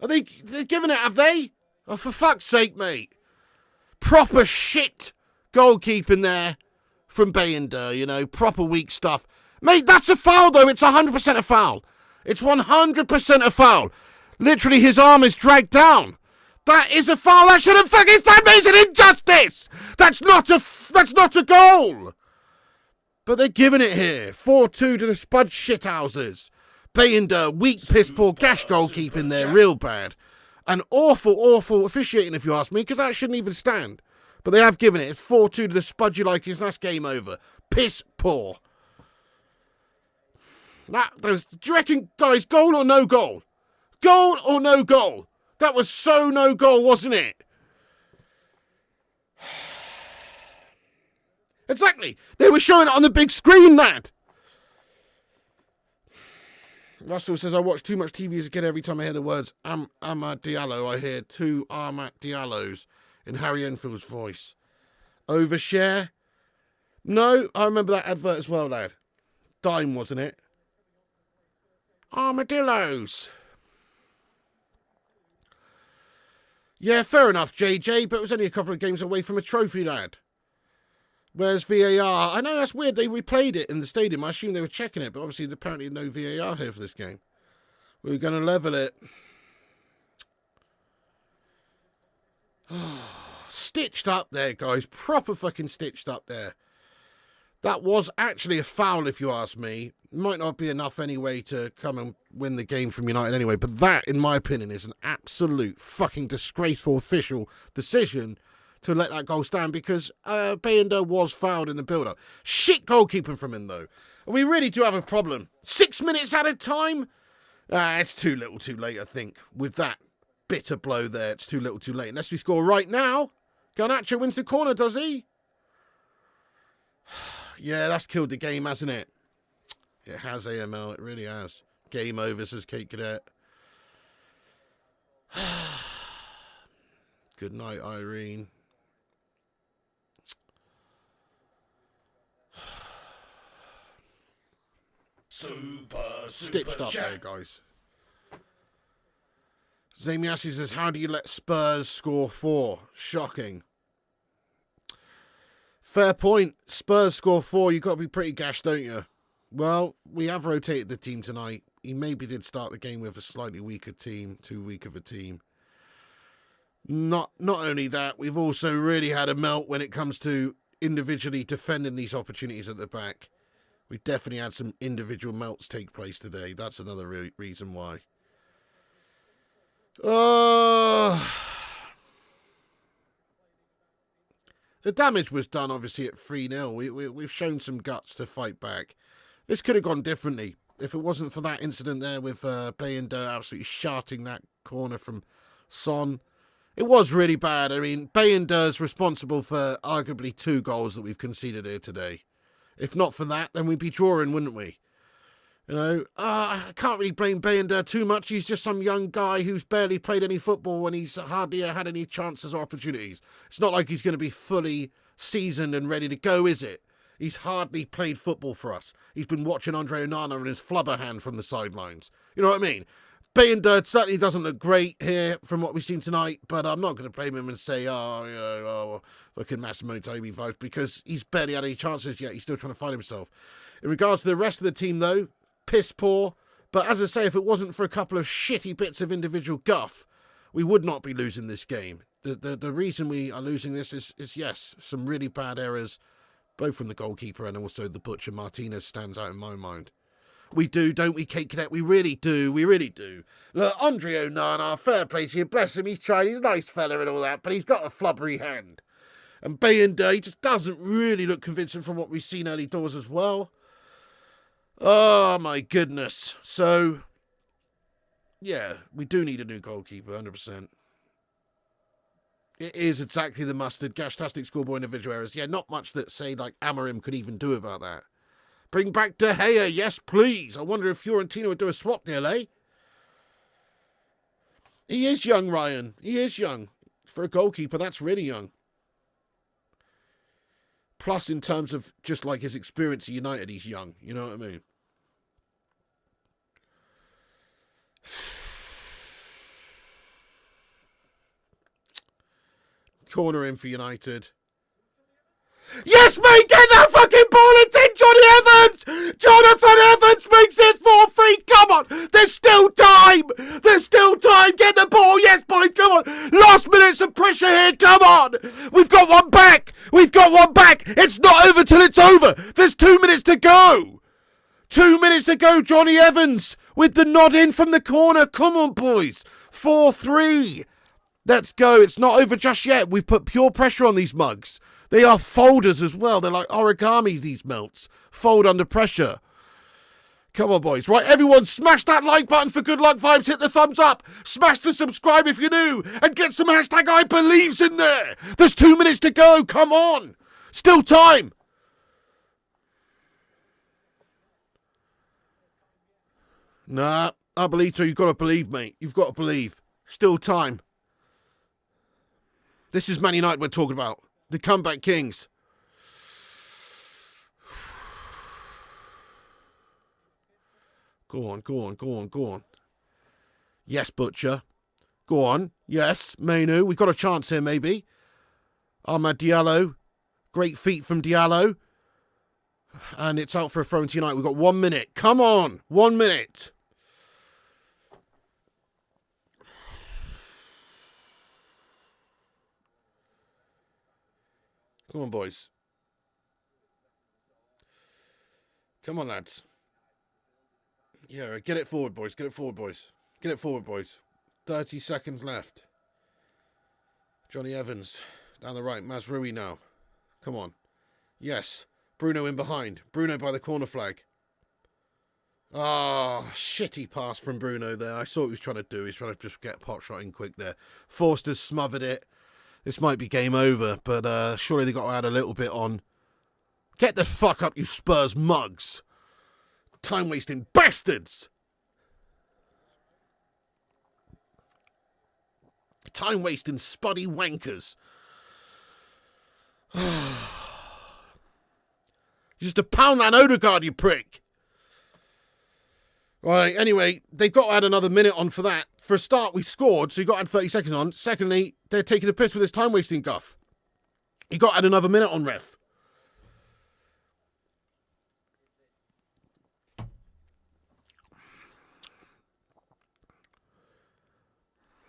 They're giving it, have they? Oh, for fuck's sake, mate. Proper shit goalkeeping there from Bayender, you know. Proper weak stuff. Mate, that's a foul, though. It's 100% a foul. It's 100% a foul. Literally, his arm is dragged down. That is a foul. That means an injustice. That's not a goal. But they're giving it here. 4-2 to the Spud shithouses. Bayender, weak, piss poor, gash goalkeeping there, real bad. And awful officiating, if you ask me, because that shouldn't even stand. But they have given it. It's 4-2 to the Spud you like, and that's game over. Piss poor. Do you reckon, guys, goal or no goal? Goal or no goal? That was so no goal, wasn't it? Exactly. They were showing it on the big screen, lad. Russell says, I watch too much TV as a kid. Every time I hear the words Amad Diallo, I hear two Amad Diallos in Harry Enfield's voice. Overshare? No, I remember that advert as well, lad. Dime, wasn't it? Armadillos. Yeah, fair enough, JJ, but it was only a couple of games away from a trophy, lad. Where's VAR? I know that's weird. They replayed it in the stadium. I assume they were checking it, but obviously apparently no VAR here for this game. We're going to level it. Stitched up there, guys. Proper fucking stitched up there. That was actually a foul, if you ask me. Might not be enough anyway to come and win the game from United anyway, but that, in my opinion, is an absolute fucking disgraceful official decision to let that goal stand because Bayender was fouled in the build-up. Shit goalkeeping from him, though. We really do have a problem. 6 minutes added time? It's too little too late, I think. With that bitter blow there, it's too little too late. Unless we score right now. Garnacho wins the corner, does he? Yeah, that's killed the game, hasn't it? It has, AML. It really has. Game over, says Kate Cadet. Good night, Irene. Super Stitched up chat. there, guys. Zamiasi says, how do you let Spurs score 4? Shocking. Fair point. Spurs score 4. You've got to be pretty gash, don't you? Well, we have rotated the team tonight. He maybe did start the game with a slightly weaker team, too weak of a team. Not only that, we've also really had a melt when it comes to individually defending these opportunities at the back. We definitely had some individual melts take place today. That's another reason why. The damage was done, obviously, at 3-0. We've shown some guts to fight back. This could have gone differently if it wasn't for that incident there with Bayender absolutely sharting that corner from Son. It was really bad. I mean, Bayender's responsible for arguably 2 goals that we've conceded here today. If not for that, then we'd be drawing, wouldn't we? You know, I can't really blame Bayender too much. He's just some young guy who's barely played any football and he's hardly had any chances or opportunities. It's not like he's going to be fully seasoned and ready to go, is it? He's hardly played football for us. He's been watching Andre Onana and his flubber hand from the sidelines. You know what I mean? Bayender certainly doesn't look great here from what we've seen tonight, but I'm not going to blame him and say, fucking Massimo Toby vibes, because he's barely had any chances yet. He's still trying to find himself. In regards to the rest of the team, though, piss poor. But as I say, if it wasn't for a couple of shitty bits of individual guff, we would not be losing this game. The reason we are losing this is yes, some really bad errors, both from the goalkeeper and also the butcher. Martinez stands out in my mind. We do, don't we, Kate Cadet? We really do. We really do. Look, Andre Onana, fair play to you. Bless him. He's trying. He's a nice fella and all that, but he's got a flubbery hand. And Bayender, he just doesn't really look convincing from what we've seen early doors as well. Oh, my goodness. So, yeah, we do need a new goalkeeper, 100%. It is exactly the mustard. Gashtastic scoreboard individual errors. Yeah, not much that, say, like Amorim could even do about that. Bring back De Gea, yes, please. I wonder if Fiorentina would do a swap deal, eh? He is young, Ryan. He is young. For a goalkeeper, that's really young. Plus, in terms of just like his experience at United, he's young. You know what I mean? Corner in for United. Yes, mate, get that fucking ball into Johnny Evans! Jonathan Evans makes it 4-3, come on! There's still time! There's still time! Get the ball, yes, boy, come on! Last minutes of pressure here, come on! We've got one back! We've got one back! It's not over till it's over! There's 2 minutes to go! 2 minutes to go, Johnny Evans! With the nod in from the corner, come on, boys! 4-3! Let's go, it's not over just yet. We've put pure pressure on these mugs. They are folders as well. They're like origami, these melts. Fold under pressure. Come on, boys. Right, everyone, smash that like button for good luck vibes. Hit the thumbs up. Smash the subscribe if you're new. And get some hashtag I believes in there. There's 2 minutes to go. Come on. Still time. Nah, I believe so. You've got to believe, mate. You've got to believe. Still time. This is Man United we're talking about. The comeback kings. Go on, go on, go on, go on. Yes, Butcher. Go on. Yes, Mainu. We've got a chance here, maybe. Ahmad Diallo. Great feet from Diallo. And it's out for a throw into United. We've got 1 minute. Come on. 1 minute. Come on, boys. Come on, lads. Yeah, get it forward, boys. Get it forward, boys. Get it forward, boys. 30 seconds left. Johnny Evans down the right. Mazraoui now. Come on. Yes. Bruno in behind. Bruno by the corner flag. Ah, oh, shitty pass from Bruno there. I saw what he was trying to do. He's trying to just get a pop shot in quick there. Forster's smothered it. This might be game over, but surely they got to add a little bit on. Get the fuck up, you Spurs mugs. Time-wasting bastards. Time-wasting spuddy wankers. Just to pound that Odegaard, you prick. Right, anyway, they've got to add another minute on for that. For a start, we scored, so you've got to add 30 seconds on. Secondly, they're taking the piss with this time-wasting guff. You've got to add another minute on, ref.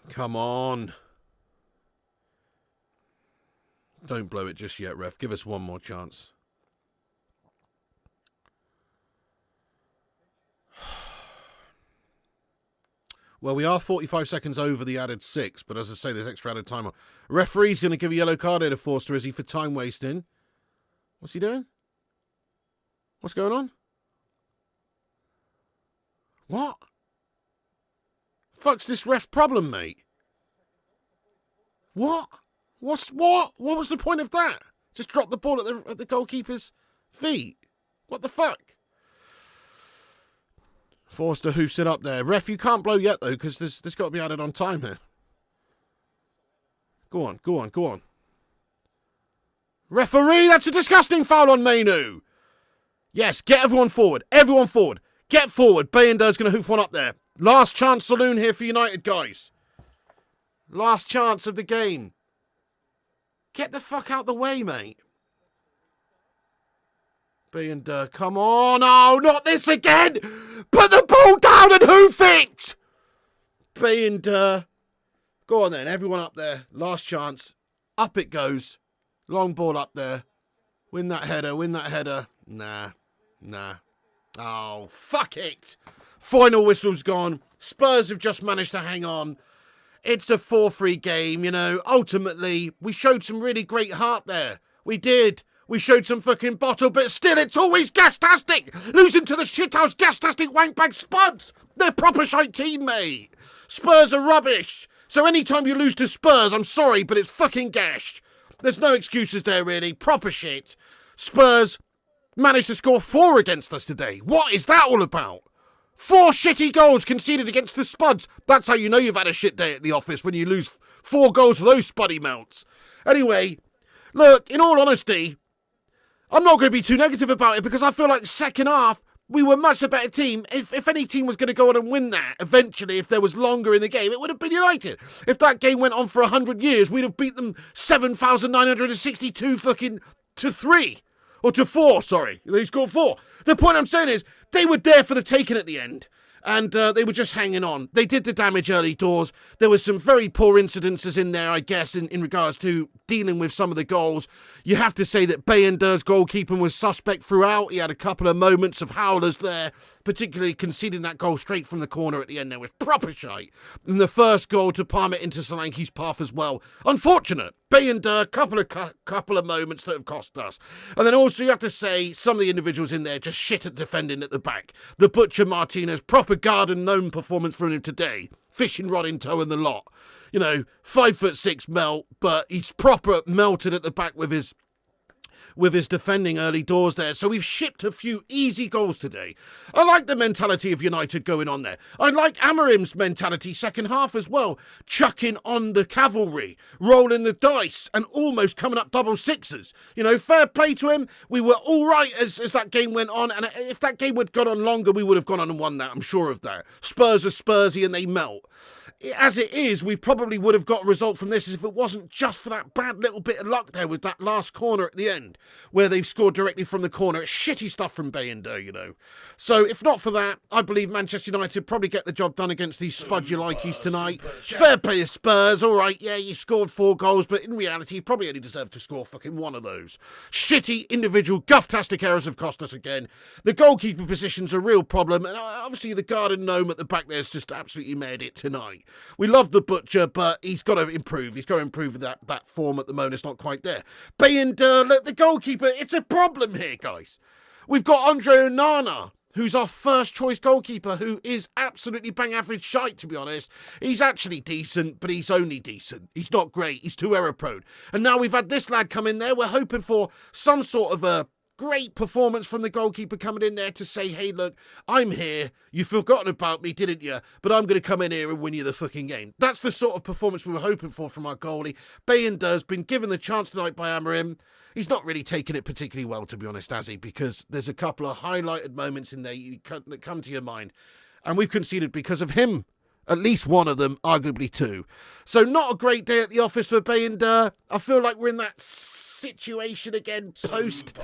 Come on. Don't blow it just yet, ref. Give us one more chance. Well, we are 45 seconds over the added 6, but as I say, there's extra added time on. Referee's going to give a yellow card here to Forster, is he, for time wasting? What's he doing? What's going on? What? Fuck's this ref problem, mate? What? What was the point of that? Just drop the ball at the goalkeeper's feet. What the fuck? Forster hoofs it up there. Ref, you can't blow yet, though, because this got to be added on time here. Go on, go on, go on. Referee, that's a disgusting foul on Mainu. Yes, get everyone forward. Everyone forward. Get forward. Bayender's going to hoof one up there. Last chance saloon here for United, guys. Last chance of the game. Get the fuck out the way, mate. Bayender, come on. Oh, not this again. Put the ball down and hoof it! Bayern, go on then, everyone up there. Last chance. Up it goes. Long ball up there. Win that header. Nah. Oh, fuck it. Final whistle's gone. Spurs have just managed to hang on. It's a 4-3 game, you know. Ultimately, we showed some really great heart there. We did. We showed some fucking bottle, but still, it's always gas-tastic. Losing to the shithouse gas-tastic wankbag Spuds. They're proper shite team, mate. Spurs are rubbish. So anytime you lose to Spurs, I'm sorry, but it's fucking gash. There's no excuses there, really. Proper shit. Spurs managed to score 4 against us today. What is that all about? 4 shitty goals conceded against the Spuds. That's how you know you've had a shit day at the office, when you lose 4 goals to those Spuddy melts. Anyway, look, in all honesty, I'm not going to be too negative about it, because I feel like the second half, we were much a better team. If any team was going to go on and win that, eventually, if there was longer in the game, it would have been United. If that game went on for 100 years, we'd have beat them 7,962 fucking to 3. Or to 4, sorry. They scored 4. The point I'm saying is, they were there for the taking at the end. And they were just hanging on. They did the damage early doors. There was some very poor incidences in there, I guess, in regards to dealing with some of the goals. You have to say that Bayendur's goalkeeping was suspect throughout. He had a couple of moments of howlers there, particularly conceding that goal straight from the corner at the end there was proper shite. And the first goal to palm it into Solanke's path as well. Unfortunate. Bayender, couple of moments that have cost us. And then also you have to say some of the individuals in there just shit at defending at the back. The Butcher Martinez, proper garden gnome performance from him today. Fishing rod in tow and the lot. You know, 5'6" melt, but he's proper melted at the back with his defending early doors there. So we've shipped a few easy goals today. I like the mentality of United going on there. I like Amarim's mentality second half as well. Chucking on the cavalry, rolling the dice and almost coming up double sixes. You know, fair play to him. We were all right as that game went on. And if that game had gone on longer, we would have gone on and won that. I'm sure of that. Spurs are Spursy and they melt. As it is, we probably would have got a result from this if it wasn't just for that bad little bit of luck there with that last corner at the end, where they've scored directly from the corner. It's shitty stuff from Bayender, you know. So if not for that, I believe Manchester United probably get the job done against these Spudulikeys tonight. Fair play to Spurs, all right, yeah, you scored 4 goals, but in reality, you probably only deserved to score fucking 1 of those. Shitty individual guff-tastic errors have cost us again. The goalkeeper position's a real problem, and obviously the garden gnome at the back there's just absolutely made it tonight. We love the Butcher, but he's got to improve. He's got to improve that form at the moment. It's not quite there. Bayender, look, the goalkeeper, it's a problem here, guys. We've got Andre Onana, who's our first choice goalkeeper, who is absolutely bang average shite, to be honest. He's actually decent, but he's only decent. He's not great. He's too error prone. And now we've had this lad come in there. We're hoping for some sort of a great performance from the goalkeeper coming in there to say, hey, look, I'm here. You've forgotten about me, didn't you? But I'm going to come in here and win you the fucking game. That's the sort of performance we were hoping for from our goalie. Bayender's been given the chance tonight by Amarim. He's not really taken it particularly well, to be honest, has he? Because there's a couple of highlighted moments in there that come to your mind. And we've conceded because of him. At least one of them, arguably 2. So not a great day at the office for Bayender. I feel like we're in that situation again post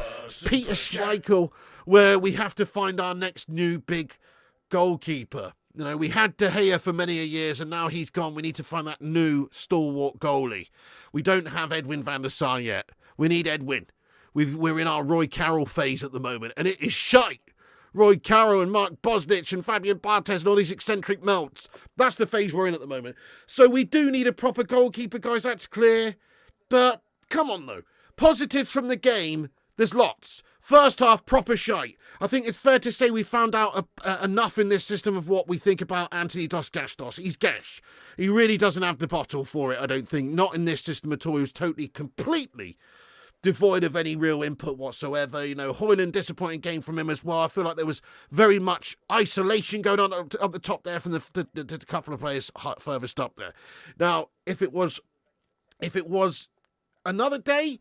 Peter Schmeichel, where we have to find our next new big goalkeeper. You know, we had De Gea for many a years, and now he's gone. We need to find that new stalwart goalie. We don't have Edwin van der Sar yet. We need Edwin. We're in our Roy Carroll phase at the moment, and it is shite. Roy Carroll and Mark Bosnich and Fabian Barthez and all these eccentric melts. That's the phase we're in at the moment. So we do need a proper goalkeeper, guys, that's clear. But come on, though. Positives from the game, there's lots. First half, proper shite. I think it's fair to say we found out enough in this system of what we think about Anthony Dos Gastos. He's gash. He really doesn't have the bottle for it, I don't think. Not in this system at all. He was totally, completely devoid of any real input whatsoever. You know, Højlund, disappointing game from him as well. I feel like there was very much isolation going on up the top there from the couple of players furthest up there. Now, if it was another day,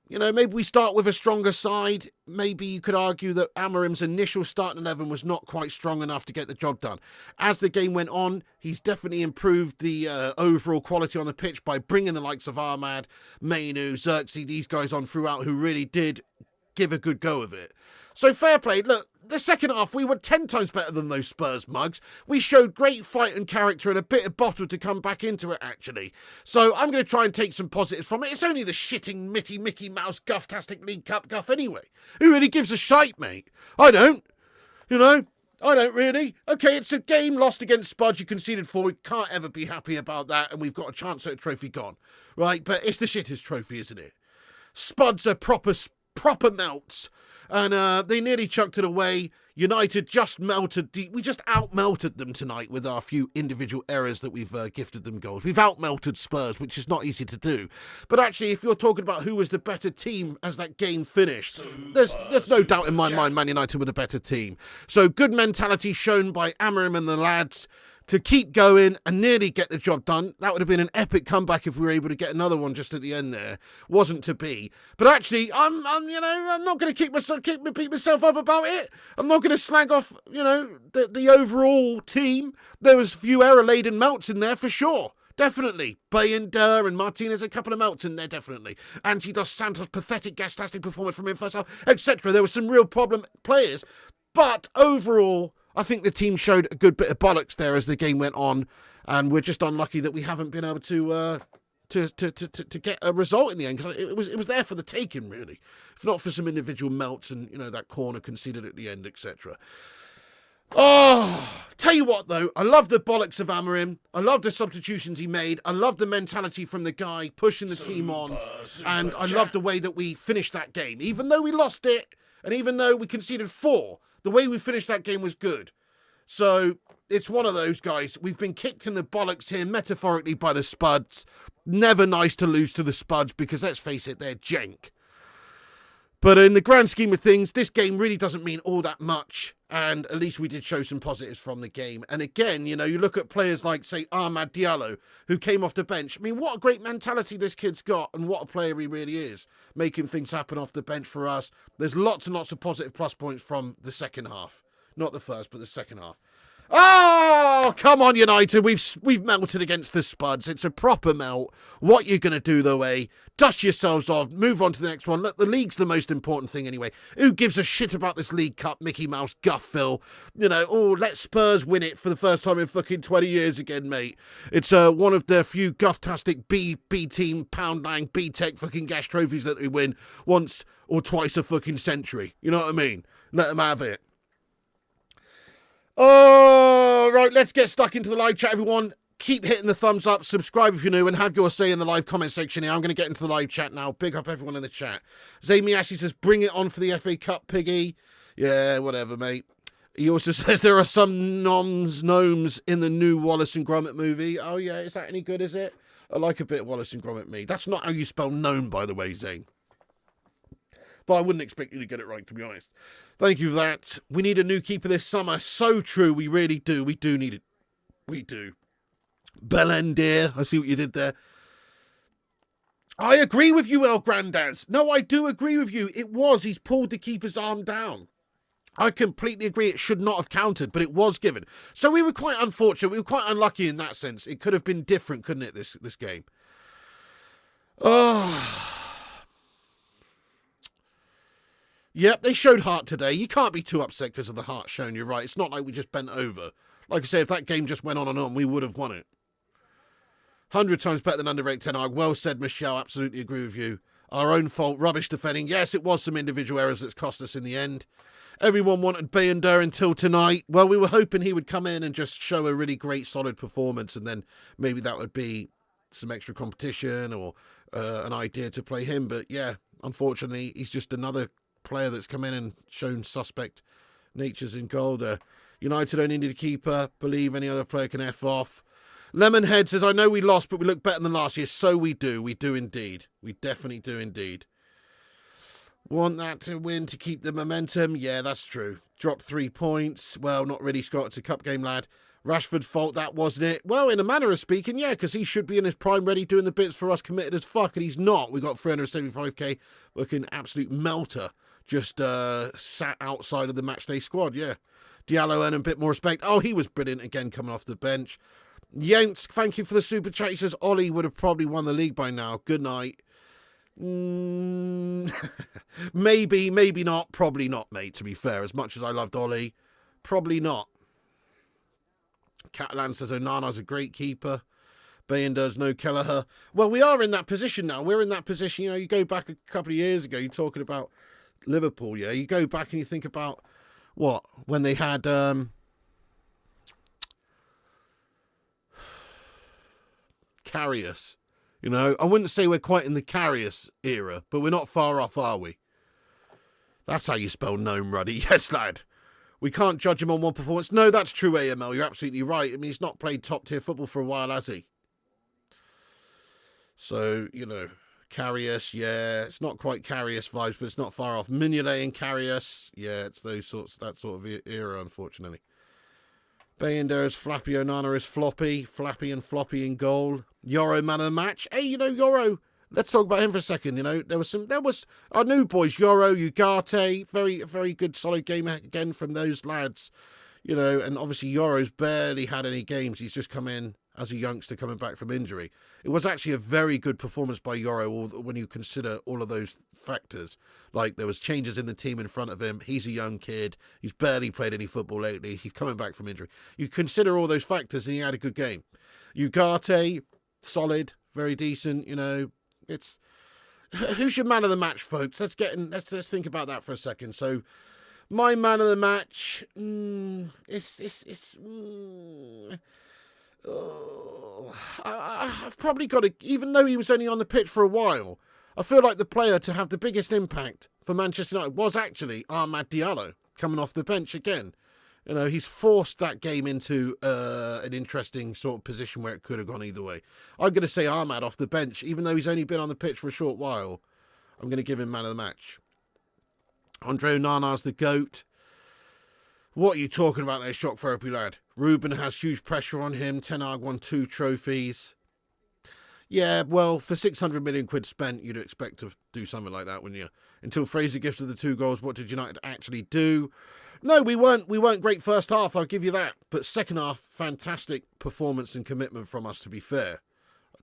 you know, maybe we start with a stronger side. Maybe you could argue that Amarim's initial starting 11 was not quite strong enough to get the job done. As the game went on, he's definitely improved the overall quality on the pitch by bringing the likes of Ahmad, Mainu, Xerxes, these guys on throughout who really did give a good go of it. So fair play. Look, the second half, we were 10 times better than those Spurs mugs. We showed great fight and character and a bit of bottle to come back into it, actually. So I'm going to try and take some positives from it. It's only the shitting Mickey Mouse Guff-tastic League Cup guff anyway. Who really gives a shite, mate? I don't. You know? I don't really. Okay, it's a game lost against Spuds. You conceded 4. We can't ever be happy about that, and we've got a chance at a trophy gone. Right? But it's the shittest trophy, isn't it? Spuds are proper melts. And they nearly chucked it away. United just melted. We just out-melted them tonight with our few individual errors that we've gifted them goals. We've out-melted Spurs, which is not easy to do. But actually, if you're talking about who was the better team as that game finished, there's no doubt in my mind Man United were the better team. So good mentality shown by Amorim and the lads to keep going and nearly get the job done. That would have been an epic comeback if we were able to get another one just at the end there. Wasn't to be. But actually, I'm not going to repeat myself up about it. I'm not going to slag off, the overall team. There was a few error-laden melts in there for sure. Definitely. Bayender and Martinez, a couple of melts in there, definitely. Anti Dos Santos, pathetic, gastastic performance from him first half, etc. There were some real problem players. But overall, I think the team showed a good bit of bollocks there as the game went on, and we're just unlucky that we haven't been able to get a result in the end, because it was there for the taking, really. If not for some individual melts and that corner conceded at the end, etc. Oh, tell you what though, I love the bollocks of Amorim. I love the substitutions he made. I love the mentality from the guy pushing the team on, and I love the way that we finished that game, even though we lost it, and even though we conceded 4. The way we finished that game was good. So it's one of those, guys. We've been kicked in the bollocks here, metaphorically, by the Spuds. Never nice to lose to the Spuds because, let's face it, they're jank. But in the grand scheme of things, this game really doesn't mean all that much. And at least we did show some positives from the game. And again, you look at players like, say, Ahmad Diallo, who came off the bench. I mean, what a great mentality this kid's got, and what a player he really is, making things happen off the bench for us. There's lots and lots of positive plus points from the second half. Not the first, but the second half. Oh, come on, United. We've melted against the Spuds. It's a proper melt. What you going to do, though, eh? Dust yourselves off. Move on to the next one. Look, the league's the most important thing anyway. Who gives a shit about this League Cup, Mickey Mouse guff, Phil? Let Spurs win it for the first time in fucking 20 years again, mate. It's one of the few guff-tastic B-team, pound-lang, B-tech fucking gas trophies that they win once or twice a fucking century. You know what I mean? Let them have it. Oh, right, let's get stuck into the live chat, everyone. Keep hitting the thumbs up, subscribe if you're new, and have your say in the live comment section here. I'm going to get into the live chat now. Big up everyone in the chat. Zamiasi says, bring it on for the FA Cup, Piggy. Yeah, whatever, mate. He also says there are some gnomes in the new Wallace and Gromit movie. Oh, yeah, is that any good, is it? I like a bit of Wallace and Gromit, me. That's not how you spell gnome, by the way, Zane. But I wouldn't expect you to get it right, to be honest. Thank you for that. We need a new keeper this summer. So true. We really do. We do need it. We do. Bellendier. I see what you did there. I agree with you, El Grandaz. No, I do agree with you. He's pulled the keeper's arm down. I completely agree. It should not have counted, but it was given. So we were quite unfortunate. We were quite unlucky in that sense. It could have been different, couldn't it, this game? Oh... Yep, they showed heart today. You can't be too upset because of the heart shown. You're right. It's not like we just bent over. Like I say, if that game just went on and on, we would have won it. 100 times better than under 8 Ten Hag. Well said, Michelle. Absolutely agree with you. Our own fault. Rubbish defending. Yes, it was some individual errors that's cost us in the end. Everyone wanted Bayender until tonight. Well, we were hoping he would come in and just show a really great, solid performance, and then maybe that would be some extra competition or an idea to play him. But yeah, unfortunately, he's just another player that's come in and shown suspect natures in goal there. United only need a keeper. Believe any other player can F off. Lemonhead says, I know we lost, but we look better than last year. So we do. We do indeed. We definitely do indeed. Want that to win to keep the momentum? Yeah, that's true. Dropped 3 points. Well, not really, Scott. It's a cup game, lad. Rashford's fault, that wasn't it? Well, in a manner of speaking, yeah, because he should be in his prime ready doing the bits for us, committed as fuck, and he's not. We got 375k, looking absolute melter. Just sat outside of the matchday squad, yeah. Diallo earned a bit more respect. Oh, he was brilliant again coming off the bench. Jens, thank you for the super chat. He says Ollie would have probably won the league by now. Good night. Maybe not. Probably not, mate, to be fair. As much as I loved Ollie, probably not. Catalan says Onana's a great keeper. Bain does no Kelleher. Well, we are in that position now. We're in that position. You know, you go back a couple of years ago, you're talking about Liverpool, yeah? You go back and you think about, what, when they had... Karius. You know, I wouldn't say we're quite in the Karius era, but we're not far off, are we? That's how you spell gnome, Ruddy. Yes, lad. We can't judge him on one performance. No, that's true, AML. You're absolutely right. I mean, he's not played top-tier football for a while, has he? So, you know, Karius, yeah. It's not quite Karius vibes, but it's not far off. Mignolet and Karius, yeah, it's that sort of era, unfortunately. Bayender is Flappy, Onana is Floppy. Flappy and Floppy in goal. Yoro man of the match. Hey, you know, Yoro, let's talk about him for a second. You know, there was our new boys, Yoro, Ugarte, very good solid game again from those lads. You know, and obviously Yoro's barely had any games. He's just come in as a youngster coming back from injury. It was actually a very good performance by Yoro when you consider all of those factors. Like, there was changes in the team in front of him. He's a young kid. He's barely played any football lately. He's coming back from injury. You consider all those factors and he had a good game. Ugarte, solid, very decent, you know. It's... Who's your man of the match, folks? Let's think about that for a second. So, my man of the match, I've probably got to, even though he was only on the pitch for a while, I feel like the player to have the biggest impact for Manchester United was actually Ahmad Diallo, coming off the bench again. You know, he's forced that game into an interesting sort of position where it could have gone either way. I'm going to say Ahmad off the bench, even though he's only been on the pitch for a short while. I'm going to give him man of the match. Andre Onana's the GOAT. What are you talking about there, shock therapy lad? Ruben has huge pressure on him. Ten Hag won 2 trophies. Yeah, well, for 600 million quid spent, you'd expect to do something like that, wouldn't you? Until Fraser gifted the 2 goals, what did United actually do? No, we weren't great first half, I'll give you that. But second half, fantastic performance and commitment from us, to be fair.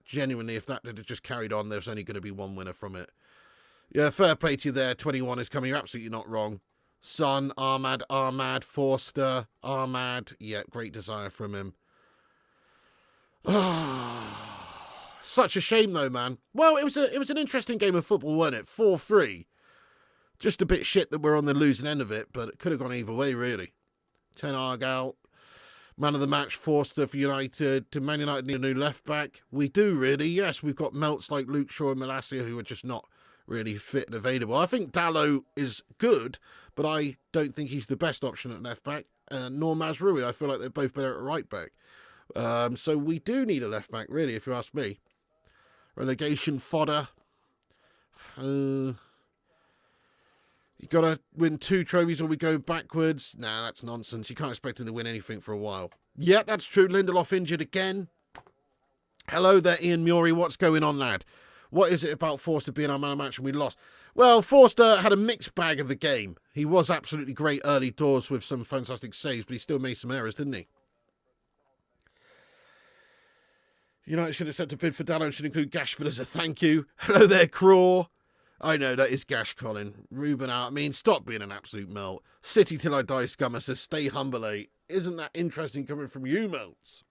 Genuinely, if that had just carried on, there's only going to be one winner from it. Yeah, fair play to you there. 21 is coming. You're absolutely not wrong. Son, Ahmad, Forster, Ahmad. Yeah, great desire from him. Such a shame, though, man. Well, it was an interesting game of football, wasn't it? 4-3. Just a bit shit that we're on the losing end of it, but it could have gone either way, really. Ten Hag out. Man of the match, Forster for United. Do Man United need a new left-back? We do, really. Yes, we've got melts like Luke Shaw and Malacia who are just not really fit and available. I think Dallo is good, but I don't think he's the best option at left-back. Nor Mazrui. I feel like they're both better at right-back. So we do need a left-back, really, if you ask me. Relegation fodder. You got to win 2 trophies or we go backwards. Nah, that's nonsense. You can't expect him to win anything for a while. Yeah, that's true. Lindelof injured again. Hello there, Ian Murray. What's going on, lad? What is it about Forster being our man of the match and we lost? Well, Forster had a mixed bag of the game. He was absolutely great early doors with some fantastic saves, but he still made some errors, didn't he? United should accept a bid for Dallo, should include Gashford as a thank you. Hello there, Craw. I know, that is Gash, Colin. Ruben out. I mean, stop being an absolute melt. City till I die, Scummer says, stay humble, eh? Isn't that interesting coming from you, melts?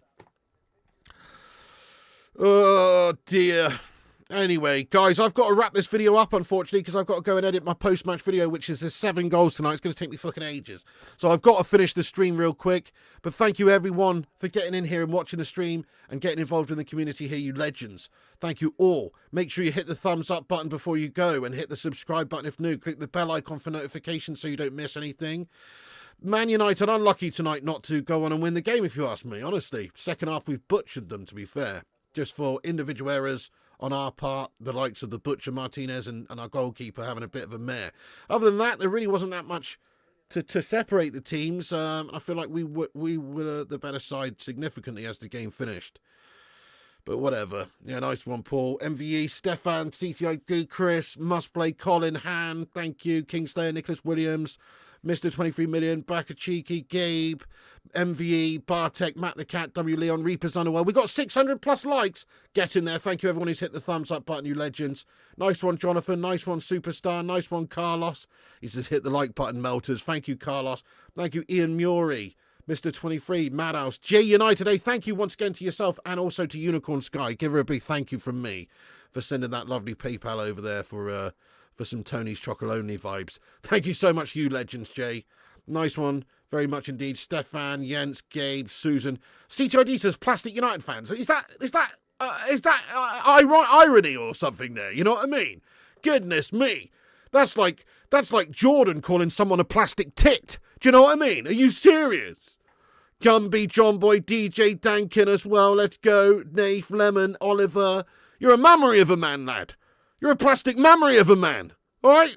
Oh, dear. Anyway, guys, I've got to wrap this video up, unfortunately, because I've got to go and edit my post-match video, which is the 7 goals tonight. It's going to take me fucking ages. So I've got to finish the stream real quick. But thank you, everyone, for getting in here and watching the stream and getting involved in the community here, you legends. Thank you all. Make sure you hit the thumbs up button before you go and hit the subscribe button if new. Click the bell icon for notifications so you don't miss anything. Man United unlucky tonight not to go on and win the game, if you ask me, honestly. Second half, we've butchered them, to be fair. Just for individual errors on our part, the likes of the Butcher Martinez and our goalkeeper having a bit of a mare. Other than that, there really wasn't that much to separate the teams. I feel like we were the better side significantly as the game finished. But whatever. Yeah, nice one, Paul. MVE, Stefan, CTID, Chris, Must Play, Colin, Han, thank you, Kingslayer, Nicholas Williams, Mr. 23 Million, Backer Cheeky, Gabe, MVE, Bartek, Matt the Cat, W. Leon, Reaper's Underworld. We got 600 plus likes. Get in there. Thank you, everyone who's hit the thumbs up button, you legends. Nice one, Jonathan. Nice one, Superstar. Nice one, Carlos. He's just hit the like button, melters. Thank you, Carlos. Thank you, Ian Muri, Mr. 23, Madhouse, J United. Hey, thank you once again to yourself and also to Unicorn Sky. Give her a big thank you from me for sending that lovely PayPal over there for some Tony's Chocolonely vibes. Thank you so much, you legends, Jay. Nice one. Very much indeed. Stefan, Jens, Gabe, Susan. C2ID says Plastic United fans. Is that irony or something there? You know what I mean? Goodness me. That's like Jordan calling someone a plastic tit. Do you know what I mean? Are you serious? Gumby, John Boy, DJ Dankin as well. Let's go. Nath, Lemon, Oliver. You're a memory of a man, lad. You're a plastic memory of a man. All right?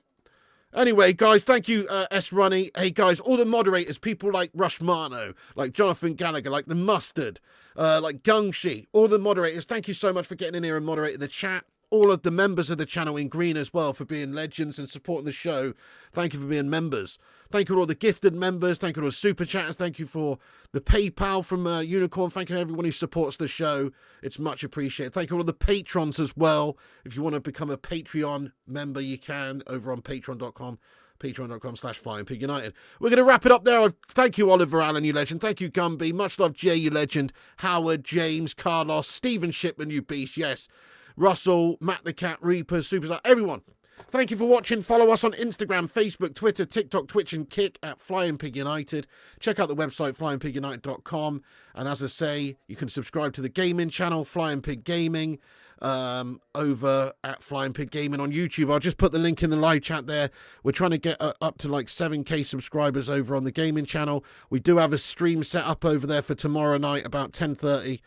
Anyway, guys, thank you, S. Runny. Hey, guys, all the moderators, people like Rushmano, like Jonathan Gallagher, like The Mustard, like Gungshi, all the moderators, thank you so much for getting in here and moderating the chat. All of the members of the channel in green as well for being legends and supporting the show. Thank you for being members. Thank you to all the gifted members. Thank you to all the super chatters. Thank you for the PayPal from Unicorn. Thank you to everyone who supports the show. It's much appreciated. Thank you to all the patrons as well. If you want to become a Patreon member, you can over on patreon.com. Patreon.com/FlyingPigUnited. We're going to wrap it up there. Thank you, Oliver Allen, you legend. Thank you, Gumby. Much love, Jay, you legend. Howard, James, Carlos, Stephen Shipman, you beast. Yes. Russell, Matt the Cat, Reaper, Superstar, everyone. Thank you for watching. Follow us on Instagram, Facebook, Twitter, TikTok, Twitch, and Kick at Flying Pig United. Check out the website, flyingpigunited.com. And as I say, you can subscribe to the gaming channel, Flying Pig Gaming, over at Flying Pig Gaming on YouTube. I'll just put the link in the live chat there. We're trying to get up to like 7K subscribers over on the gaming channel. We do have a stream set up over there for tomorrow night about 10:30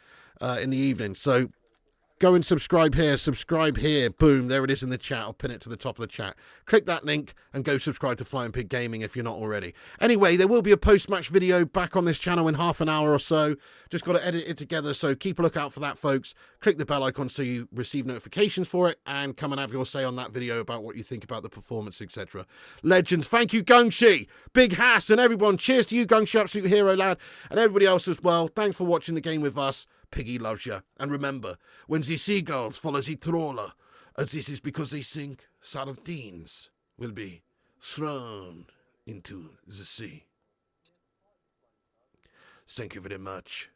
in the evening. So go and subscribe here. Boom, there it is in the chat. I'll pin it to the top of the chat. Click that link and go subscribe to Flying Pig Gaming if you're not already. Anyway, there will be a post-match video back on this channel in half an hour or so. Just got to edit it together, so keep a lookout for that, folks. Click the bell icon so you receive notifications for it, and come and have your say on that video about what you think about the performance, etc. Legends, thank you, Gungshi, Big Hass, and everyone. Cheers to you, Gungshi, absolute hero, lad, and everybody else as well. Thanks for watching the game with us. Piggy loves you. And remember, when the seagulls follow the trawler, this is because they think sardines will be thrown into the sea. Thank you very much.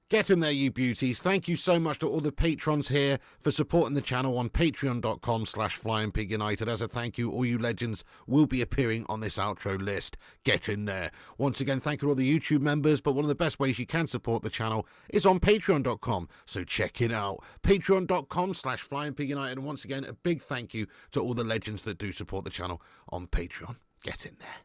Get in there, you beauties. Thank you so much to all the patrons here for supporting the channel on patreon.com/FlyingPigUnited. As a thank you, all you legends will be appearing on this outro list. Get in there. Once again, thank you to all the YouTube members, but one of the best ways you can support the channel is on patreon.com, so check it out. Patreon.com/FlyingPigUnited. And once again, a big thank you to all the legends that do support the channel on Patreon. Get in there.